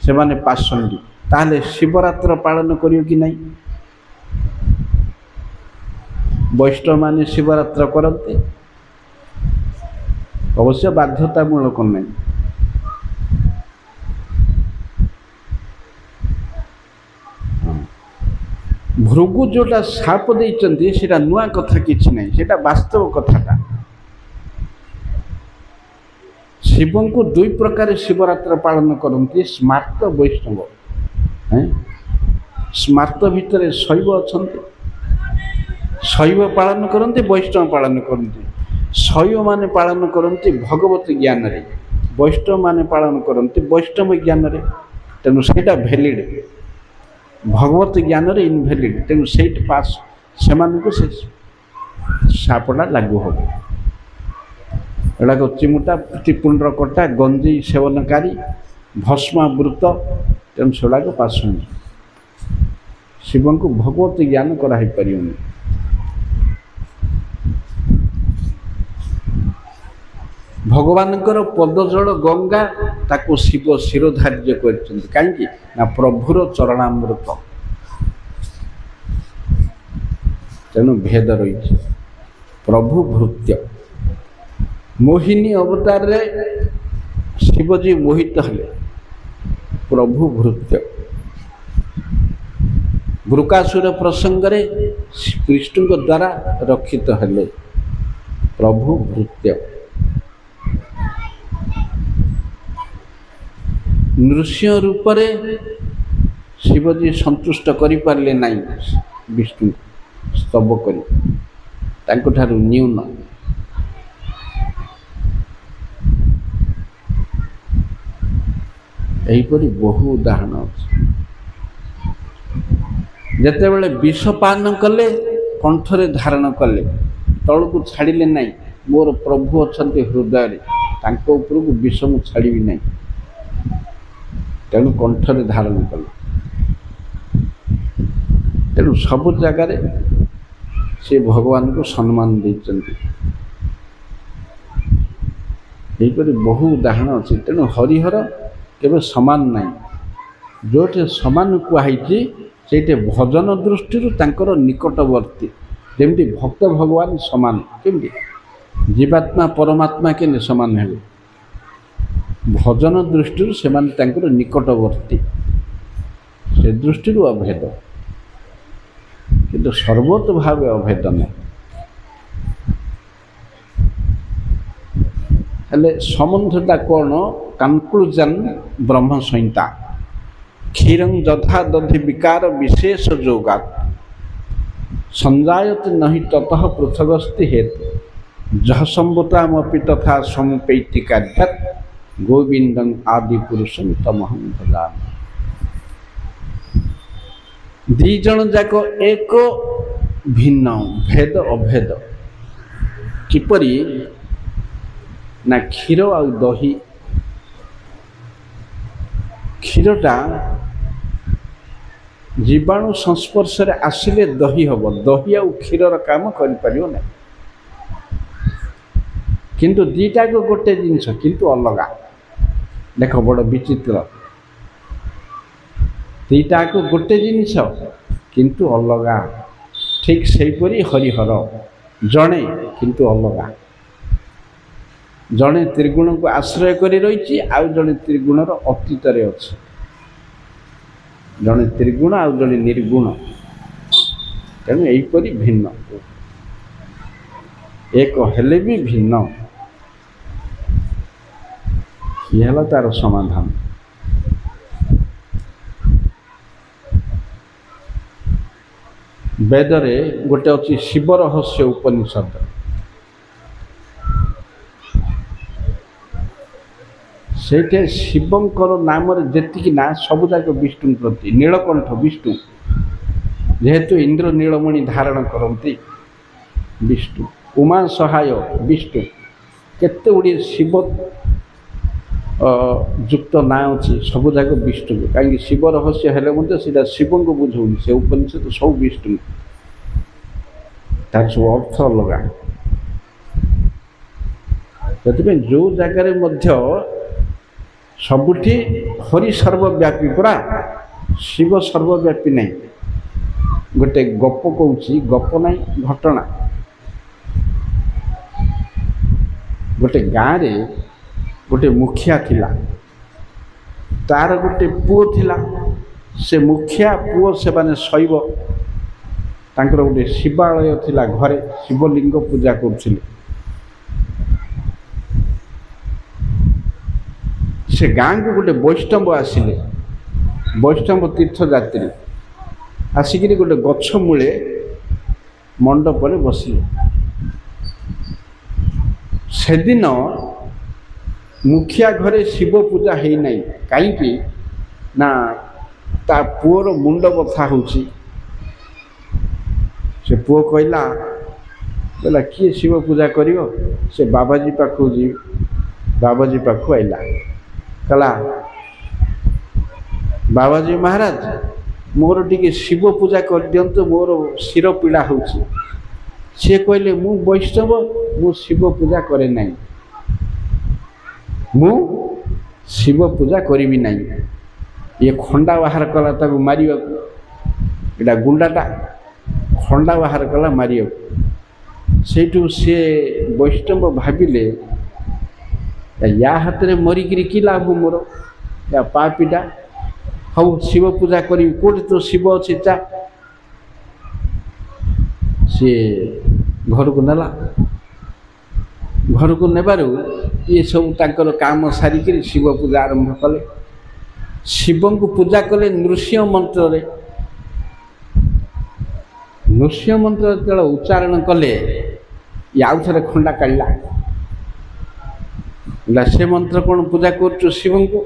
से माने पाषंडी। ताले शिवरात्र पालन करियो कि नहीं? वैष्णव माने शिवरात्र करते अवश्य बाध्यतामूलक नहीं। भृगु जोटा साप देइचंती सेटा नुआ कथा किछि नहीं, सेटा वास्तव कथाटा। शिव को दुई प्रकार शिवरात्र पालन करती स्मार्त वैष्णव हैं। स्मार्त भितर शैव अछंती, शैव पालन करते वैष्णव पालन करते। शैव माने पालन करते भगवत ज्ञान रे, वैष्णव माने पालन करते वैष्णव ज्ञान रे। तेणु सेटा वैलिड, भगवत ज्ञान रे इनवैलिड। तेणु सेट पास से सापटा लागू हम। एटा चिमुटा त्रिपुंड्र कटा गंजी सेवनकारी भस्मावृत। तेणु सेटा पाषंडी। शिव को भगवत ज्ञान कराई पारियोनी। भगवान पदजल गंगा ताको शिव शिरोधार्य करछन्ति। काहेकि ना प्रभुर चरणामृत। तेणु भेद रही। प्रभु भृत्य मोहिनी अवतार रे शिवजी मोहित हेले, प्रभु भृत्य। वृकासुर प्रसंग रे विष्णु द्वारा रक्षित हेले, प्रभु भृत्य। नृसिंह रूप रे शिवजी संतुष्ट करि पारले नहीं विष्णु स्तव करी तांको ठारू न्यून। एहीपरि बहु उदाहरण अछि। जेतेबेले विष पान कले कंठरे धारण कले तळकु छाड़िले नहीं, मोर प्रभु अच्छा हृदय उपरକୁ विष मु छाड़ी ना तेणु कंठरे धारण कले तेणु सब जगार से भगवान को सम्मान देपरी बहु उदाहरण अच्छी तेणु हरिहर केवल समान ना जो समान कहुई से भजन दृष्टि निकटवर्ती जमी भक्त भगवान समान केमती जीवात्मा परमात्मा के समान है भजन दृष्टि से निकटवर्ती से दृष्टि अभेद किंतु सर्वत भाव अभेद नहीं हेले संबंधटा कौन कनक्लूजन ब्रह्म संहिता क्षीरं यथा दधि विकार विशेष जोगात संजायत नहीं ततः पृथगस्ति हेतु जह संभुतामपि तथा समुपैति कार्यात् गोविंदं आदि पुरुषं तमहं भजामि। दी जन जाक एक भिन्न भेद अभेद किपरि ना क्षीर आ दही क्षीरटा जीवाणु संस्पर्श रे आसिले दही हम दही आ क्षीरर काम कर किंतु दीटा को गोटे जिनस किंतु अलगा देख बड़ विचित्र दीटा को गोटे जिनस किंतु अलगा ठीक सेहीपरि हरिहर जड़े किंतु अलगा जड़े त्रिगुण को आश्रय कर रही आउ जड़े त्रिगुणर अतीत अच्छे जड़े त्रिगुण आउ जड़े निर्गुण तेणु यहीपरि भिन्न एक हेले भी भिन्न ये है तार समाधान। वेदरे गोटे अच्छी शिव रहस्य उपनिषद से शिवंकर नाम जी ना सबुजाक विष्णु प्रति नीलकंठ विष्णु जेहेतु इंद्र नीलमणि धारण करती विष्णु उमा सहाय विष्णु केते गुड़िए शिव युक्त ना अच्छी सबुजाक विष्णु कहीं शिव रहस्य हेले सीधा शिव को बुझौनी से उपनिषद सब विष्णु तार सब अर्थ अलग से जो जगार सबुठी हरि सर्वव्यापी पूरा शिव सर्वव्यापी नहीं गोटे गप कहूँ गप नहीं घटना गोटे गाँव रे गोटे मुखिया थिला तार गोटे पुओ थिला से मुखिया पुओ से माने शैव तांकर गोटे शिवालय थिला घरे शिवलिंग पूजा करथिले से गाँ को गोटे वैष्णव आसिले वैष्णव तीर्थ यात्री आसिक गोटे गछ मूले मंडप बसिले से दिन मुखिया घरे शिव पूजा है नहीं कहीं ना ता पुओर मुंड बथा होची से पुओ कहला बोला किए शिव पूजा करियो से बाबाजी पाखु जी बाबाजी पाखु आइला कला बाबाजी महाराज मोर टिके शिव पूजा कर दियंतु मोर शिर पीड़ा होची से कहले मु वैष्णव मु शिव पूजा करे नहीं मु शिव पूजा करी नहीं ये खंडा बाहर कला ताको मारियो एटा गुंडाटा खंडा बाहर कला मारियो सेठू से वैष्णव भाविले या हाथ में मरिकी कि लाभ मोर या पापीटा हाँ शिव पूजा करी कौट तो शिव अच्छी चा सी घर को नेला घर को नेबारू ये सब तांकर काम सारिक शिव पूजा आरंभ कले शिव को पूजा कले नृसिंह मंत्र नृसिंह मंत्र जो उच्चारण कले ये आउ थे खंडा काढ़ला से मंत्र कौन पूजा कर शिव को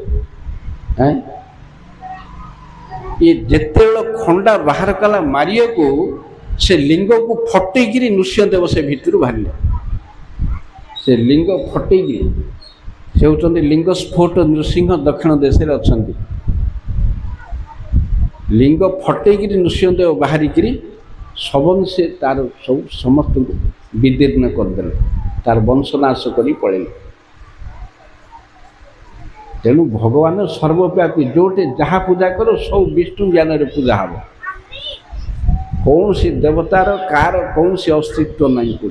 ये जिते खंडा बाहर कला मारिया को से लिंग को फटेक नृसिंह देव से भितर बाहर से लिंग फटेगी से होचंदी लिंग स्फोट नृसिंह दक्षिण देश में अच्छा लिंग फटेगी नृसिंहदेव बाहरिकी सबन से तार सब समस्त विदीर्ण करदे तार वंशनाश कर पड़े तेणु भगवान सर्वव्यापी जोटे जहाँ पूजा करो सब विष्णु ज्ञान पूजा हम कौन सी देवतार कार कौन सी अस्तित्व नहीं कोई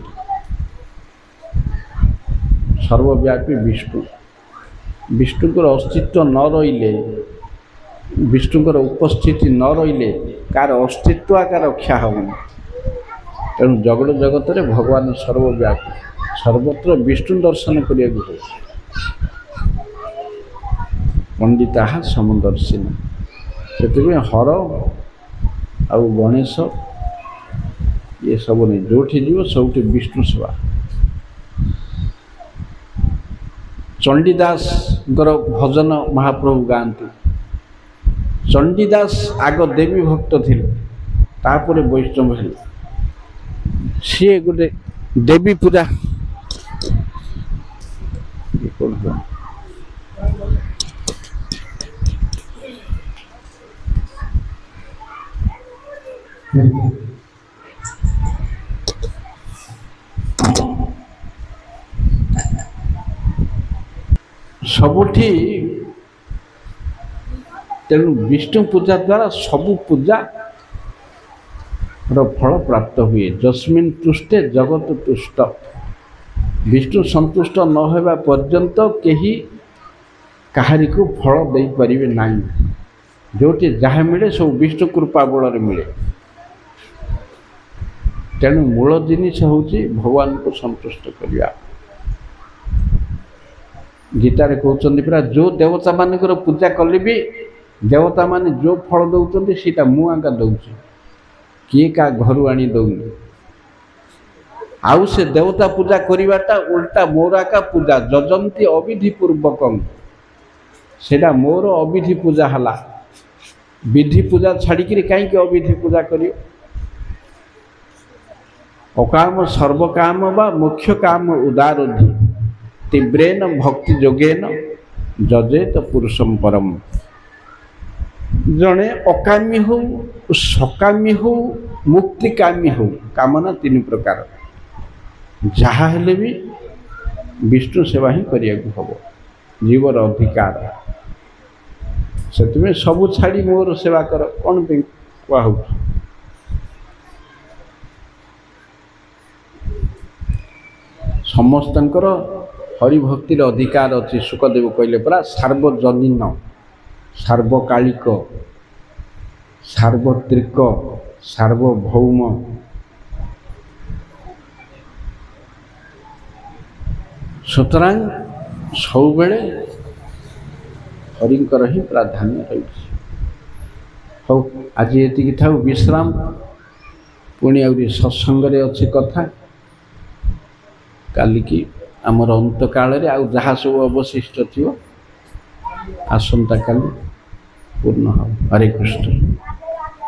सर्वव्यापी विष्णु विष्णुकर अस्तित्व न रहिले विष्णुकर उपस्थिति न रहिले कार अस्तित्व कार रक्षा हेनी तेणु जगत जगत रे भगवान सर्वव्यापी सर्वत्र विष्णु दर्शन करिया पंडिता समदर्शिन से हर आउ गणेश ये सब नहीं जो जीव सब विष्णु सेवा चंडीदास भजन महाप्रभु गाँति चंडीदास आग देवी भक्त थे तापर वैष्णव है सी गोटे देवी पूजा सबुठी तेणु विष्णु पूजा द्वारा सबु पूजा फल प्राप्त हुए जस्मिन तुष्टे जगत तुष्ट विष्णु संतुष्ट न होगा पर्यंत कहीं कहारी को फल दे पारिबे नहीं जोटी जहाँ मिले सब विष्णु कृपा बल मिले तेणु मूल जिनिस हूँ भगवान को संतुष्ट करवा गीतार कहते पूरा जो देवता मानकर पूजा कले भी देवता माने जो फल दौरान सीटा मुआका दौर किए का घर आनी दौनी आउ से देवता पूजा करवाटा उल्टा मोराका पूजा जजंती अविधि पूर्वक सेटा मोर अविधि पूजा हला विधि पूजा छाड़ी कहीं अविधि पूजा करियो अकाम सर्वकाम बा मुख्य काम उदारधि तीव्रेन भक्ति जोगेन जजेत पुरुषम परम जड़े अकामी हो सकामी हो मुक्तिकामी हो कामना तीन प्रकार जहाँ हेले भी विष्णु सेवा ही करिया हम जीवर अधिकार से सबू छाड़ी मोर सेवा कर कौन कह समस्तंकर हरिभक्तिर अधिकार अच्छी सुखदेव कहले परा सार्वजनीन सार्वकालिक सार्वत्रिक सार्वभौम सुतरां सब बेले हरिंकर ही प्राधान्य रही हो आज ये था विश्राम पुणी आउरी सत्संग रे अच्छी कथा काली की आमर अंत काल रे आउ जहाँ सब अवशिष्ट थी आसंता काली पूर्ण हो हरे कृष्ण।